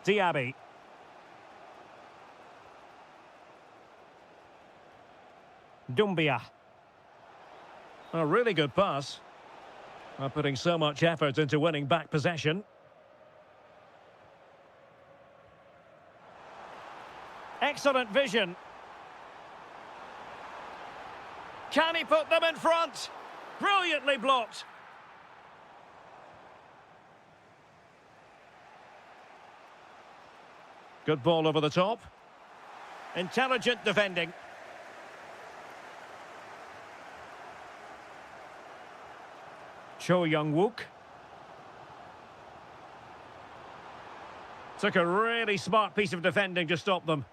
Diaby. Dumbia. A really good pass. Not putting so much effort into winning back possession. Excellent vision. Can he put them in front? Brilliantly blocked. Good ball over the top. Intelligent defending. Cho Young-wook. Took a really smart piece of defending to stop them.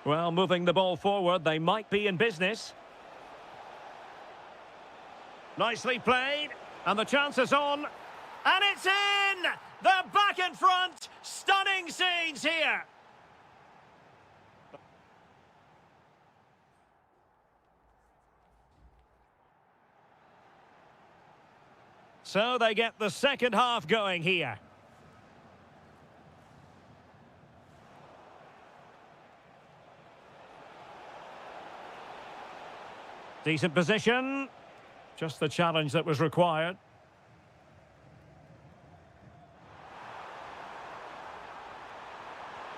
Well, moving the ball forward, they might be in business. Nicely played, and the chance is on. And it's in! They're back in front! Stunning scenes here! So they get the second half going here. Decent position. Just the challenge that was required.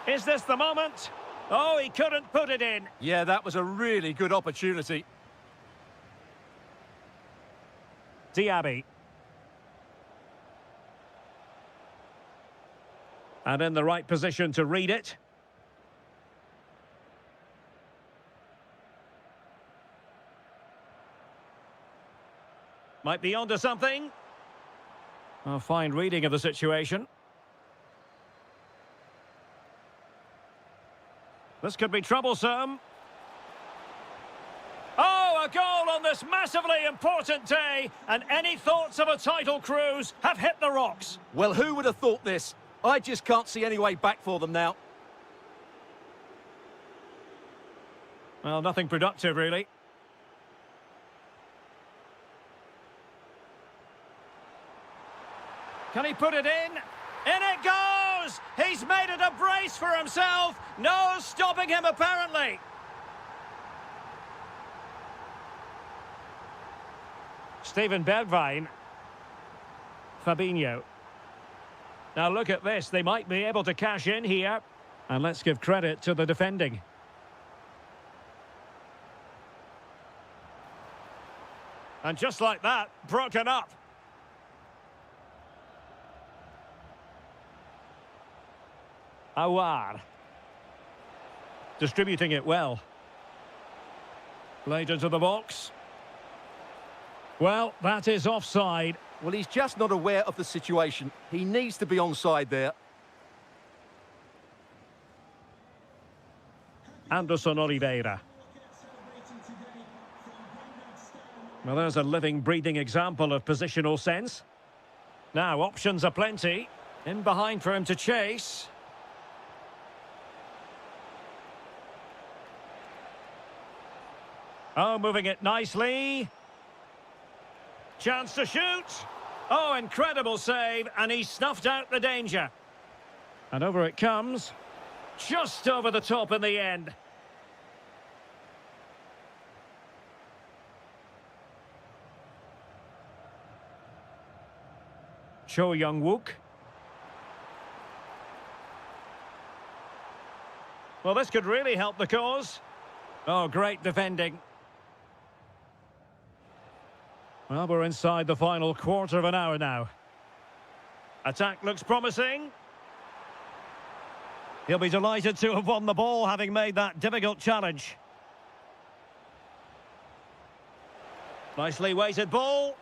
Is this the moment? Oh, he couldn't put it in. Yeah, that was a really good opportunity. Diaby. And in the right position to read it. Might be onto something. A fine reading of the situation. This could be troublesome. Oh, a goal on this massively important day, and any thoughts of a title cruise have hit the rocks. Well, who would have thought this? I just can't see any way back for them now. Well, nothing productive, really. Can he put it in? In it goes! He's made it a brace for himself. No stopping him, apparently. Steven Bergwijn. Fabinho. Now look at this. They might be able to cash in here. And let's give credit to the defending. And just like that, broken up. Awar. Distributing it well. Played into the box. Well, that is offside. Well, he's just not aware of the situation. He needs to be onside there. Anderson Oliveira. Well, there's a living, breathing example of positional sense. Now, options are plenty. In behind for him to chase. Oh, moving it nicely. Chance to shoot. Oh, incredible save, and he snuffed out the danger. And over it comes. Just over the top in the end. Cho Young-wook. Well, this could really help the cause. Oh, great defending. Well, we're inside the final quarter of an hour now. Attack looks promising. He'll be delighted to have won the ball, having made that difficult challenge. Nicely weighted ball.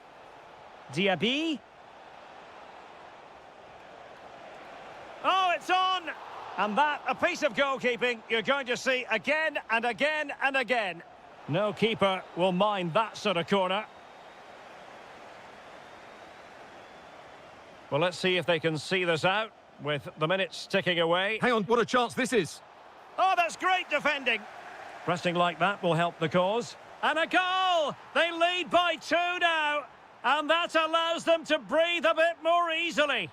Diaby. Oh, it's on! And that, a piece of goalkeeping you're going to see again and again and again. No keeper will mind that sort of corner. Well, let's see if they can see this out with the minutes ticking away. Hang on, what a chance this is. Oh, that's great defending. Pressing like that will help the cause. And a goal! They lead by 2 now. And that allows them to breathe a bit more easily.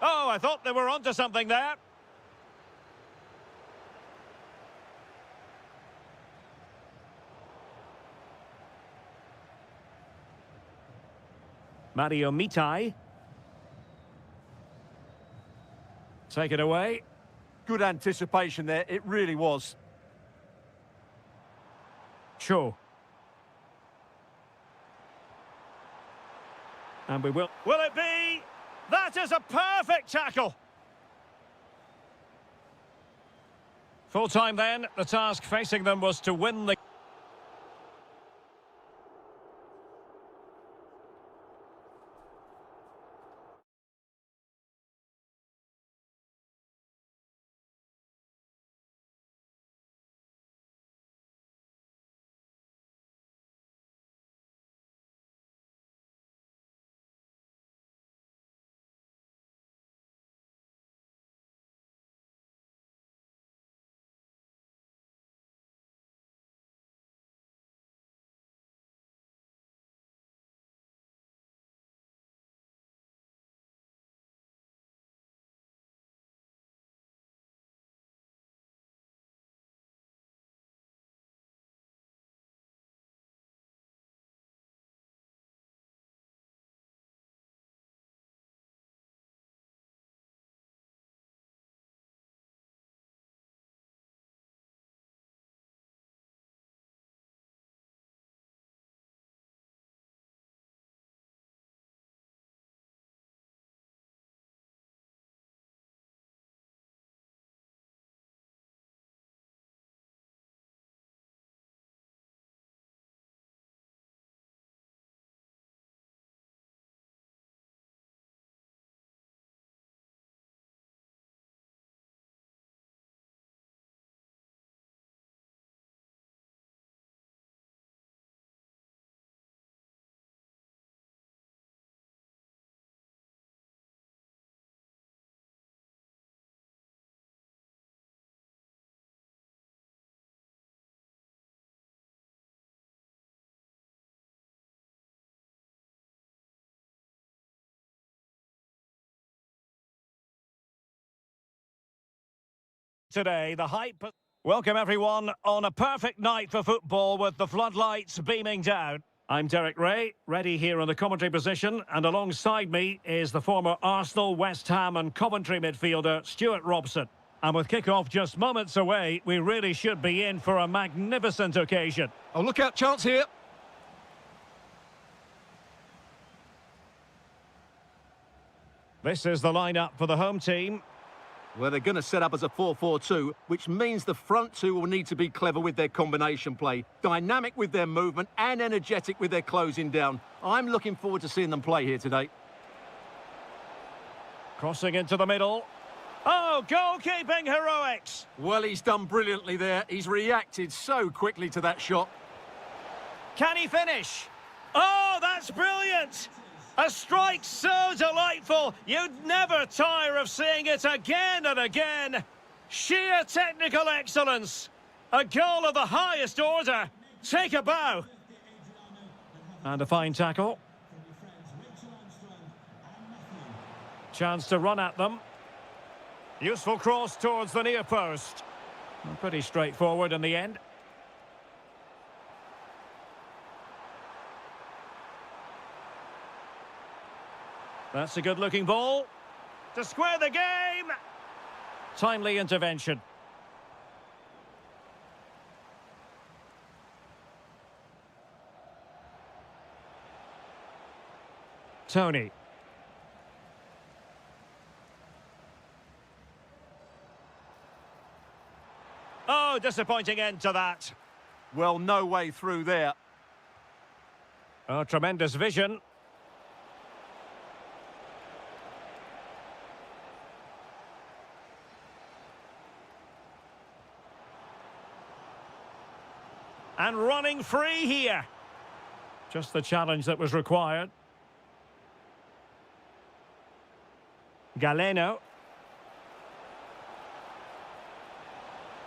Oh, I thought they were onto something there. Mario Mitai. Take it away. Good anticipation there, it really was. Cho. And we will... Will it be? That is a perfect tackle. Full time then. The task facing them was to win the... Today, the hype... Welcome everyone on a perfect night for football with the floodlights beaming down. I'm Derek Ray, ready here in the commentary position, and alongside me is the former Arsenal, West Ham and Coventry midfielder Stuart Robson. And with kick-off just moments away, we really should be in for a magnificent occasion. Oh, look out, chance here. This is the lineup for the home team. Well, they're going to set up as a 4-4-2, which means the front two will need to be clever with their combination play, dynamic with their movement and energetic with their closing down. I'm looking forward to seeing them play here today. Crossing into the middle. Oh, goalkeeping heroics! Well, he's done brilliantly there. He's reacted so quickly to that shot. Can he finish? Oh, that's brilliant! A strike so delightful, you'd never tire of seeing it again and again. Sheer technical excellence. A goal of the highest order. Take a bow. And a fine tackle. Chance to run at them. Useful cross towards the near post. Pretty straightforward in the end. That's a good-looking ball. To square the game. Timely intervention. Tony. Oh, disappointing end to that. Well, no way through there. Oh, tremendous vision. And running free here. Just the challenge that was required. Galeno.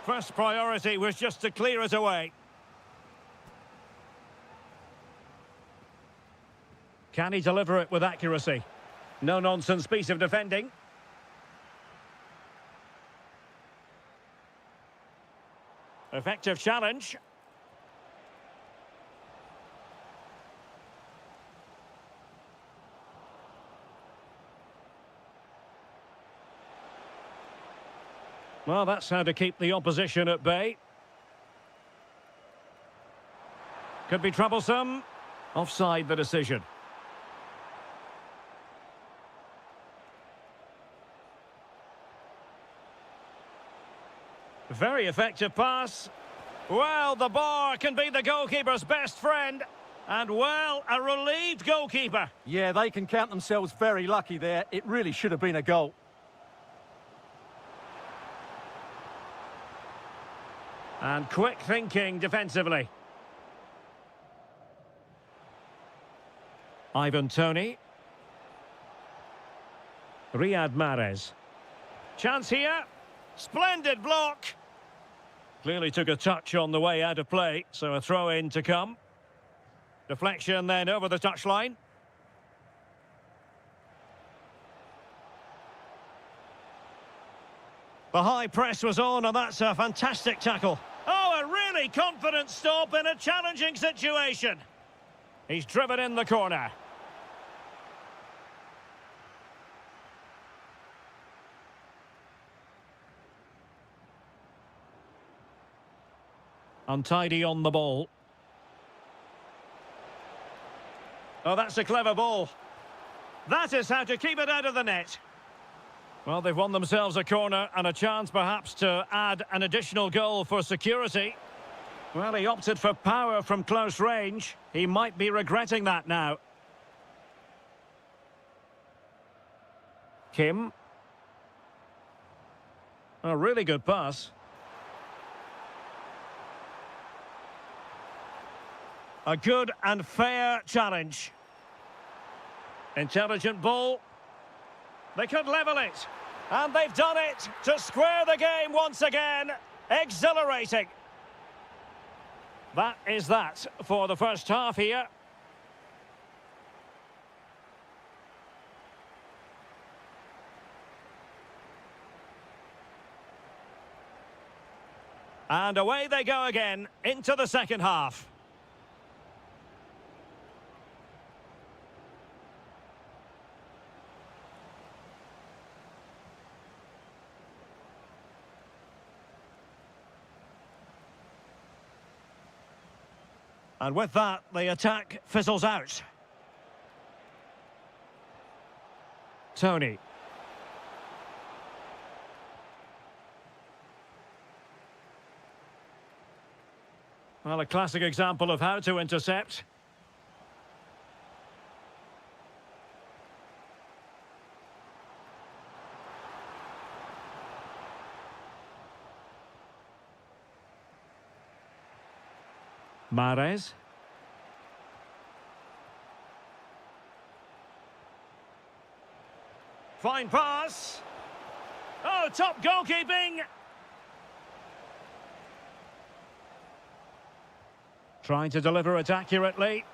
First priority was just to clear it away. Can he deliver it with accuracy? No-nonsense piece of defending. Effective challenge. Well, that's how to keep the opposition at bay. Could be troublesome. Offside the decision. Very effective pass. Well, the bar can be the goalkeeper's best friend. And, well, a relieved goalkeeper. Yeah, they can count themselves very lucky there. It really should have been a goal. And quick thinking defensively. Ivan Toney. Riyad Mahrez. Chance here. Splendid block. Clearly took a touch on the way out of play, so a throw-in to come. Deflection then over the touchline. The high press was on, and that's a fantastic tackle. Oh, a really confident stop in a challenging situation. He's driven in the corner. Untidy on the ball. Oh, that's a clever ball. That is how to keep it out of the net. Well, they've won themselves a corner and a chance perhaps to add an additional goal for security. Well, he opted for power from close range. He might be regretting that now. Kim. A really good pass. A good and fair challenge. Intelligent ball. They could level it. And they've done it to square the game once again. Exhilarating. That is that for the first half here. And away they go again into the second half. And with that, the attack fizzles out. Tony. Well, a classic example of how to intercept. Mahrez. Fine pass. Oh, top goalkeeping. Trying to deliver it accurately.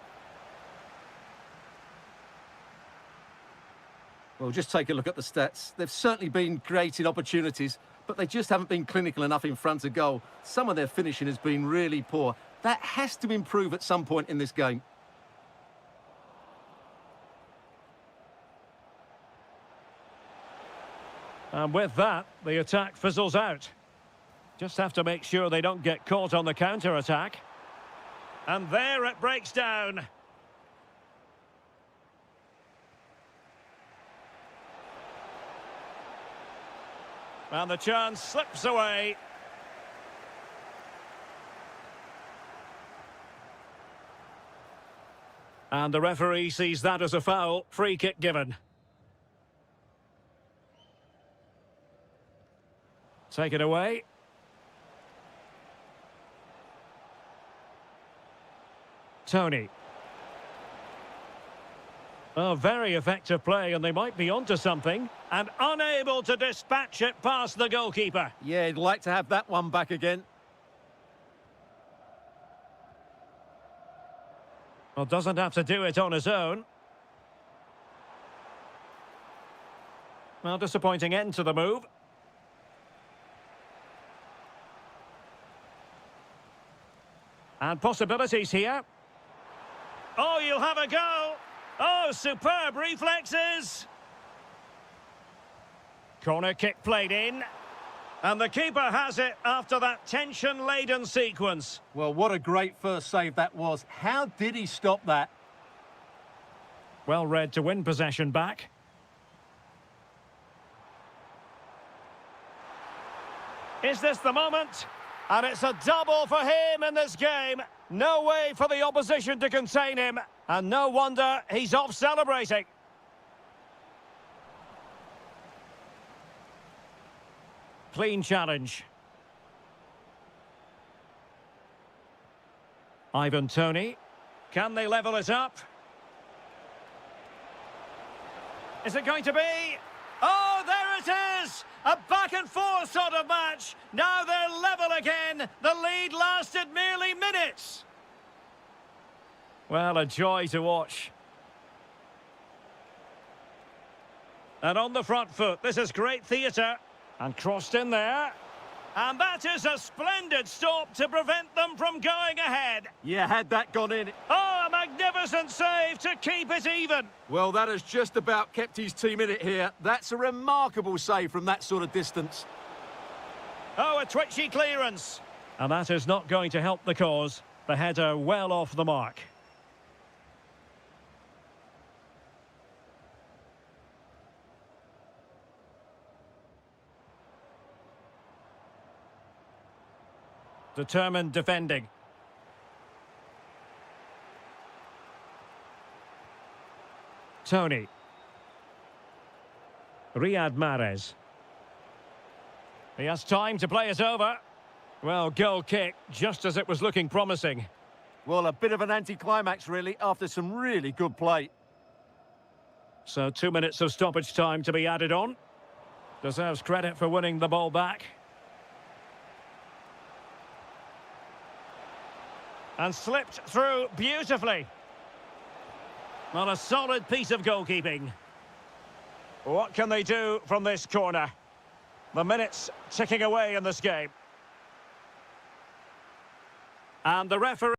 Well, just take a look at the stats. They've certainly been created opportunities, but they just haven't been clinical enough in front of goal. Some of their finishing has been really poor. That has to improve at some point in this game. And with that, the attack fizzles out. Just have to make sure they don't get caught on the counter-attack. And there it breaks down. And the chance slips away. And the referee sees that as a foul. Free kick given. Take it away. Tony. Oh, very effective play, and they might be onto something. And unable to dispatch it past the goalkeeper. Yeah, he'd like to have that one back again. Well, doesn't have to do it on his own. Well, disappointing end to the move. And possibilities here. Oh, you'll have a go. Oh, superb reflexes. Corner kick played in. And the keeper has it after that tension-laden sequence. Well, what a great first save that was. How did he stop that? Well read to win possession back. Is this the moment? And it's a double for him in this game. No way for the opposition to contain him. And no wonder he's off celebrating. Clean challenge. Ivan Toney. Can they level it up? Is it going to be? Oh, there it is! A back-and-forth sort of match. Now they're level again. The lead lasted merely minutes. Well, a joy to watch. And on the front foot, this is great theatre. And crossed in there. And that is a splendid stop to prevent them from going ahead. Yeah, had that gone in. Oh, a magnificent save to keep it even. Well, that has just about kept his team in it here. That's a remarkable save from that sort of distance. Oh, a twitchy clearance. And that is not going to help the cause. The header well off the mark. Determined defending. Tony. Riyad Mahrez. He has time to play it over. Well, goal kick, just as it was looking promising. Well, a bit of an anticlimax, really, after some really good play. So 2 minutes of stoppage time to be added on. Deserves credit for winning the ball back. And slipped through beautifully. Not a solid piece of goalkeeping. What can they do from this corner? The minutes ticking away in this game. And the referee...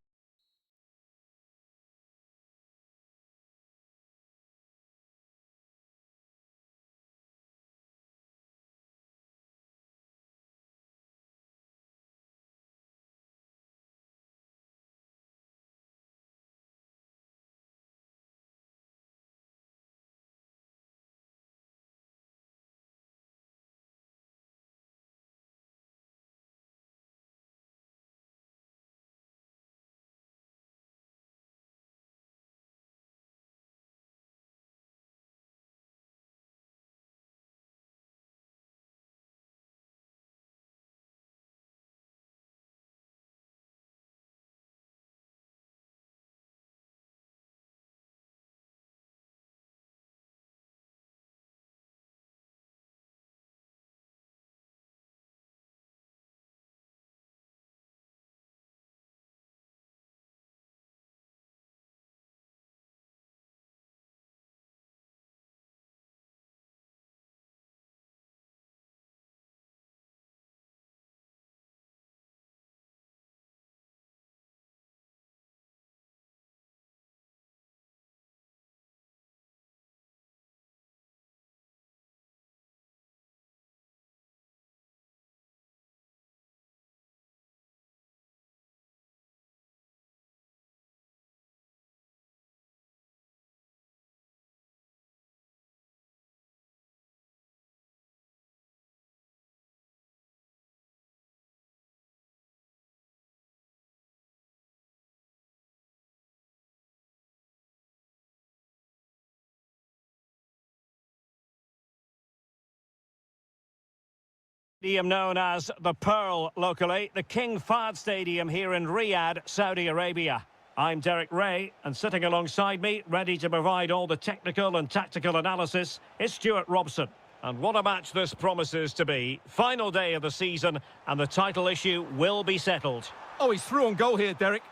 Stadium known as the Pearl locally, the King Fahd Stadium here in Riyadh, Saudi Arabia. I'm Derek Ray, and sitting alongside me, ready to provide all the technical and tactical analysis, is Stuart Robson. And what a match this promises to be. Final day of the season, and the title issue will be settled. Oh, he's through on goal here, Derek.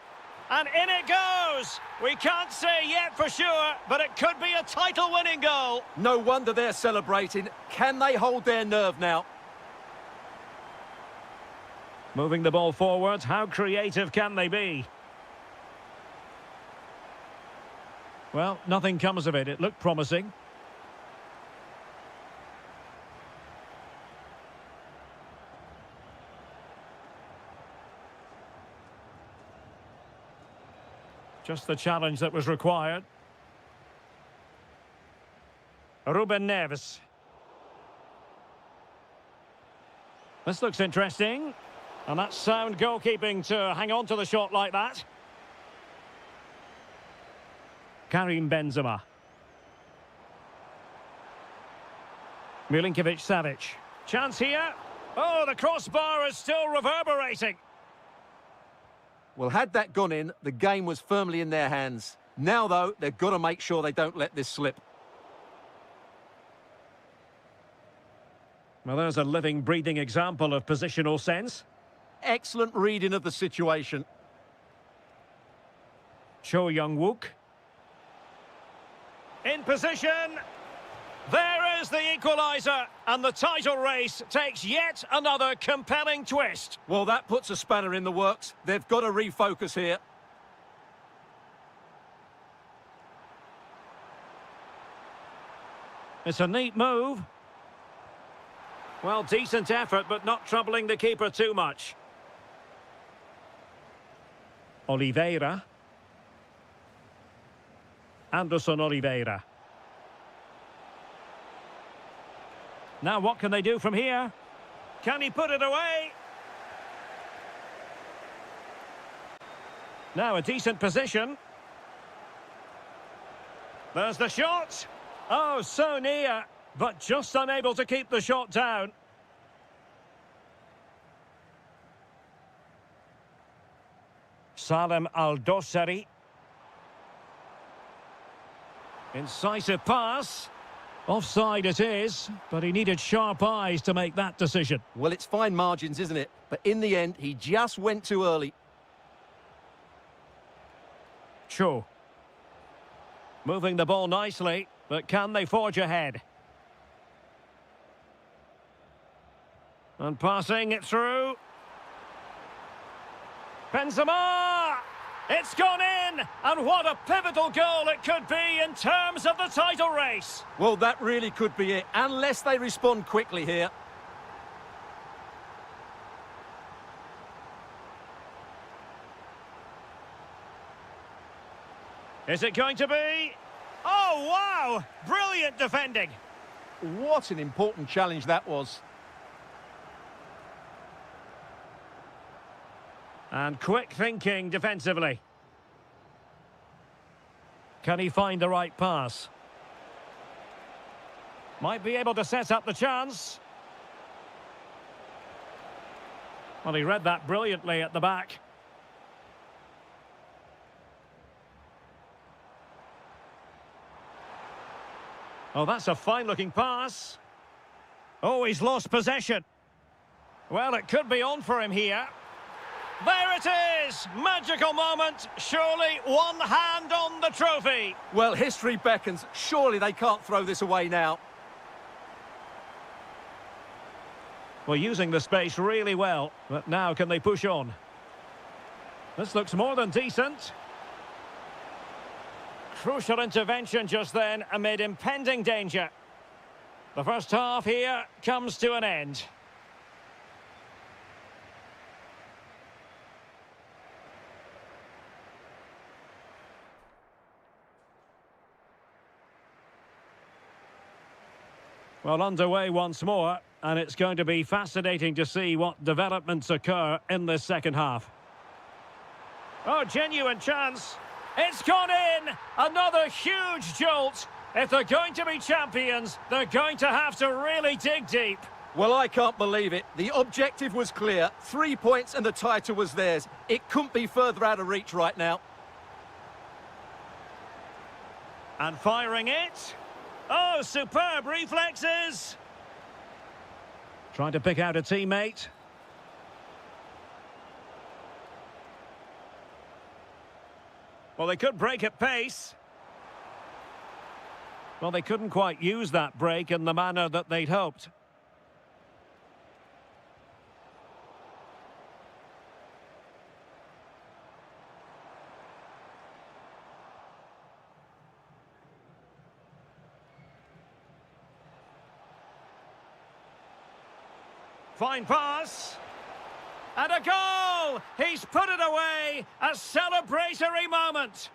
And in it goes! We can't say yet for sure, but it could be a title-winning goal. No wonder they're celebrating. Can they hold their nerve now? Moving the ball forward, how creative can they be? Well, nothing comes of it. It looked promising. Just the challenge that was required. Ruben Neves. This looks interesting. And that's sound goalkeeping to hang on to the shot like that. Karim Benzema. Milinkovic-Savic. Chance here. Oh, the crossbar is still reverberating. Well, had that gone in, the game was firmly in their hands. Now, though, they've got to make sure they don't let this slip. Well, there's a living, breathing example of positional sense. Excellent reading of the situation. Cho Young-wook. In position. There is the equaliser. And the title race takes yet another compelling twist. Well, that puts a spanner in the works. They've got to refocus here. It's a neat move. Well, decent effort, but not troubling the keeper too much. Oliveira. Anderson Oliveira. Now what can they do from here? Can he put it away? Now a decent position. There's the shot. Oh, so near, but just unable to keep the shot down. Salem Al-Dossari. Incisive pass. Offside it is, but he needed sharp eyes to make that decision. Well, it's fine margins, isn't it? But in the end, he just went too early. Cho. Moving the ball nicely, but can they forge ahead? And passing it through. Benzema! It's gone in! And what a pivotal goal it could be in terms of the title race! Well, that really could be it, unless they respond quickly here. Is it going to be? Oh, wow! Brilliant defending! What an important challenge that was. And quick thinking defensively. Can he find the right pass? Might be able to set up the chance. Well, he read that brilliantly at the back. Oh, that's a fine-looking pass. Oh, he's lost possession. Well, it could be on for him here. There it is! Magical moment. Surely one hand on the trophy. Well, history beckons. Surely they can't throw this away now. Well, using the space really well. But now can they push on? This looks more than decent. Crucial intervention just then amid impending danger. The first half here comes to an end. Well, underway once more, and it's going to be fascinating to see what developments occur in this second half. Oh, genuine chance. It's gone in! Another huge jolt. If they're going to be champions, they're going to have to really dig deep. Well, I can't believe it. The objective was clear. 3 points and the title was theirs. It couldn't be further out of reach right now. And firing it. Oh, superb reflexes. Trying to pick out a teammate. Well, they could break at pace. Well, they couldn't quite use that break in the manner that they'd hoped. Fine pass. And a goal! He's put it away! A celebratory moment!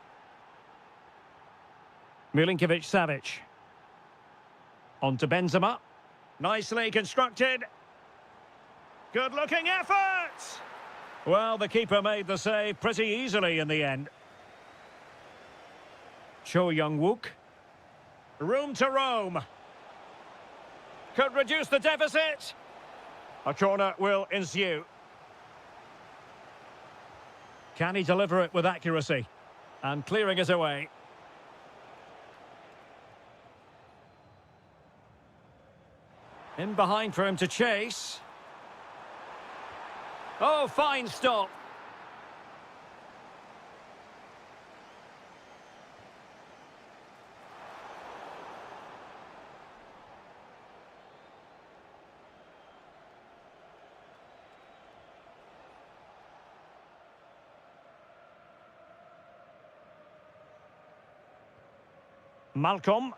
Milinkovic-Savic. On to Benzema. Nicely constructed. Good-looking effort! Well, the keeper made the save pretty easily in the end. Cho Young-wook. Room to roam. Could reduce the deficit. A corner will ensue. Can he deliver it with accuracy? And clearing it away. In behind for him to chase. Oh, fine stop. Malcolm.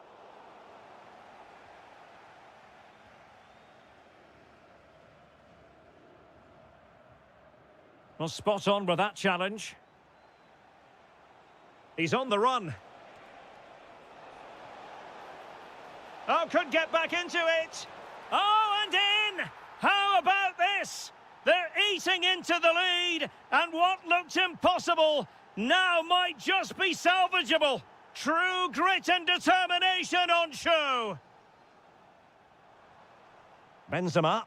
Well, spot on with that challenge. He's on the run. Oh, could get back into it. Oh, and in! How about this? They're eating into the lead, and what looked impossible now might just be salvageable. True grit and determination on show. Benzema.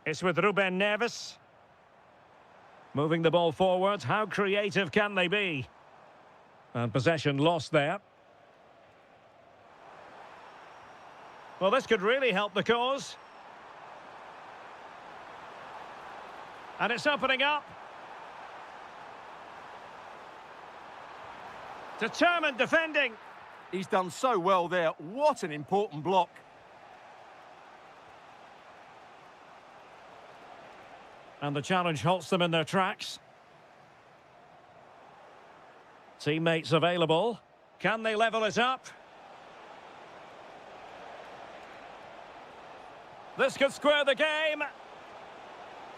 It's with Ruben Neves. Moving the ball forward. How creative can they be? And possession lost there. Well, this could really help the cause. And it's opening up. Determined defending. He's done so well there. What an important block. And the challenge halts them in their tracks. Teammates available. Can they level it up? This could square the game.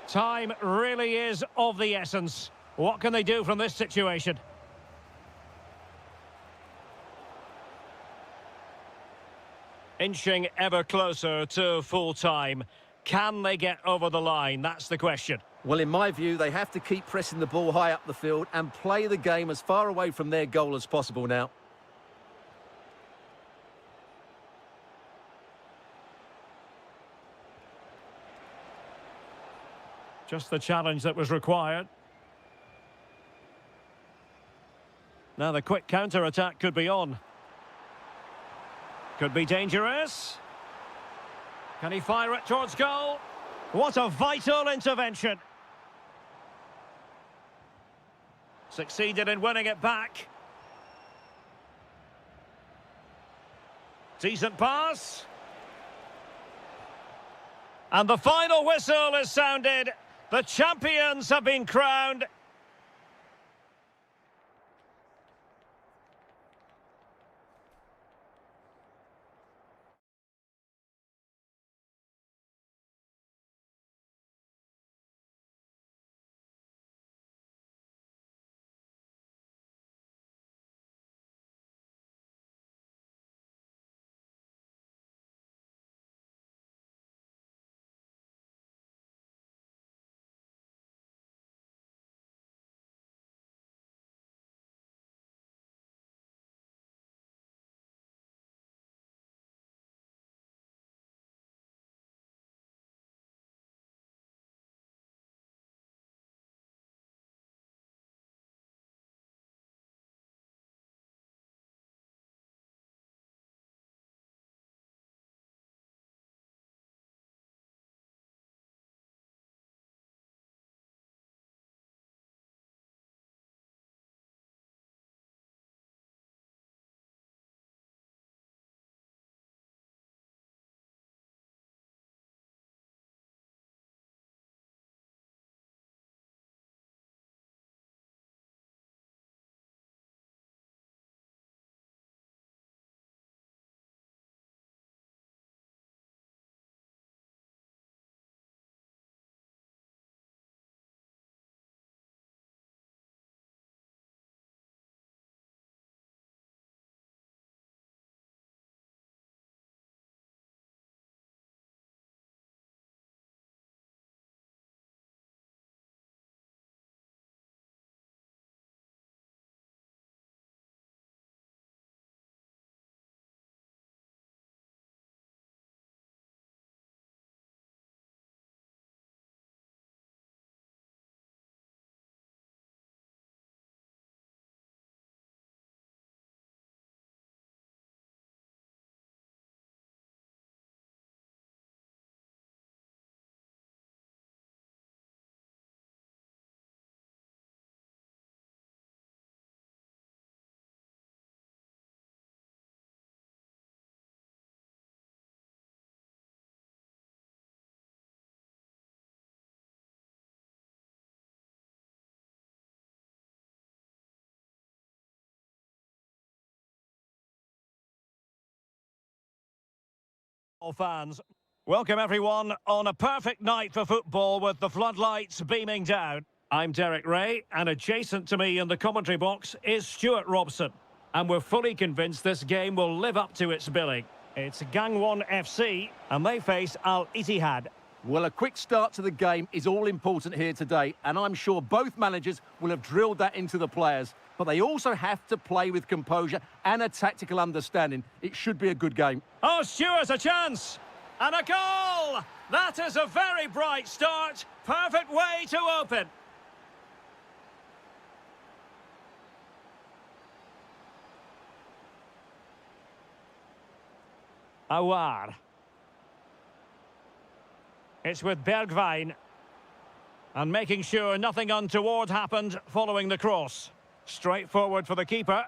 Time really is of the essence. What can they do from this situation? Inching ever closer to full time. Can they get over the line? That's the question. Well, in my view, they have to keep pressing the ball high up the field and play the game as far away from their goal as possible now. Just the challenge that was required. Now the quick counter-attack could be on. Could be dangerous. Can he fire it towards goal? What a vital intervention. Succeeded in winning it back. Decent pass. And the final whistle is sounded. The champions have been crowned. Fans, welcome everyone on a perfect night for football with the floodlights beaming down. I'm Derek Ray, and adjacent to me in the commentary box is Stuart Robson. And we're fully convinced this game will live up to its billing. It's Gangwon FC, and they face Al Ittihad. Well, a quick start to the game is all important here today, and I'm sure both managers will have drilled that into the players. But they also have to play with composure and a tactical understanding. It should be a good game. Oh, Stuart, a chance! And a goal! That is a very bright start. Perfect way to open. Awar. It's with Bergwijn. And making sure nothing untoward happened following the cross. Straight forward for the keeper.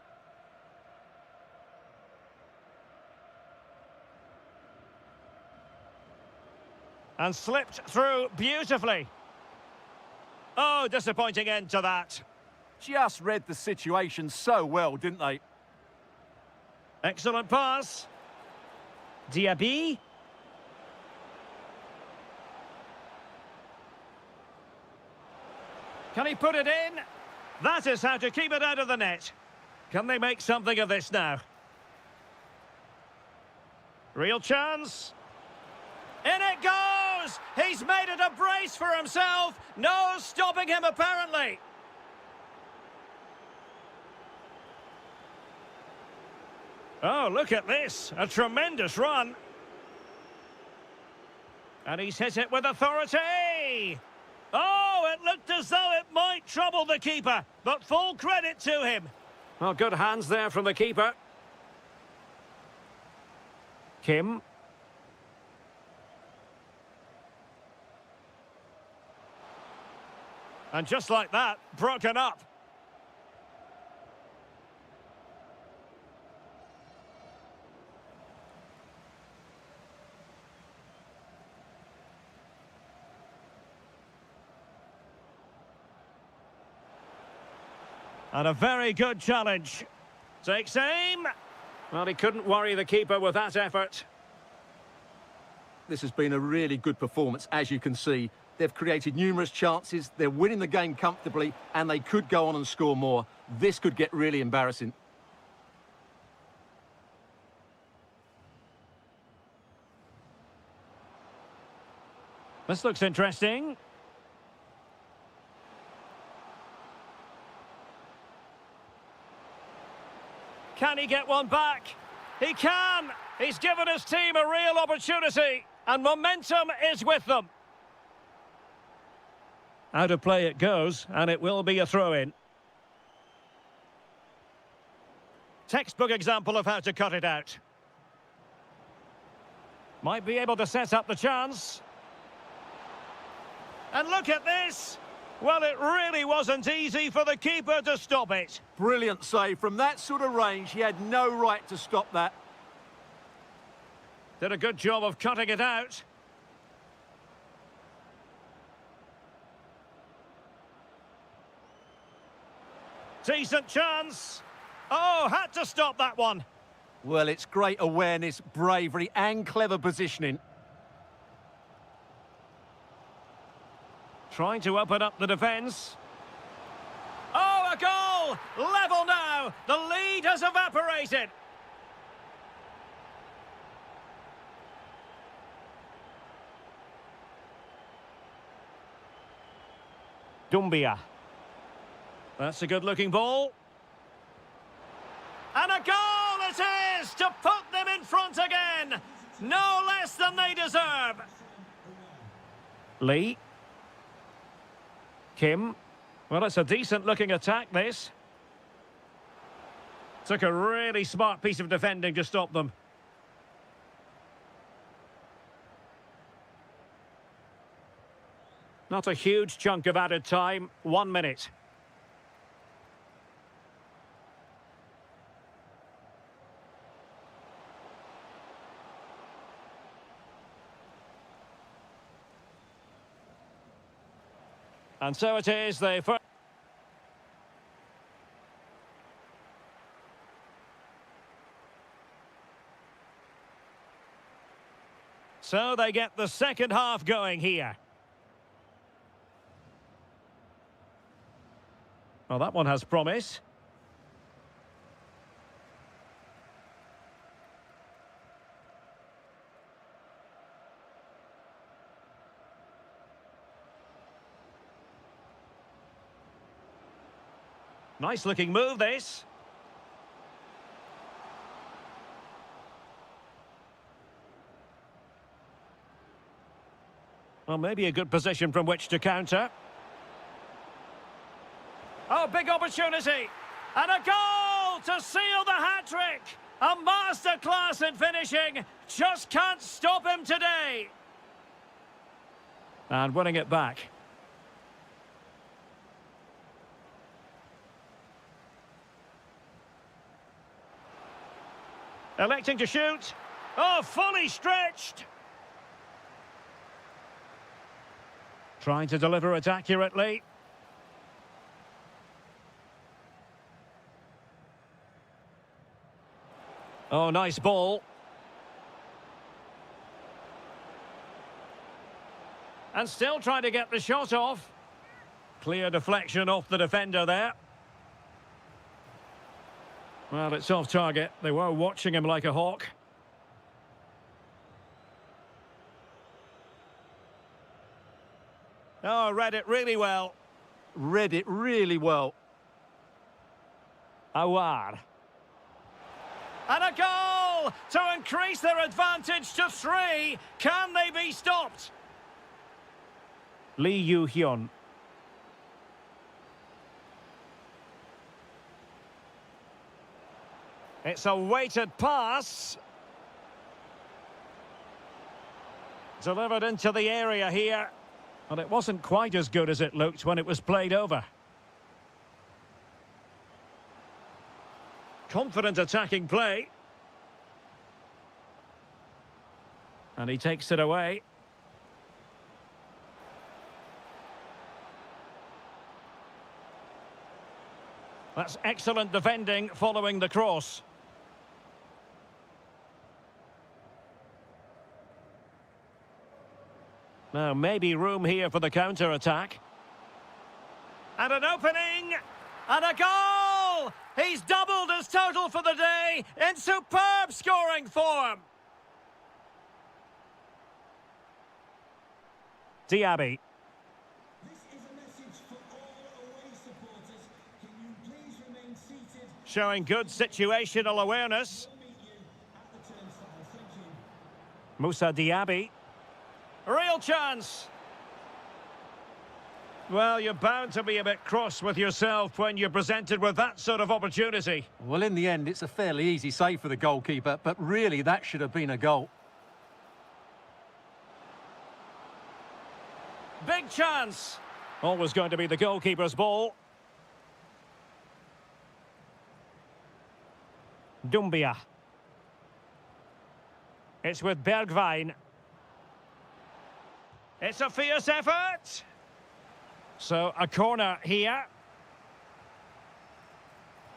And slipped through beautifully. Oh, disappointing end to that. Just read the situation so well, didn't they? Excellent pass. Diaby. Can he put it in? That is how to keep it out of the net. Can they make something of this now? Real chance. In it goes! He's made it a brace for himself. No stopping him, apparently. Oh, look at this. A tremendous run. And he's hit it with authority. Oh, it looked as though it might trouble the keeper, but full credit to him. Well, good hands there from the keeper. Kim. And just like that, broken up. And a very good challenge. Takes aim. Well, he couldn't worry the keeper with that effort. This has been a really good performance, as you can see. They've created numerous chances, they're winning the game comfortably, and they could go on and score more. This could get really embarrassing. This looks interesting. Can he get one back? He can! He's given his team a real opportunity, and momentum is with them. Out of play it goes, and it will be a throw-in. Textbook example of how to cut it out. Might be able to set up the chance. And look at this! Well, it really wasn't easy for the keeper to stop it. Brilliant save. From that sort of range, he had no right to stop that. Did a good job of cutting it out. Decent chance. Oh, had to stop that one. Well, it's great awareness, bravery, and clever positioning. Trying to open up the defence. Oh, a goal! Level now! The lead has evaporated. Dumbia. That's a good-looking ball. And a goal it is to put them in front again. No less than they deserve. Lee. Kim. Well, it's a decent-looking attack, this. Took a really smart piece of defending to stop them. Not a huge chunk of added time. 1 minute. And so it is, they first... So they get the second half going here. Well, that one has promise. Nice looking move, this. Well, maybe a good position from which to counter. Oh, big opportunity. And a goal to seal the hat-trick. A masterclass in finishing. Just can't stop him today. And winning it back. Electing to shoot. Oh, fully stretched. Trying to deliver it accurately. Oh, nice ball. And still trying to get the shot off. Clear deflection off the defender there. Well, it's off target. They were watching him like a hawk. Oh, read it really well. Read it really well. Awar. And a goal to increase their advantage to 3. Can they be stopped? Lee Yu-hyun. It's a weighted pass. Delivered into the area here. But it wasn't quite as good as it looked when it was played over. Confident attacking play. And he takes it away. That's excellent defending following the cross. Now, maybe room here for the counter-attack. And an opening! And a goal! He's doubled his total for the day in superb scoring form. Diaby. This is a message for all away supporters. Can you please remain seated? Showing good situational awareness. We'll meet you at the turnstile. Thank you. Moussa Diaby. Real chance. Well, you're bound to be a bit cross with yourself when you're presented with that sort of opportunity. Well, in the end, it's a fairly easy save for the goalkeeper, but really that should have been a goal. Big chance. Always going to be the goalkeeper's ball. Dumbia. It's with Bergwijn. It's a fierce effort. So, a corner here.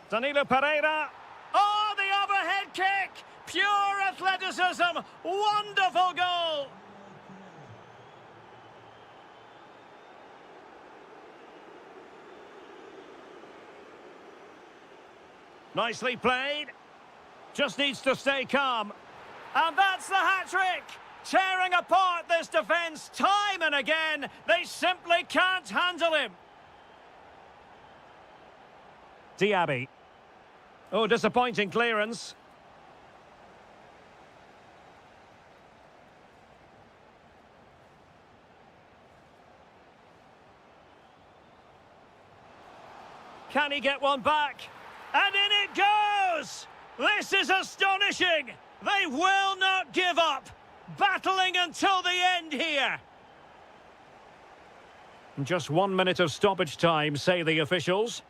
Danilo Pereira. Oh, the overhead kick! Pure athleticism! Wonderful goal! Nicely played. Just needs to stay calm. And that's the hat-trick! Tearing apart this defence time and again. They simply can't handle him. Diaby. Oh, disappointing clearance. Can he get one back? And in it goes! This is astonishing! They will not give up! Battling until the end here. Just 1 minute of stoppage time, say the officials.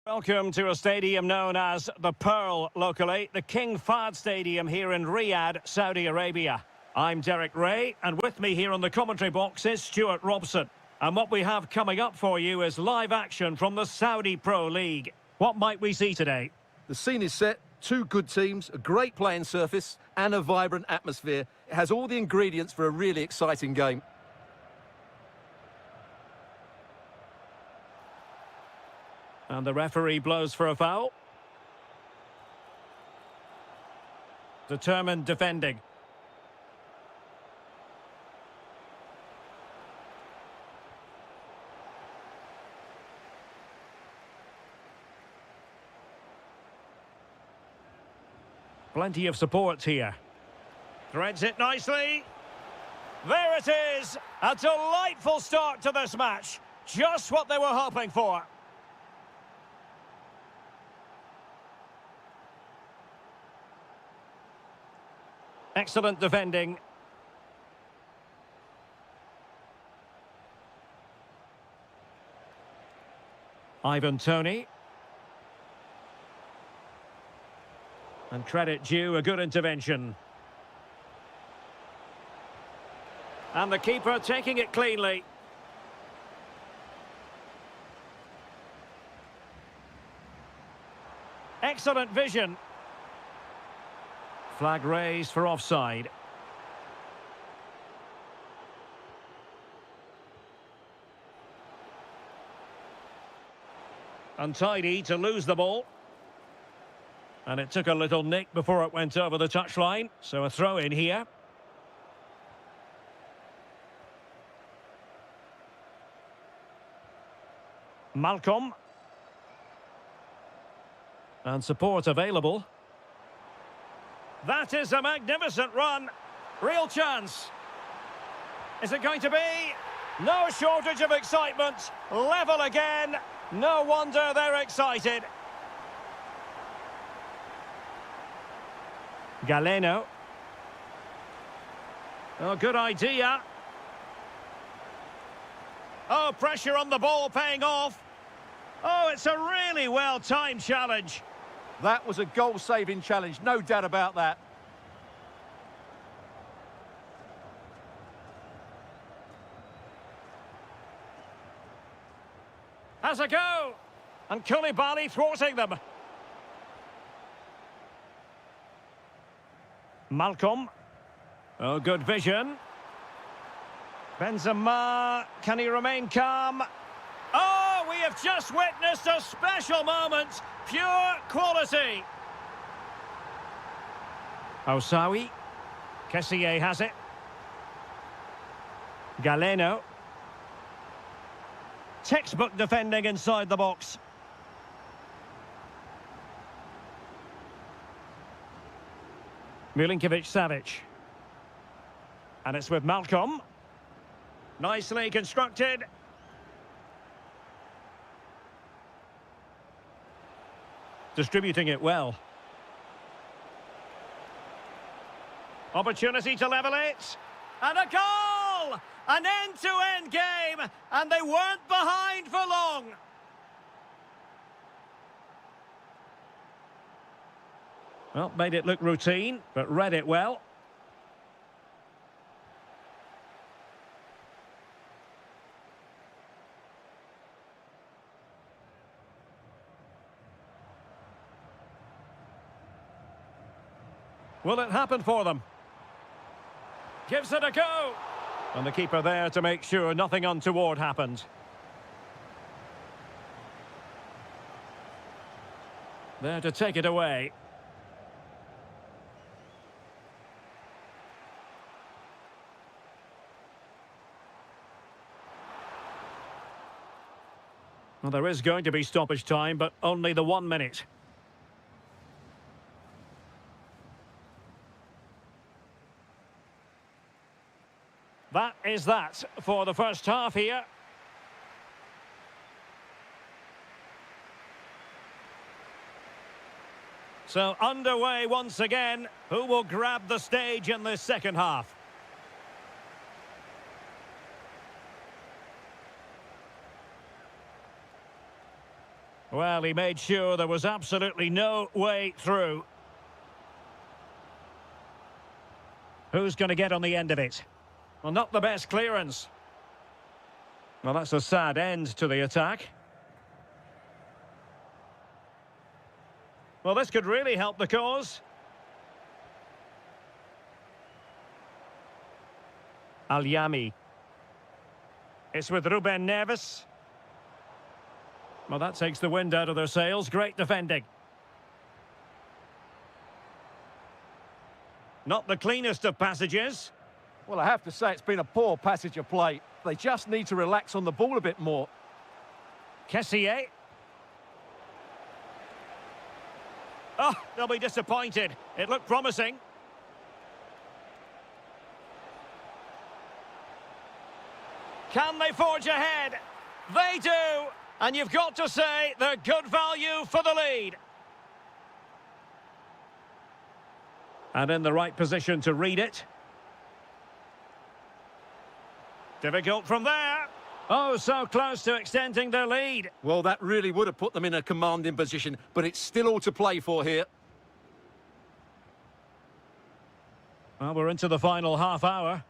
Welcome to a stadium known as the Pearl locally, the King Fahd Stadium here in Riyadh, Saudi Arabia. I'm Derek Ray, and with me here on the commentary box is Stuart Robson. And what we have coming up for you is live action from the Saudi Pro League. What might we see today? The scene is set, two good teams, a great playing surface and a vibrant atmosphere. It has all the ingredients for a really exciting game. And the referee blows for a foul. Determined defending. Plenty of support here. Threads it nicely. There it is. A delightful start to this match. Just what they were hoping for. Excellent defending. Ivan Toney. And credit due, a good intervention. And the keeper taking it cleanly. Excellent vision. Flag raised for offside. Untidy to lose the ball. And it took a little nick before it went over the touchline. So a throw in here. Malcolm. And support available. That is a magnificent run. Real chance. Is it going to be? No shortage of excitement. Level again. No wonder they're excited. Galeno. Oh, good idea. Oh, pressure on the ball paying off. Oh, it's a really well-timed challenge. That was a goal-saving challenge, no doubt about that. Has a go. And Koulibaly thwarting them. Malcolm. Oh, good vision. Benzema. Can he remain calm? Oh, we have just witnessed a special moment. Pure quality. Osawi. Kessié has it. Galeno. Textbook defending inside the box. Milinkovic-Savic. And it's with Malcolm. Nicely constructed. Distributing it well. Opportunity to level it. And a goal! An end-to-end game. And they weren't behind for long. Well, made it look routine, but read it well. Will it happen for them? Gives it a go. And the keeper there to make sure nothing untoward happened. There to take it away. Well, there is going to be stoppage time, but only the 1 minute. That is that for the first half here. So underway once again. Who will grab the stage in this second half? Well, he made sure there was absolutely no way through. Who's going to get on the end of it? Well, not the best clearance. Well, that's a sad end to the attack. Well, this could really help the cause. Al-Yami. It's with Ruben Neves. Well, that takes the wind out of their sails. Great defending. Not the cleanest of passages. Well, I have to say it's been a poor passage of play. They just need to relax on the ball a bit more. Kessier. Oh, they'll be disappointed. It looked promising. Can they forge ahead? They do! And you've got to say they're good value for the lead. And in the right position to read it. Difficult from there. Oh, so close to extending their lead. Well, that really would have put them in a commanding position, but it's still all to play for here. Well, we're into the final half hour.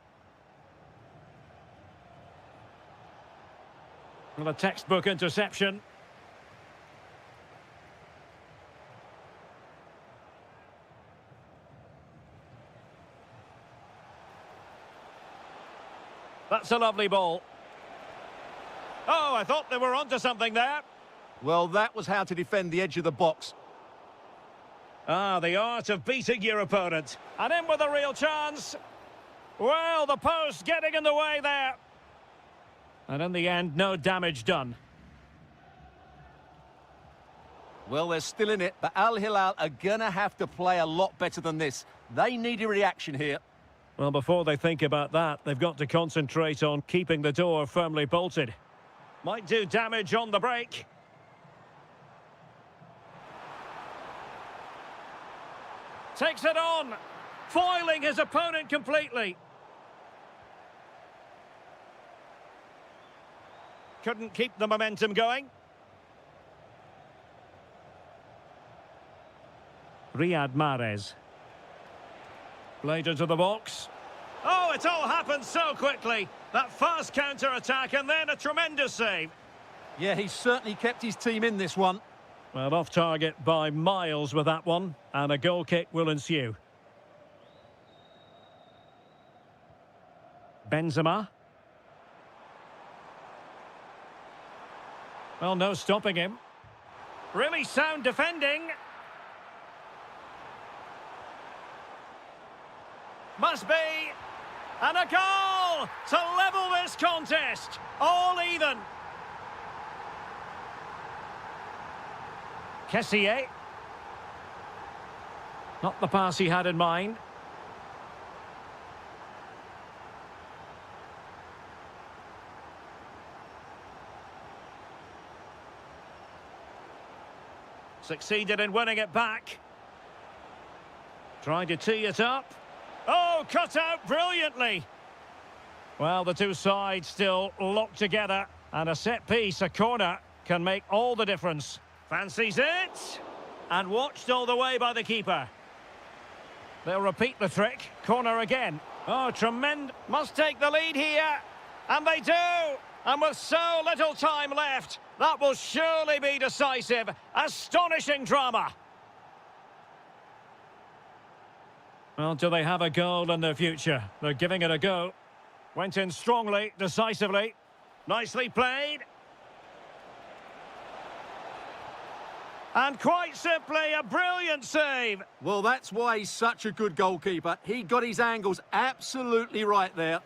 Well, a textbook interception. That's a lovely ball. Oh, I thought they were onto something there. Well, that was how to defend the edge of the box. Ah, the art of beating your opponent. And in with a real chance. Well, the post getting in the way there. And in the end, no damage done. Well, they're still in it, but Al Hilal are gonna have to play a lot better than this. They need a reaction here. Well, before they think about that, they've got to concentrate on keeping the door firmly bolted. Might do damage on the break. Takes it on, foiling his opponent completely. Couldn't keep the momentum going. Riyad Mahrez. Played into the box. Oh, it all happened so quickly. That fast counter-attack and then a tremendous save. Yeah, he's certainly kept his team in this one. Well, off target by miles with that one, and a goal kick will ensue. Benzema. Well, no stopping him. Really sound defending. Must be. And a goal to level this contest. All even. Kessier. Not the pass he had in mind. Succeeded in winning it back. Trying to tee it up. Oh, cut out brilliantly. Well, the two sides still locked together. And a set piece, a corner, can make all the difference. Fancies it. And watched all the way by the keeper. They'll repeat the trick. Corner again. Oh, tremendous. Must take the lead here. And they do. And with so little time left, that will surely be decisive. Astonishing drama. Well, do they have a goal in their future? They're giving it a go. Went in strongly, decisively. Nicely played. And quite simply, a brilliant save. Well, that's why he's such a good goalkeeper. He got his angles absolutely right there.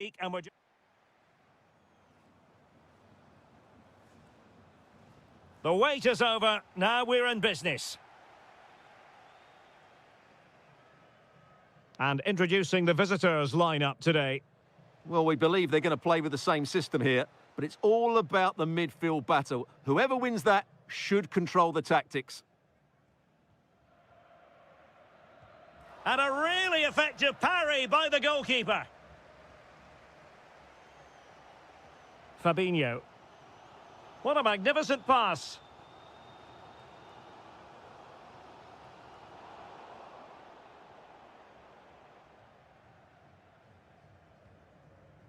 And we're... The wait is over. Now we're in business. And introducing the visitors lineup today. Well, we believe they're going to play with the same system here, but it's all about the midfield battle. Whoever wins that should control the tactics. And a really effective parry by the goalkeeper. Fabinho. What a magnificent pass.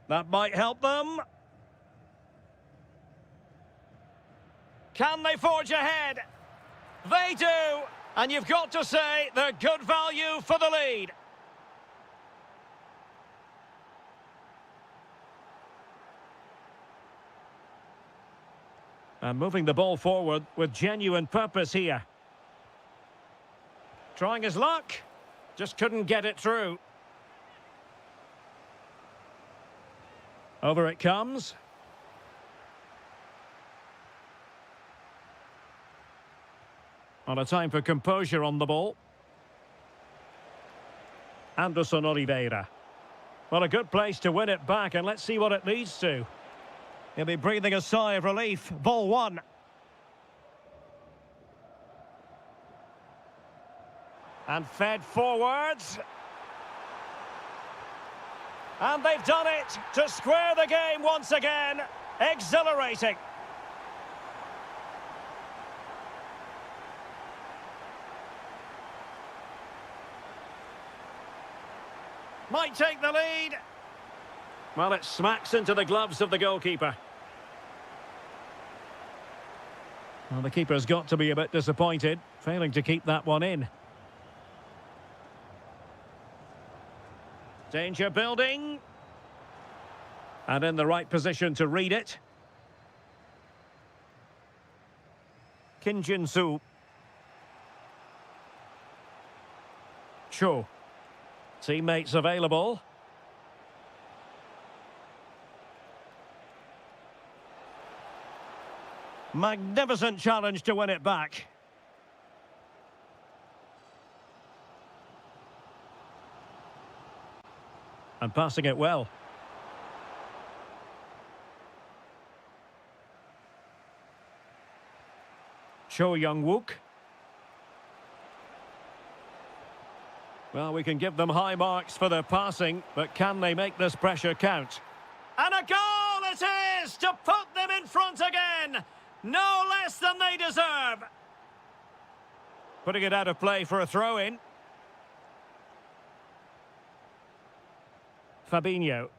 That might help them. Can they forge ahead? They do. And you've got to say they're good value for the lead. And moving the ball forward with genuine purpose here. Trying his luck. Just couldn't get it through. Over it comes. On a time for composure on the ball. Anderson Oliveira. Well, a good place to win it back, and let's see what it leads to. He'll be breathing a sigh of relief. Ball one. And fed forwards. And they've done it to square the game once again. Exhilarating. Might take the lead. Well, it smacks into the gloves of the goalkeeper. Well, the keeper's got to be a bit disappointed, failing to keep that one in. Danger building. And in the right position to read it. Kim Jin-soo. Cho. Teammates available. Magnificent challenge to win it back. And passing it well. Cho Young-wook. Well, we can give them high marks for their passing, but can they make this pressure count? And a goal it is to put them in front again! No less than they deserve! Putting it out of play for a throw-in. Fabinho.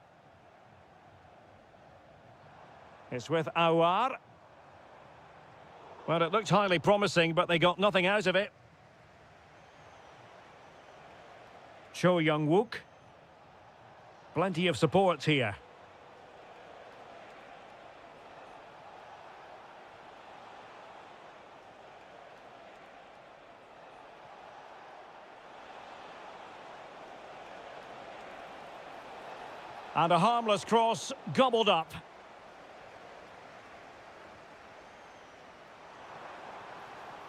It's with Aouar. Well, it looked highly promising, but they got nothing out of it. Cho Young-wook. Plenty of support here. And a harmless cross gobbled up.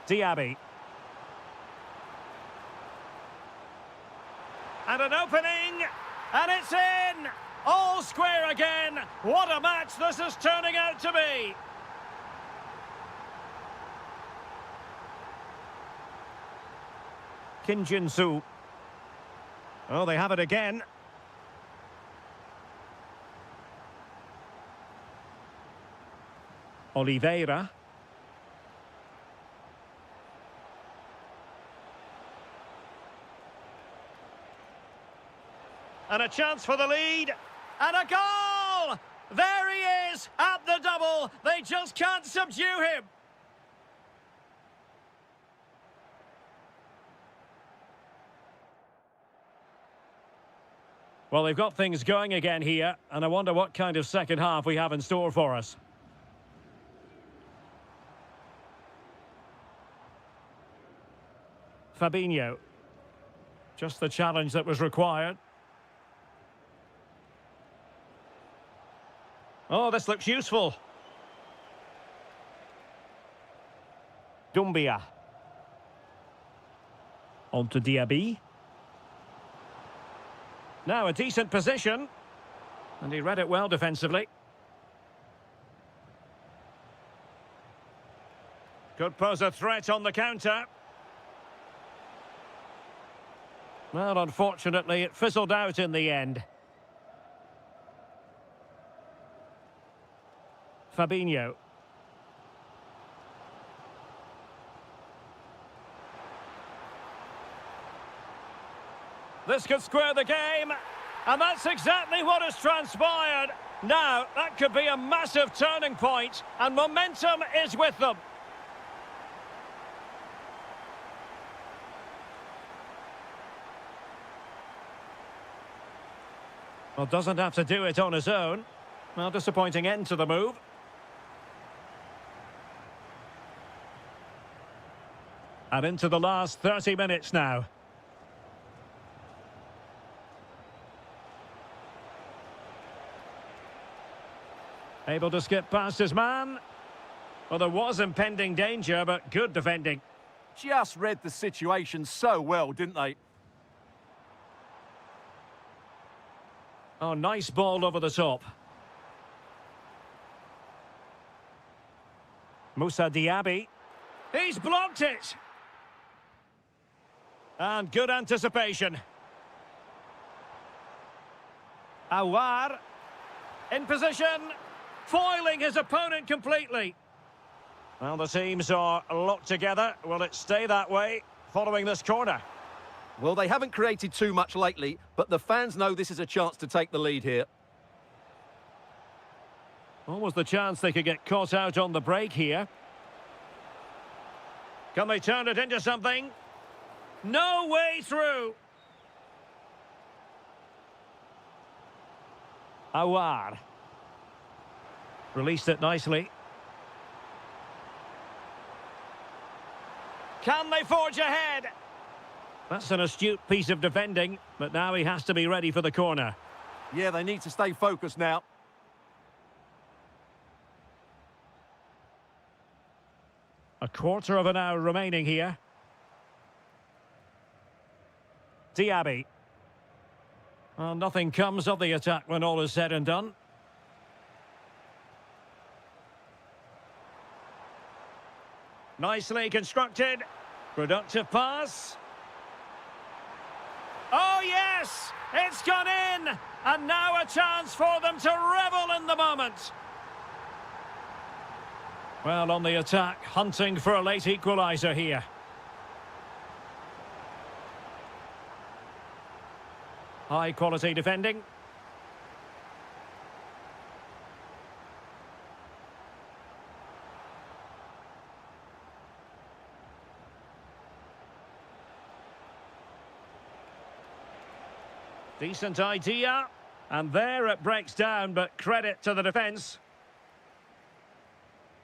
Diaby. And an opening, and it's in! All square again. What a match this is turning out to be. Kim Jin-soo. Oh, they have it again. Oliveira. And a chance for the lead. And a goal! There he is at the double. They just can't subdue him. Well, they've got things going again here, and I wonder what kind of second half we have in store for us. Fabinho. Just the challenge that was required. Oh, this looks useful. Dumbia. On to Diaby. Now a decent position. And he read it well defensively. Could pose a threat on the counter. Well, unfortunately, it fizzled out in the end. Fabinho. This could square the game, and that's exactly what has transpired. Now, that could be a massive turning point, and momentum is with them. Well, doesn't have to do it on his own. Well, disappointing end to the move. And into the last 30 minutes now. Able to skip past his man. Well, there was impending danger, but good defending. Just read the situation so well, didn't they? Oh, nice ball over the top. Moussa Diaby. He's blocked it. And good anticipation. Awar. In position. Foiling his opponent completely. Well, the teams are locked together. Will it stay that way following this corner? Well, they haven't created too much lately, but the fans know this is a chance to take the lead here. Almost the chance they could get caught out on the break here. Can they turn it into something? No way through. Awar. Released it nicely. Can they forge ahead? That's an astute piece of defending, but now he has to be ready for the corner. Yeah, they need to stay focused now. A quarter of an hour remaining here. Diaby. Well, nothing comes of the attack when all is said and done. Nicely constructed. Productive pass. Oh, yes! It's gone in! And now a chance for them to revel in the moment. Well, on the attack, hunting for a late equaliser here. High quality defending. Decent idea. And there it breaks down, but credit to the defence.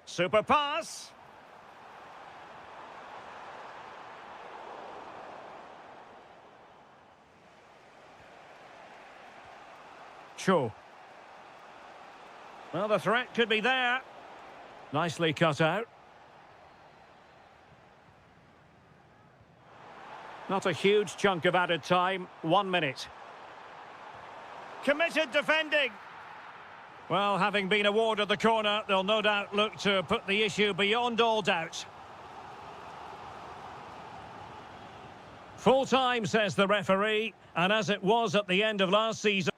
Super pass. Cho. Well, the threat could be there. Nicely cut out. Not a huge chunk of added time. 1 minute. Committed defending. Well, having been awarded the corner, they'll no doubt look to put the issue beyond all doubt. Full time, says the referee, and as it was at the end of last season.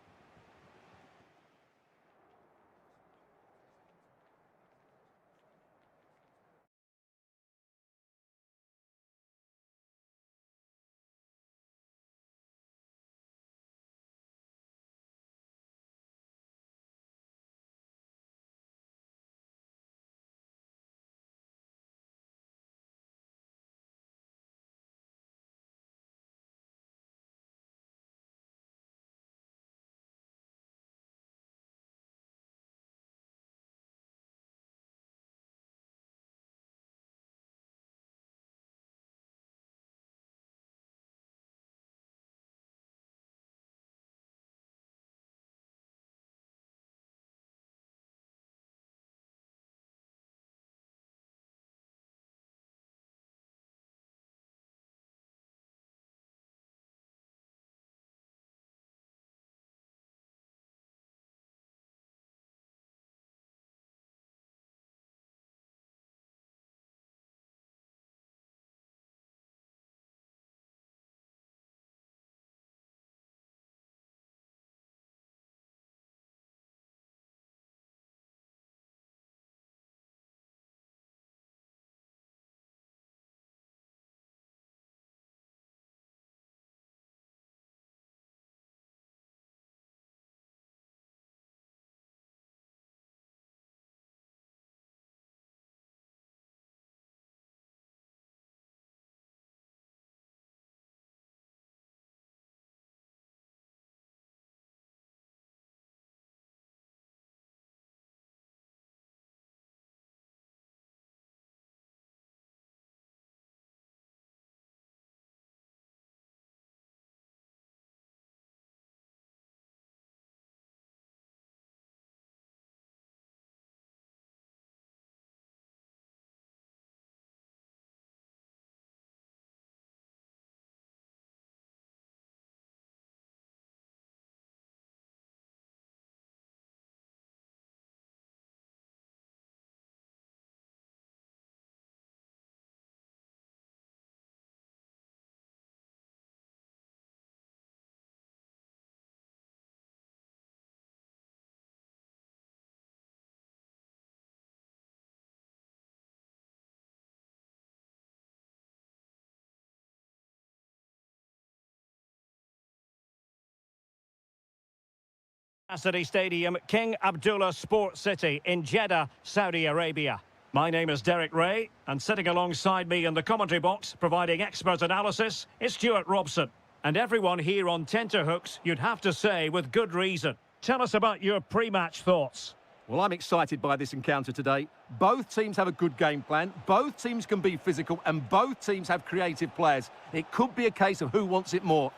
Capacity Stadium, King Abdullah Sports City in Jeddah, Saudi Arabia. My name is Derek Ray, and sitting alongside me in the commentary box, providing expert analysis, is Stuart Robson. And everyone here on tenterhooks, you'd have to say, with good reason. Tell us about your pre-match thoughts. Well, I'm excited by this encounter today. Both teams have a good game plan, both teams can be physical, and both teams have creative players. It could be a case of who wants it more.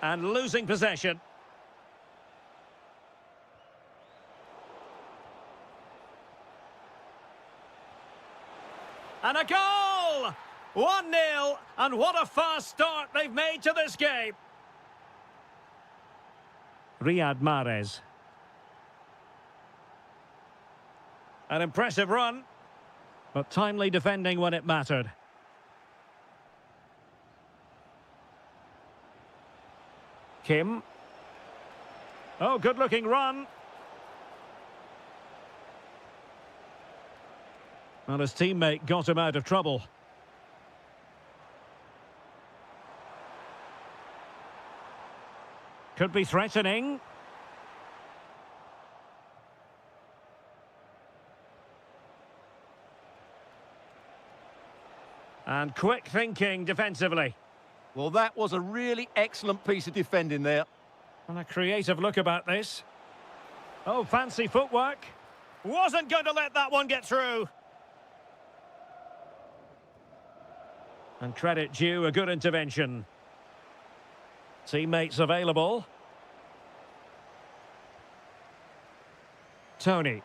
And losing possession. And a goal! 1-0, and what a fast start they've made to this game. Riyad Mahrez. An impressive run, but timely defending when it mattered. Kim. Oh, good-looking run. Well, his teammate got him out of trouble. Could be threatening. And quick thinking defensively. Well, that was a really excellent piece of defending there. And a creative look about this. Oh, fancy footwork. Wasn't going to let that one get through. And credit due, a good intervention. Teammates available. Tony.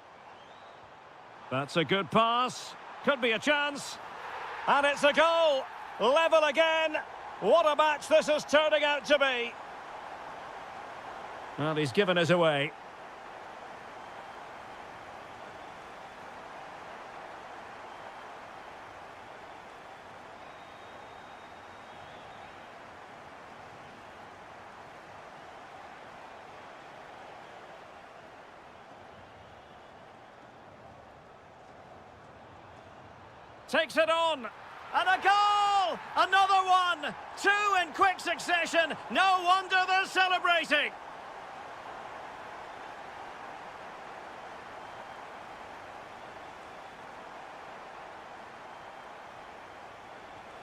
That's a good pass. Could be a chance. And it's a goal. Level again. What a match this is turning out to be. Well, he's given us away. Takes it on. And a goal! Another one! Two in quick succession. No wonder they're celebrating.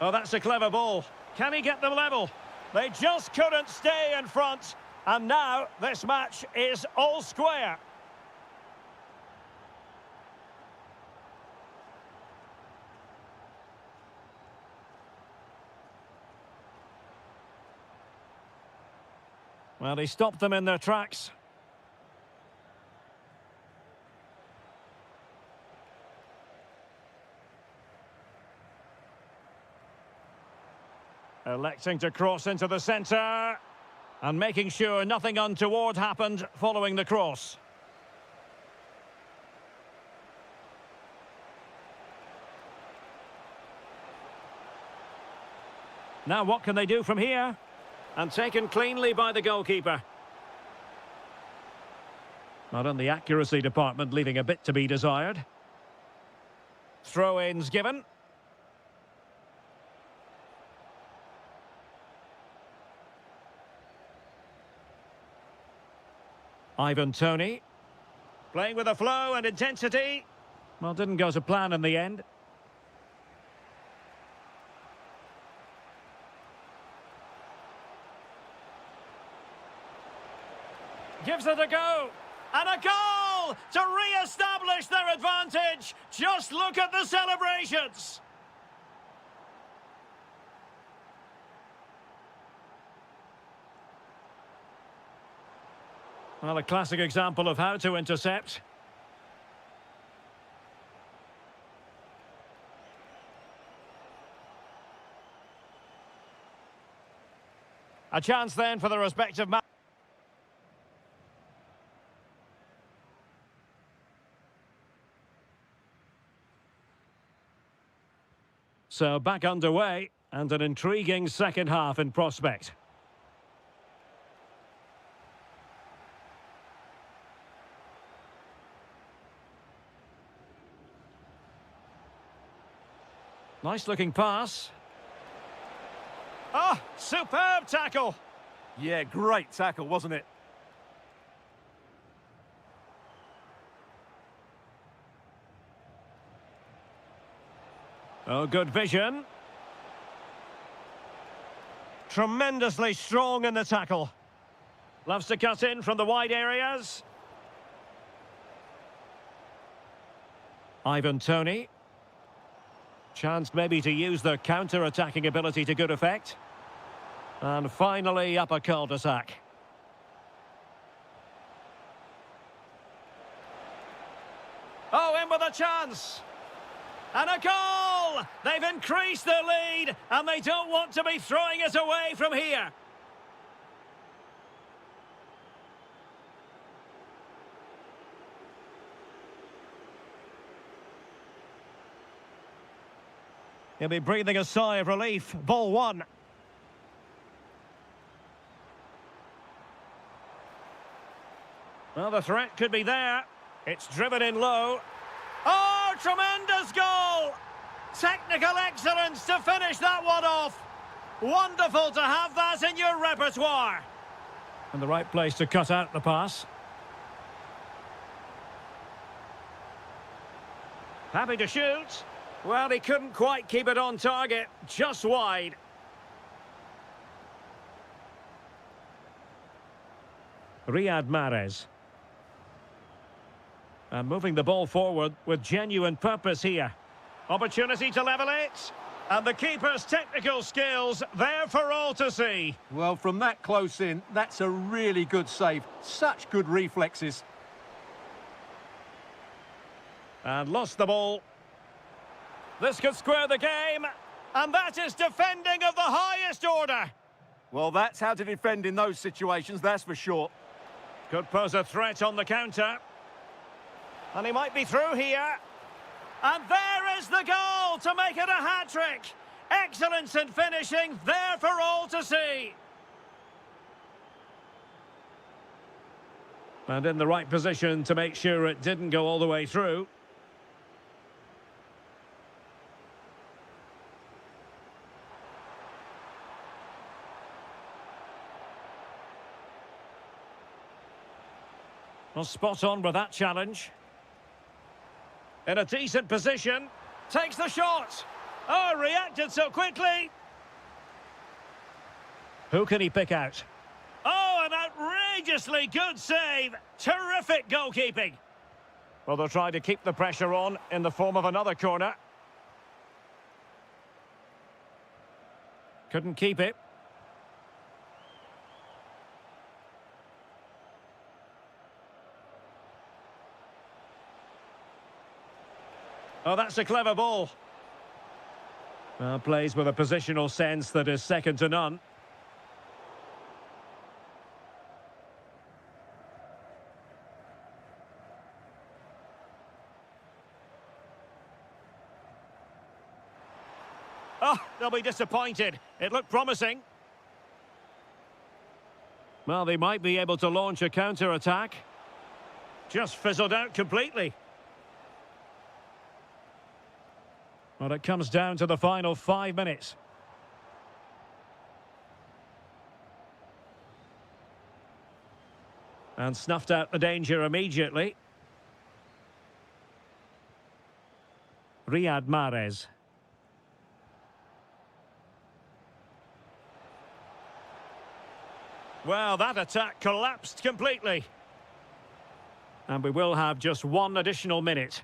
Oh, that's a clever ball. Can he get them level? They just couldn't stay in front. And now this match is all square. Well, he stopped them in their tracks. Electing to cross into the centre. And making sure nothing untoward happened following the cross. Now what can they do from here? And taken cleanly by the goalkeeper. Not in the accuracy department, leaving a bit to be desired. Throw-ins given. Ivan Toney. Playing with a flow and intensity. Well, didn't go to plan in the end. Gives it a go. And a goal to re-establish their advantage. Just look at the celebrations. Well, a classic example of how to intercept. A chance then for the respective match. So back underway, and an intriguing second half in prospect. Nice looking pass. Oh, superb tackle. Yeah, great tackle, wasn't it? Oh, good vision. Tremendously strong in the tackle. Loves to cut in from the wide areas. Ivan Toney. Chance maybe to use their counter-attacking ability to good effect. And finally up a cul-de-sac. Oh, in with a chance. And a goal! They've increased their lead, and they don't want to be throwing it away from here. He'll be breathing a sigh of relief. Ball one. Well, the threat could be there. It's driven in low. Oh, tremendous goal! Technical excellence to finish that one off. Wonderful to have that in your repertoire. And the right place to cut out the pass. Happy to shoot. Well, he couldn't quite keep it on target, just wide. Riyad Mahrez. And moving the ball forward with genuine purpose here. Opportunity to level it. And the keeper's technical skills there for all to see. Well, from that close in, that's a really good save. Such good reflexes. And lost the ball. This could square the game. And that is defending of the highest order. Well, that's how to defend in those situations, that's for sure. Could pose a threat on the counter. And he might be through here. And there is the goal to make it a hat-trick. Excellence in finishing, there for all to see. And in the right position to make sure it didn't go all the way through. Well, spot on with that challenge. In a decent position. Takes the shot. Oh, reacted so quickly. Who can he pick out? Oh, an outrageously good save. Terrific goalkeeping. Well, they'll try to keep the pressure on in the form of another corner. Couldn't keep it. Oh, that's a clever ball. Well, plays with a positional sense that is second to none. Oh, they'll be disappointed. It looked promising. Well, they might be able to launch a counter-attack. Just fizzled out completely. Well, it comes down to the final 5 minutes. And snuffed out the danger immediately. Riyad Mahrez. Well, that attack collapsed completely. And we will have just one additional minute.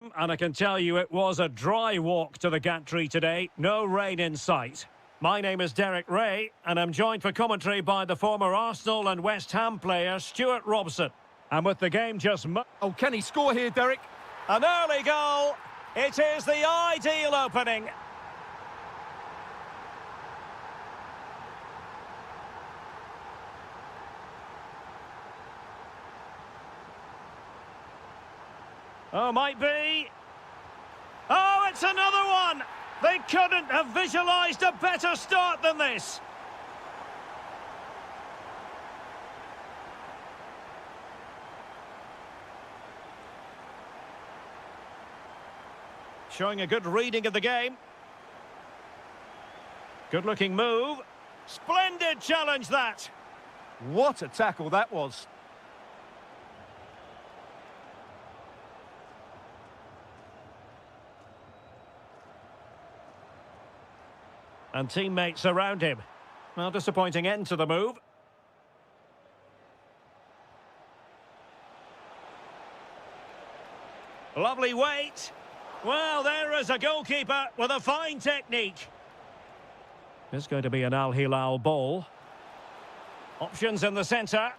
And I can tell you it was a dry walk to the gantry today. No rain in sight. My name is Derek Ray, and I'm joined for commentary by the former Arsenal and West Ham player Stuart Robson. And with the game just... Oh, can he score here, Derek? An early goal. It is the ideal opening. Oh, might be. Oh, it's another one. They couldn't have visualised a better start than this. Showing a good reading of the game. Good-looking move. Splendid challenge, that. What a tackle that was. And teammates around him. Well, disappointing end to the move. Lovely weight. Well, there is a goalkeeper with a fine technique. It's going to be an Al Hilal ball. Options in the centre.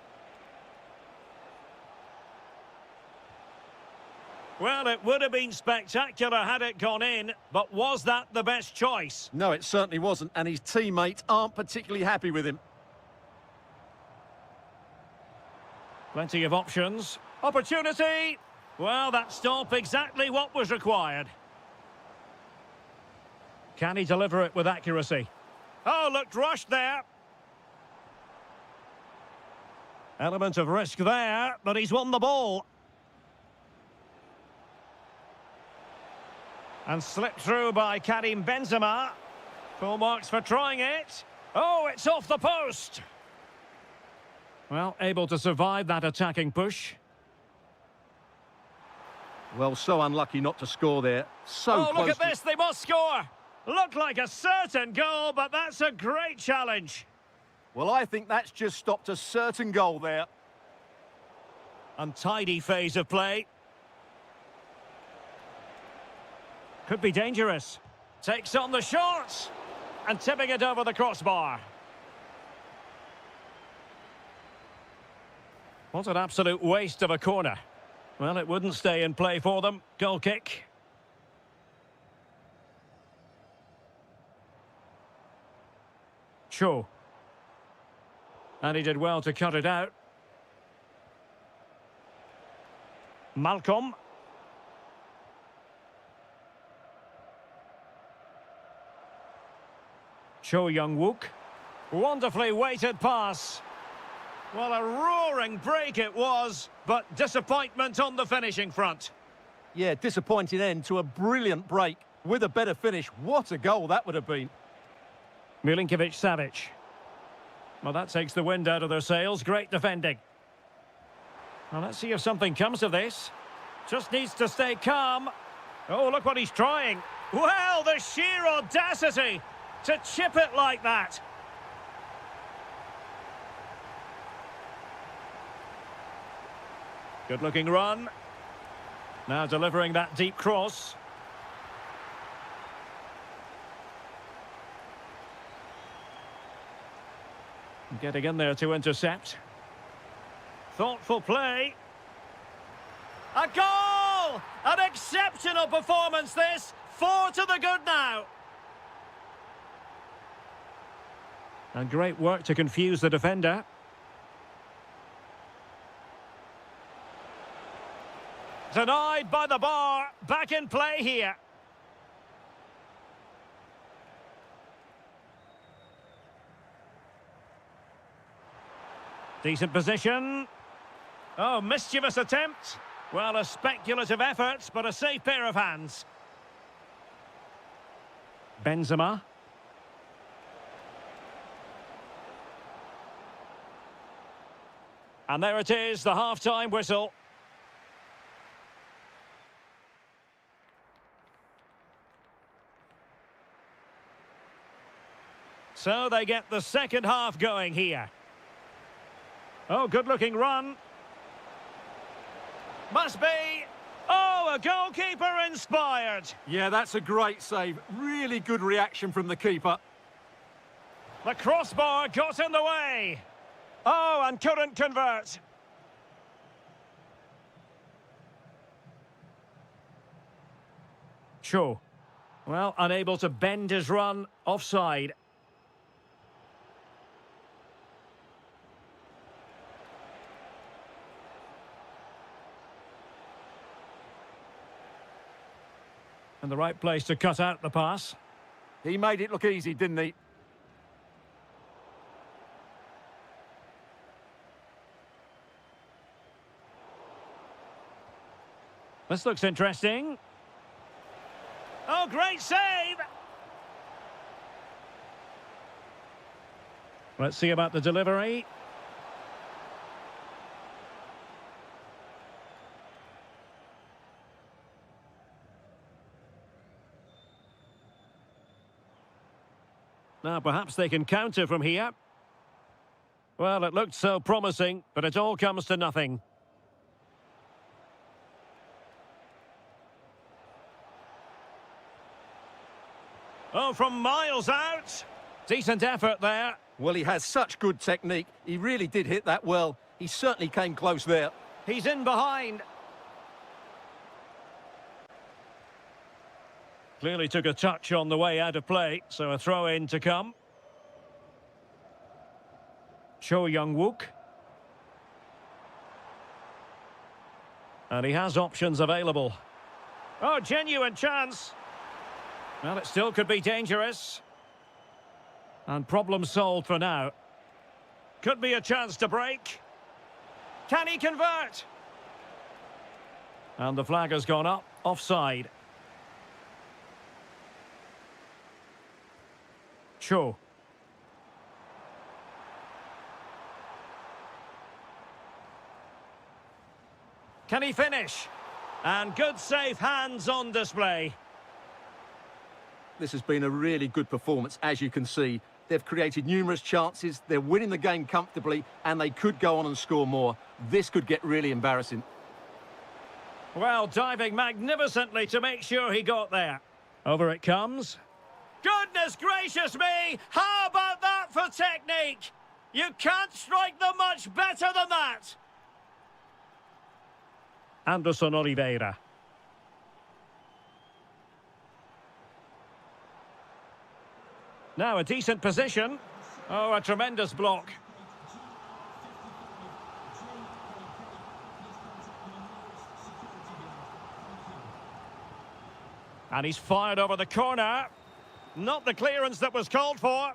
Well, it would have been spectacular had it gone in, but was that the best choice? No, it certainly wasn't, and his teammates aren't particularly happy with him. Plenty of options. Opportunity! Well, that stop exactly what was required. Can he deliver it with accuracy? Oh, looked rushed there. Element of risk there, but he's won the ball. And slipped through by Karim Benzema. Full marks for trying it. Oh, it's off the post. Well, able to survive that attacking push. Well, so unlucky not to score there. So oh, look at this, they must score. Looked like a certain goal, but that's a great challenge. Well, I think that's just stopped a certain goal there. Untidy phase of play. Could be dangerous. Takes on the shot. And tipping it over the crossbar. What an absolute waste of a corner. Well, it wouldn't stay in play for them. Goal kick. Cho. And he did well to cut it out. Malcolm. Cho Young-wook. Wonderfully weighted pass. Well, a roaring break it was, but disappointment on the finishing front. Yeah, disappointing end to a brilliant break. With a better finish, what a goal that would have been. Milinkovic-Savic. Well, that takes the wind out of their sails. Great defending. Well, let's see if something comes of this. Just needs to stay calm. Oh, look what he's trying. Well, the sheer audacity to chip it like that. Good-looking run. Now delivering that deep cross. Getting in there to intercept. Thoughtful play. A goal! An exceptional performance this. 4 to the good now. And great work to confuse the defender. Denied by the bar. Back in play here. Decent position. Oh, mischievous attempt. Well, a speculative effort, but a safe pair of hands. Benzema. And there it is, the half-time whistle. So they get the second half going here. Oh, good-looking run. Must be. Oh, Oh, a goalkeeper inspired. Yeah, that's a great save. Really good reaction from the keeper. The crossbar got in the way. Oh, and couldn't convert. Cho. Well, unable to bend his run. Offside. And the right place to cut out the pass. He made it look easy, didn't he? This looks interesting. Oh, great save! Let's see about the delivery. Now, perhaps they can counter from here. Well, it looked so promising, but it all comes to nothing. Oh, from miles out. Decent effort there. Well, he has such good technique. He really did hit that well. He certainly came close there. He's in behind. Clearly took a touch on the way out of play, so a throw-in to come. Cho Young-wook. And he has options available. Oh, genuine chance. Well, it still could be dangerous. And problem solved for now. Could be a chance to break. Can he convert? And the flag has gone up, offside. Cho. Can he finish? And good safe hands on display. This has been a really good performance, as you can see. They've created numerous chances, they're winning the game comfortably, and they could go on and score more. This could get really embarrassing. Well, diving magnificently to make sure he got there. Over it comes. Goodness gracious me! How about that for technique? You can't strike them much better than that. Anderson Oliveira. Now a decent position. Oh, a tremendous block. And he's fired over the corner. Not the clearance that was called for.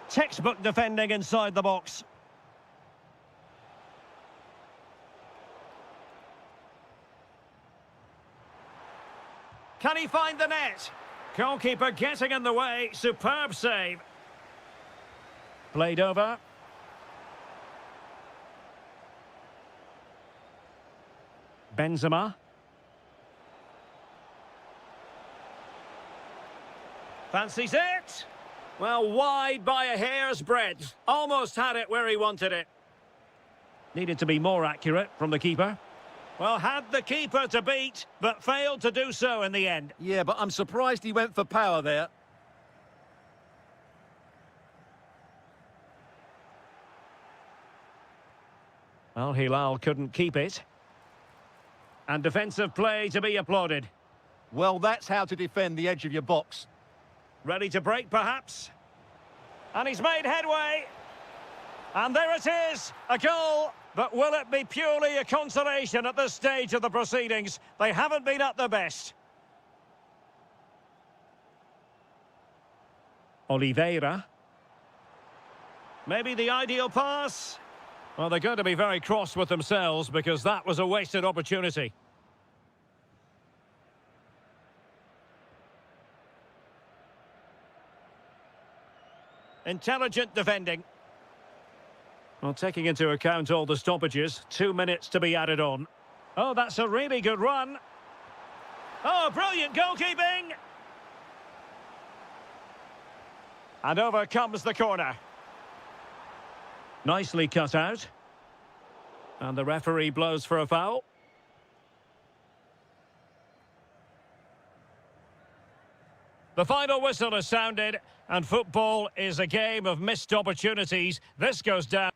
Textbook defending inside the box. Can he find the net? Goalkeeper getting in the way. Superb save. Played over. Benzema. Fancies it. Well, wide by a hair's breadth. Almost had it where he wanted it. Needed to be more accurate from the keeper. Well, had the keeper to beat, but failed to do so in the end. Yeah, but I'm surprised he went for power there. Well, Hilal couldn't keep it. And defensive play to be applauded. Well, that's how to defend the edge of your box. Ready to break, perhaps. And he's made headway. And there it is, a goal. But will it be purely a consolation at this stage of the proceedings? They haven't been at their best. Oliveira. Maybe the ideal pass. Well, they're going to be very cross with themselves because that was a wasted opportunity. Intelligent defending. Well, taking into account all the stoppages, 2 minutes to be added on. Oh, that's a really good run. Oh, brilliant goalkeeping! And over comes the corner. Nicely cut out. And the referee blows for a foul. The final whistle has sounded, and football is a game of missed opportunities. This goes down.